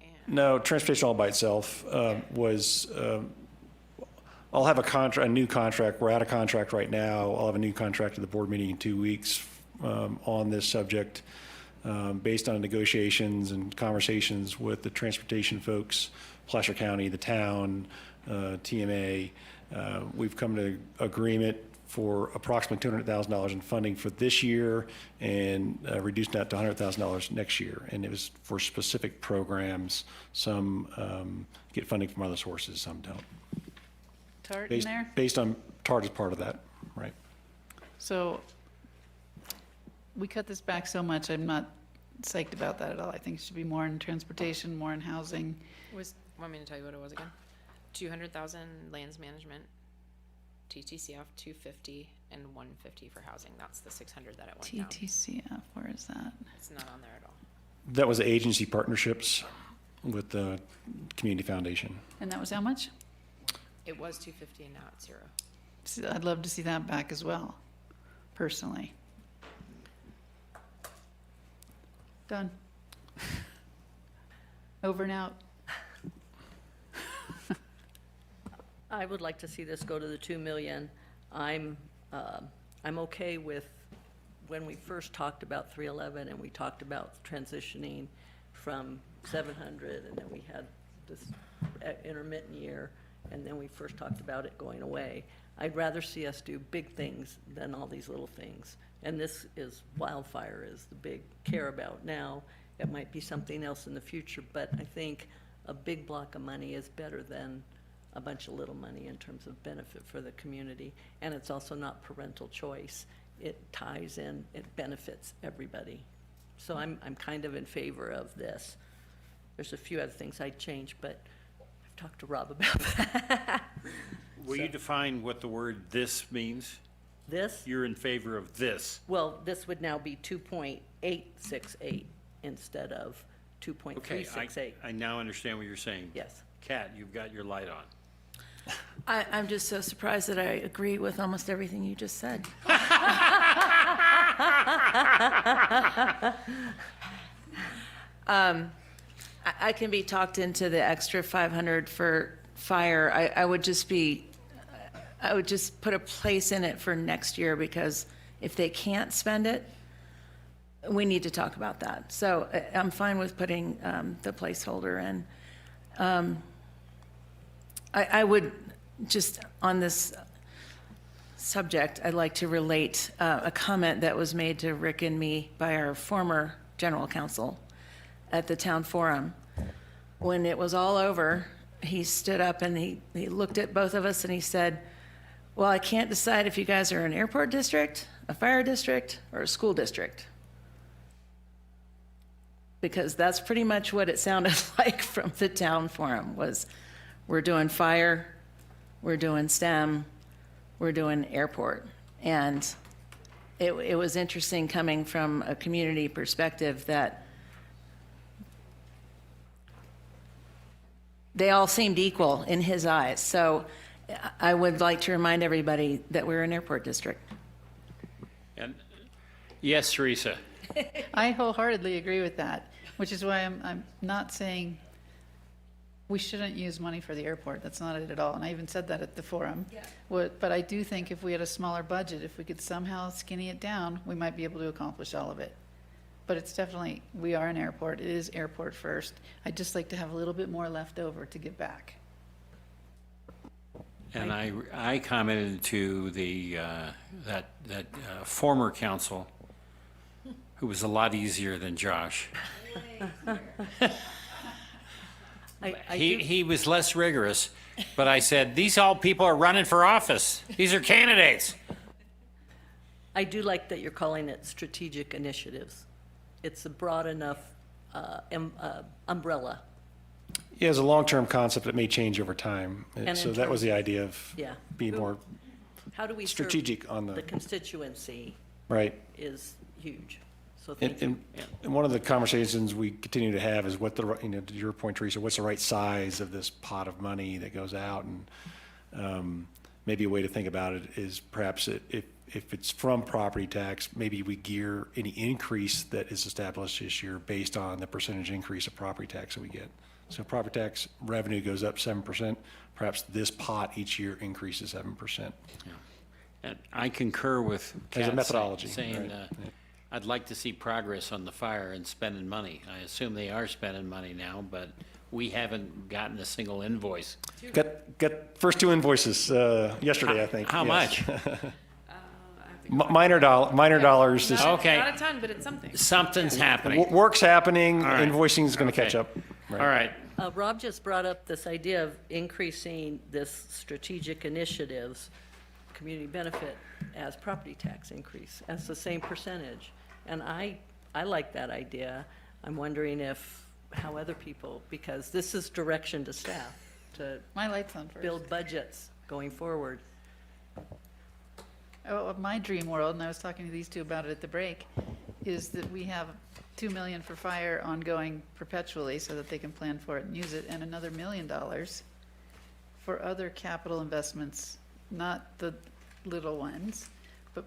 and. No, transportation all by itself was, I'll have a new contract. We're out of contract right now. I'll have a new contract at the board meeting in 2 weeks on this subject, based on negotiations and conversations with the transportation folks, Placer County, the town, TMA. We've come to agreement for approximately $200,000 in funding for this year and reduced that to $100,000 next year. And it was for specific programs. Some get funding from other sources, some don't. TART in there? Based on, TART is part of that, right? So we cut this back so much, I'm not psyched about that at all. I think it should be more in transportation, more in housing. Want me to tell you what it was again? 200,000 lands management, TTCF 250, and 150 for housing. That's the 600 that it went down. TTCF, where is that? It's not on there at all. That was the agency partnerships with the Community Foundation. And that was how much? It was 250 and now it's 0. See, I'd love to see that back as well, personally. Done. Over and out. I would like to see this go to the 2 million. I'm okay with when we first talked about 311 and we talked about transitioning from 700 and then we had this intermittent year and then we first talked about it going away. I'd rather see us do big things than all these little things. And this is, wildfire is the big care about now. It might be something else in the future, but I think a big block of money is better than a bunch of little money in terms of benefit for the community. And it's also not parental choice. It ties in, it benefits everybody. So I'm kind of in favor of this. There's a few other things I'd change, but I've talked to Rob about that. Will you define what the word "this" means? This, You're in favor of this. well, this would now be 2.868 instead of Okay, 2.368. I now understand what you're saying. Yes. Kat, you've got your light on. I'm just so surprised that I agree with almost everything you just said. I can be talked into the extra 500 for fire. I would just put a place in it for next year because if they can't spend it, we need to talk about that. So I'm fine with putting the placeholder in. I would just, on this subject, I'd like to relate a comment that was made to Rick and me by our former general counsel at the town forum. When it was all over, he stood up and he looked at both of us and he said, well, I can't decide if you guys are an airport district, a fire district, or a school district. Because that's pretty much what it sounded like from the town forum was, we're doing fire, we're doing STEM, we're doing airport. And it was interesting coming from a community perspective that they all seemed equal in his eyes. So I would like to remind everybody that we're an airport district. And yes, Teresa. I wholeheartedly agree with that, which is why I'm not saying we shouldn't use money for the airport. That's not it at all. And I even said that at the forum. Yeah. But I do think if we had a smaller budget, if we could somehow skinny it down, we might be able to accomplish all of it. But it's definitely, we are an airport. It is airport first. I'd just like to have a little bit more left over to give back. And I commented to the that former council, who was a lot easier than Josh. He was less rigorous, but I said, these all people are running for office. These are candidates. I do like that you're calling it strategic initiatives. It's a broad enough umbrella. Yeah, it's a long-term concept that may change over time. And So in that was terms- the idea of Yeah. being more How do we serve strategic on the the, constituency right. is huge. So thank And, you. and one of the conversations we continue to have is what the, to your point, Teresa, what's the right size of this pot of money that goes out? And maybe a way to think about it is perhaps if it's from property tax, maybe we gear any increase that is established this year based on the percentage increase of property tax that we get. So if property tax revenue goes up 7%, perhaps this pot each year increases 7%. And I concur with As a Kat methodology, saying, right. I'd like to see progress on the fire and spending money. I assume they are spending money now, but we haven't gotten a single invoice. Got first 2 invoices yesterday, I think. How Yes. much? Minor dollars. Just Okay. Not a ton, but it's something. Something's happening. work's happening. All right. Invoicing is going to Okay. catch up. All right. Rob just brought up this idea of increasing this strategic initiatives, community benefit, as property tax increase, as the same percentage. And I like that idea. I'm wondering how other people, because this is direction to staff to My light's on first. build budgets going forward. Oh, my dream world, and I was talking to these two about it at the break, is that we have 2 million for fire ongoing perpetually so that they can plan for it and use it, and another $1 million for other capital investments, not the little ones, but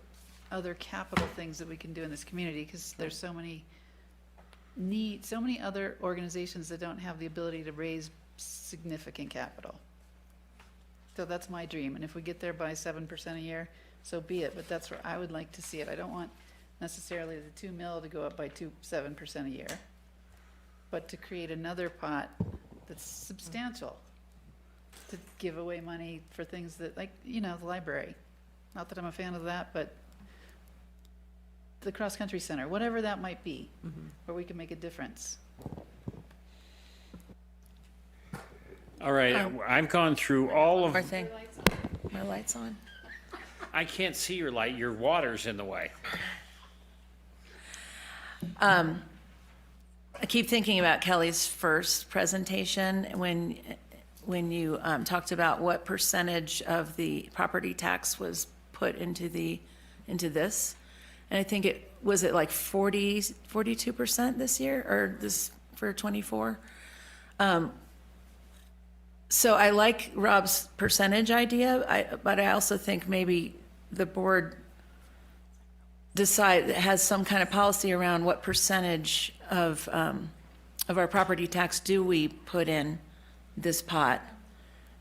other capital things that we can do in this community, because there's so many other organizations that don't have the ability to raise significant capital. So that's my dream, and if we get there by 7% a year, so be it, but that's where I would like to see it. I don't want necessarily the 2 mil to go up by 7% a year, but to create another pot that's substantial, to give away money for things that, like, the library. Not that I'm a fan of that, but the cross-country center, whatever that might be, where we can make a difference. All right. I've gone through all One more of, thing. My light's on. I can't see your light. Your water's in the way. I keep thinking about Kelly's first presentation when you talked about what percentage of the property tax was put into this. And I think it like 42% this year, or this for 24. So I like Rob's percentage idea, but I also think maybe the board has some kind of policy around what percentage of our property tax do we put in this pot,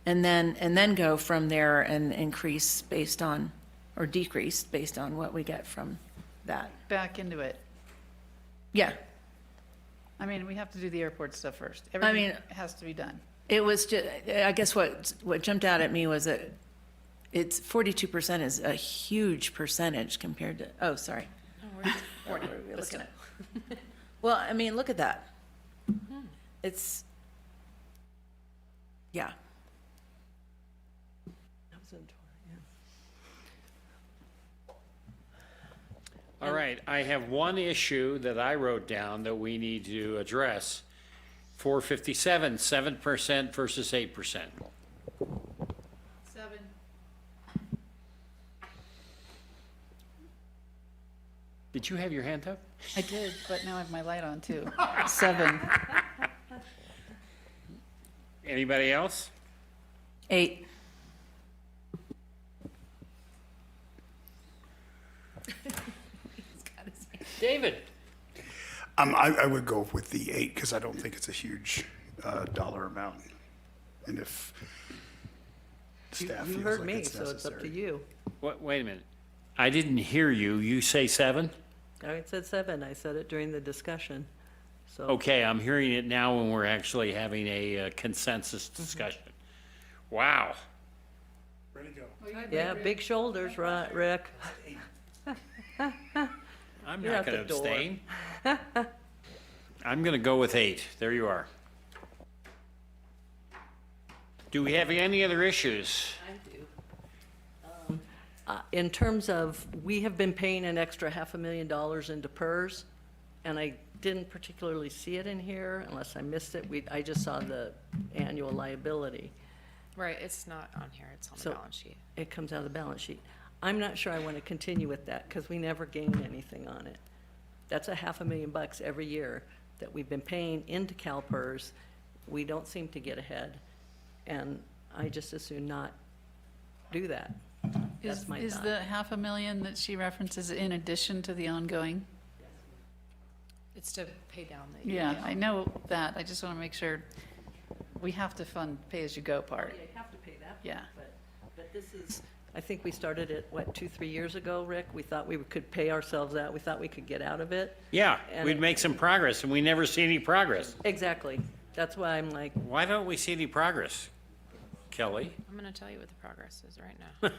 and then go from there and increase based on, or decrease based on what we get from that. Back into it. Yeah, I mean, we have to do the airport stuff first. Everything mean- has to be done. it was just, I guess what jumped out at me was that it's 42% is a huge percentage compared to, oh, sorry. What are we looking at? Well, I mean, look at that. It's, yeah. All right. I have one issue that I wrote down that we need to address. 457, 7% versus 8%. 7. Did you have your hand up? I did, but now I have my light on too. 7. Anybody else? 8. David? I would go with the 8 because I don't think it's a huge dollar amount. And if staff You feels heard like me, it's so it's up to necessary. you. Wait a minute. I didn't hear you. You say 7? I said 7, I said it during the discussion, so. Okay, I'm hearing it now when we're actually having a consensus discussion. Wow. Ready to go. Yeah, big shoulders, right, Rick? I'm You're not out going to the door. abstain. I'm going to go with 8. There you are. Do we have any other issues? In terms of, we have been paying an extra $500,000 into PERS, and I didn't particularly see it in here, unless I missed it. I just saw the annual liability. Right, it's not on here, it's on the So- balance sheet. It comes out of the balance sheet. I'm not sure I want to continue with that, because we never gain anything on it. That's $500,000 every year that we've been paying into CalPERS. We don't seem to get ahead, and I just as soon not do that. That's my Is thought. the 500,000 that she references in addition to the ongoing? It's to pay down the. Yeah, I know that. I just want to make sure we have to fund pay-as-you-go part. Yeah, you have to pay that. Yeah. But this is, I think we started it, what, 2-3 years ago, Rick? We thought we could pay ourselves out. We thought we could get out of it. Yeah, And we'd it- make some progress, and we never see any progress. Exactly. That's why I'm like, Why don't we see any progress, Kelly? I'm gonna tell you what the progress is right now.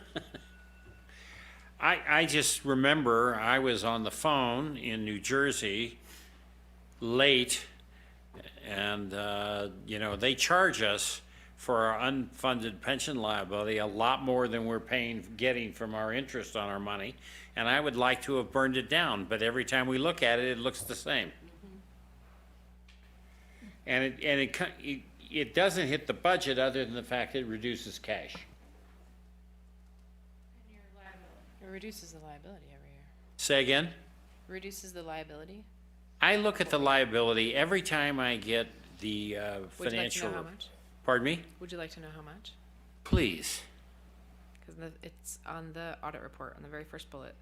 I just remember I was on the phone in New Jersey late, and, they charge us for our unfunded pension liability a lot more than we're getting from our interest on our money. And I would like to have burned it down, but every time we look at it, it looks the same. And it doesn't hit the budget other than the fact that it reduces cash. It reduces the liability every year. Say again? Reduces the liability? I look at the liability every time I get the Would you like to financial. know how much? Pardon me? Would you like to know how much? Please. Because it's on the audit report, on the very first bullet.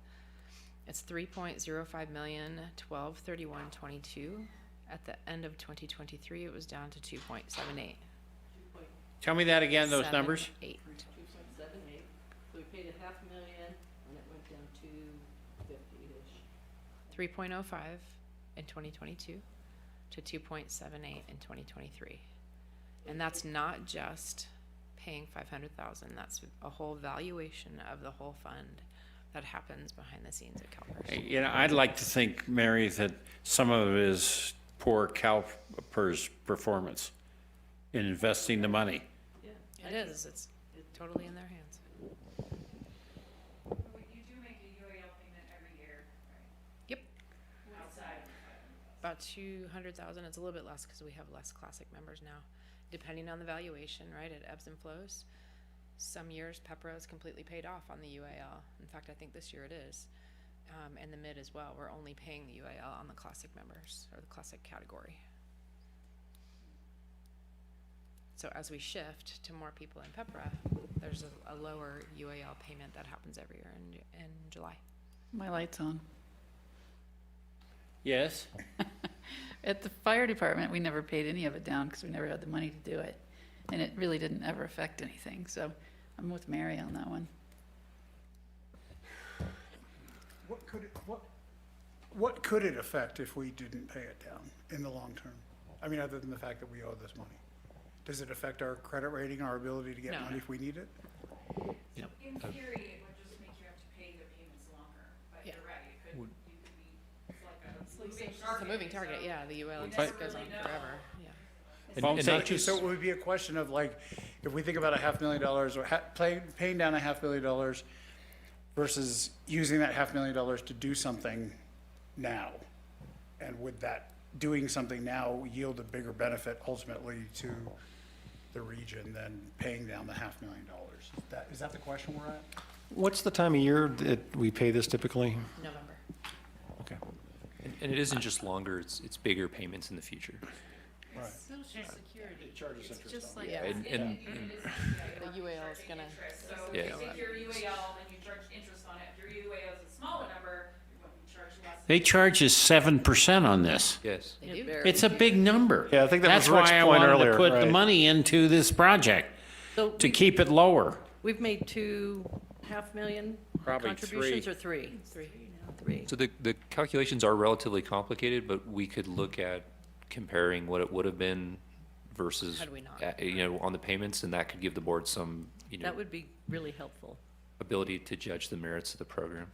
It's 3.05 million, 12/31/22. At the end of 2023, it was down to 2.78. Tell me that again, those numbers? 8. 2.78. So we paid $500,000 and it went down to 50-ish. 3.05 in 2022 to 2.78 in 2023. And that's not just paying 500,000, that's a whole valuation of the whole fund that happens behind the scenes at CalPERS. I'd like to think, Mary, that some of it is poor CalPERS performance in investing the money. It is, it's totally in their hands. You do make a UAL payment every year, right? Yep. Outside of About 200,000, it's a little bit less because we have less classic members now, depending on the valuation, right? It ebbs and flows. Some years PEPRA is completely paid off on the UAL. In fact, I think this year it is. And the mid as well. We're only paying the UAL on the classic members or the classic category. So as we shift to more people in PEPRA, there's a lower UAL payment that happens every year in July. My light's on. Yes? At the fire department, we never paid any of it down because we never had the money to do it. And it really didn't ever affect anything. So I'm with Mary on that one. What could it affect if we didn't pay it down in the long term? I mean, other than the fact that we owe this money. Does it affect our credit rating, our ability to get No. money if we need it? In theory, it would just make you have to pay the payments longer, but Yeah. you're right, you could be, it's like a moving It's a target. moving target, yeah, the UAL You just never goes on really know. forever, yeah. And not just, So it would be a question of like, if we think about $500,000 or paying down $500,000 versus using that $500,000 to do something now. And would that doing something now yield a bigger benefit ultimately to the region than paying down the $500,000? Is that the question we're at? What's the time of year that we pay this typically? November. Okay. and it isn't just longer, it's bigger payments in the future. Right. Social Security. charges It's just like, Yeah. And The UAL is gonna, So Yeah. if you take your UAL, then you charge interest on it. If your UAL is a smaller number, you're going to charge less. They charge us 7% on this. yes. they do. It's a big number. Yeah, I think that was Rick's That's why I point wanted earlier, to put the right. money into this project, So to keep it lower. we've made 2.5 Probably contributions three. or three? Three. So the calculations are relatively complicated, but we could look at comparing what it would have been versus, Had we not. on the payments, and that could give the board some, That would be really helpful. ability to judge the merits of the program.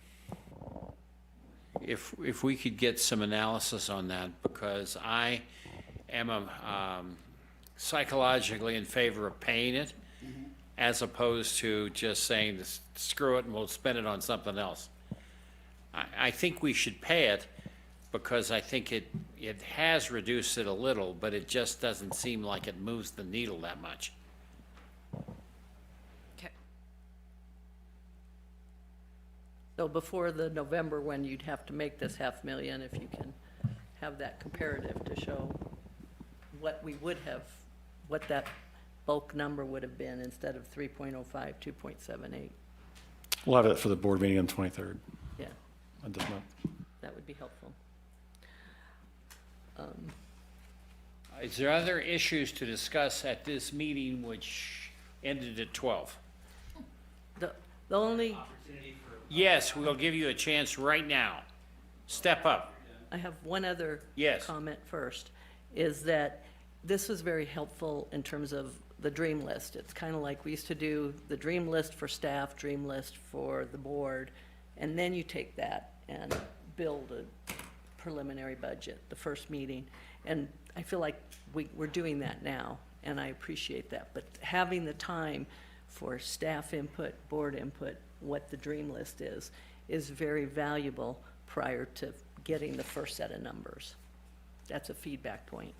If we could get some analysis on that, because I am psychologically in favor of paying it, as opposed to just saying, screw it and we'll spend it on something else. I think we should pay it, because I think it has reduced it a little, but it just doesn't seem like it moves the needle that much. Okay. So before the November when you'd have to make this $500,000, if you can have that comparative to show what we would have, what that bulk number would have been instead of 3.05, 2.78. We'll have it for the board meeting on the 23rd Yeah, of this month. that would be helpful. Is there other issues to discuss at this meeting, which ended at 12? The only, Yes, we'll give you a chance right now. Step up. I have one other Yes. comment first, is that this was very helpful in terms of the dream list. It's kind of like we used to do the dream list for staff, dream list for the board, and then you take that and build a preliminary budget, the first meeting. And I feel like we're doing that now, and I appreciate that. But having the time for staff input, board input, what the dream list is very valuable prior to getting the first set of numbers. That's a feedback point.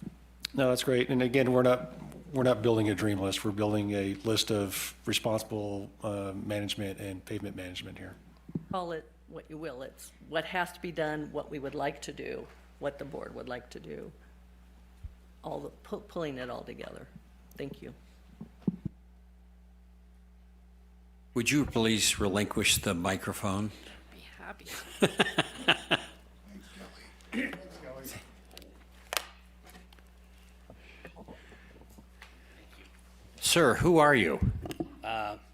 No, that's great. And again, we're not building a dream list. We're building a list of responsible management and pavement management here. Call it what you will. It's what has to be done, what we would like to do, what the board would like to do, all the, pulling it all together. Thank you. Would you please relinquish the microphone? Be happy. Sir, who are you?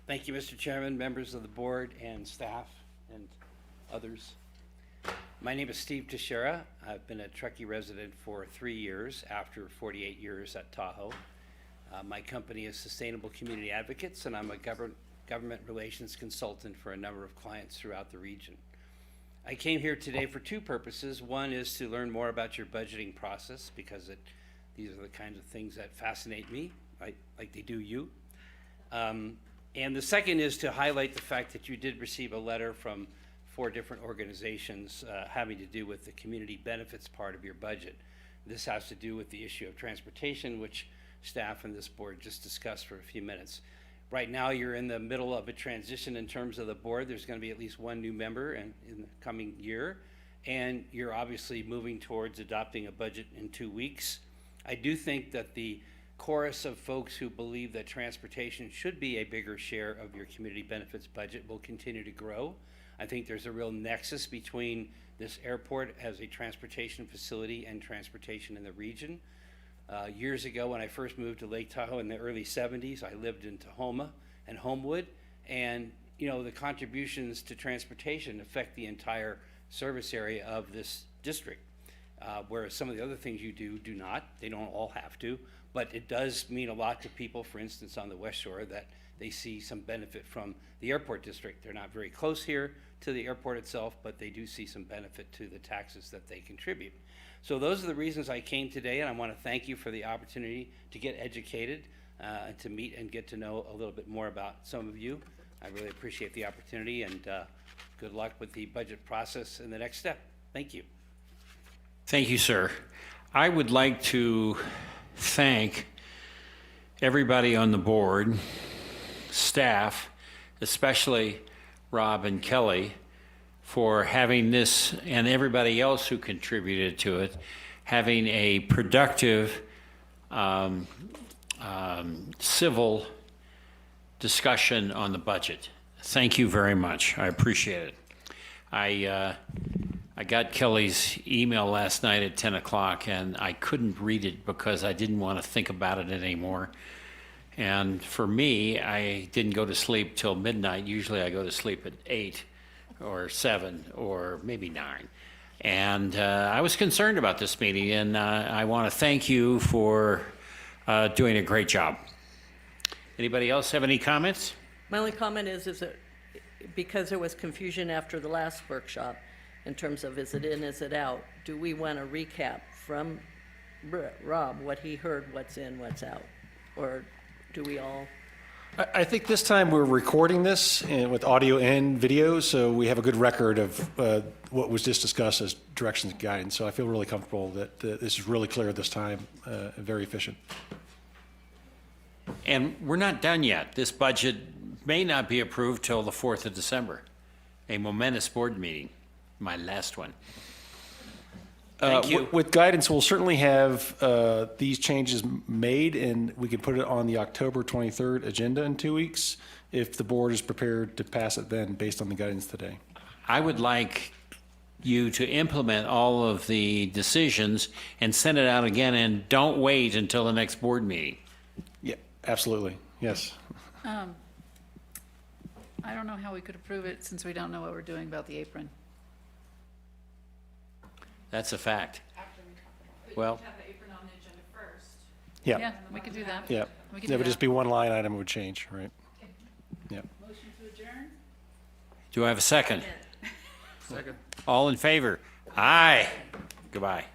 Thank you, Mr. Chairman, members of the board and staff and others. My name is Steve Teixeira. I've been a Truckee resident for 3 years after 48 years at Tahoe. My company is Sustainable Community Advocates, and I'm a government relations consultant for a number of clients throughout the region. I came here today for two purposes. One is to learn more about your budgeting process, because these are the kinds of things that fascinate me, like they do you. And the second is to highlight the fact that you did receive a letter from 4 different organizations having to do with the community benefits part of your budget. This has to do with the issue of transportation, which staff and this board just discussed for a few minutes. Right now, you're in the middle of a transition in terms of the board. There's going to be at least one new member in the coming year, and you're obviously moving towards adopting a budget in 2 weeks. I do think that the chorus of folks who believe that transportation should be a bigger share of your community benefits budget will continue to grow. I think there's a real nexus between this airport as a transportation facility and transportation in the region. Years ago, when I first moved to Lake Tahoe in the early 70s, I lived in Tahoma and Homewood, and the contributions to transportation affect the entire service area of this district, whereas some of the other things you do not. They don't all have to, but it does mean a lot to people, for instance, on the West Shore, that they see some benefit from the airport district. They're not very close here to the airport itself, but they do see some benefit to the taxes that they contribute. So those are the reasons I came today, and I want to thank you for the opportunity to get educated, and to meet and get to know a little bit more about some of you. I really appreciate the opportunity, and good luck with the budget process in the next step. Thank you. Thank you, sir. I would like to thank everybody on the board, staff, especially Rob and Kelly, for having this, and everybody else who contributed to it, having a productive, civil discussion on the budget. Thank you very much. I appreciate it. I got Kelly's email last night at 10 o'clock, and I couldn't read it because I didn't want to think about it anymore. And for me, I didn't go to sleep till midnight. Usually I go to sleep at 8 or 7 or maybe 9. And I was concerned about this meeting, and I want to thank you for doing a great job. Anybody else have any comments? My only comment is that because there was confusion after the last workshop in terms of is it in, is it out, do we want to recap from Rob what he heard, what's in, what's out? Or do we all? I think this time we're recording this with audio and video, so we have a good record of what was just discussed as directions and guidance. So I feel really comfortable that this is really clear this time, and very efficient. And we're not done yet. This budget may not be approved till the 4th of December, a momentous board meeting, my last one. Thank you. With guidance, we'll certainly have these changes made, and we can put it on the October 23rd agenda in 2 weeks, if the board is prepared to pass it then, based on the guidance today. I would like you to implement all of the decisions and send it out again, and don't wait until the next board meeting. Yeah, absolutely, yes. I don't know how we could approve it since we don't know what we're doing about the apron. That's a fact. But Well- you could have the apron on the agenda first. Yeah, Yeah, we could do that. yeah. We could That do would just that. be one line item would change, right? Yeah. Motion to adjourn? Do I have a second? Second. All in favor? Aye. Goodbye.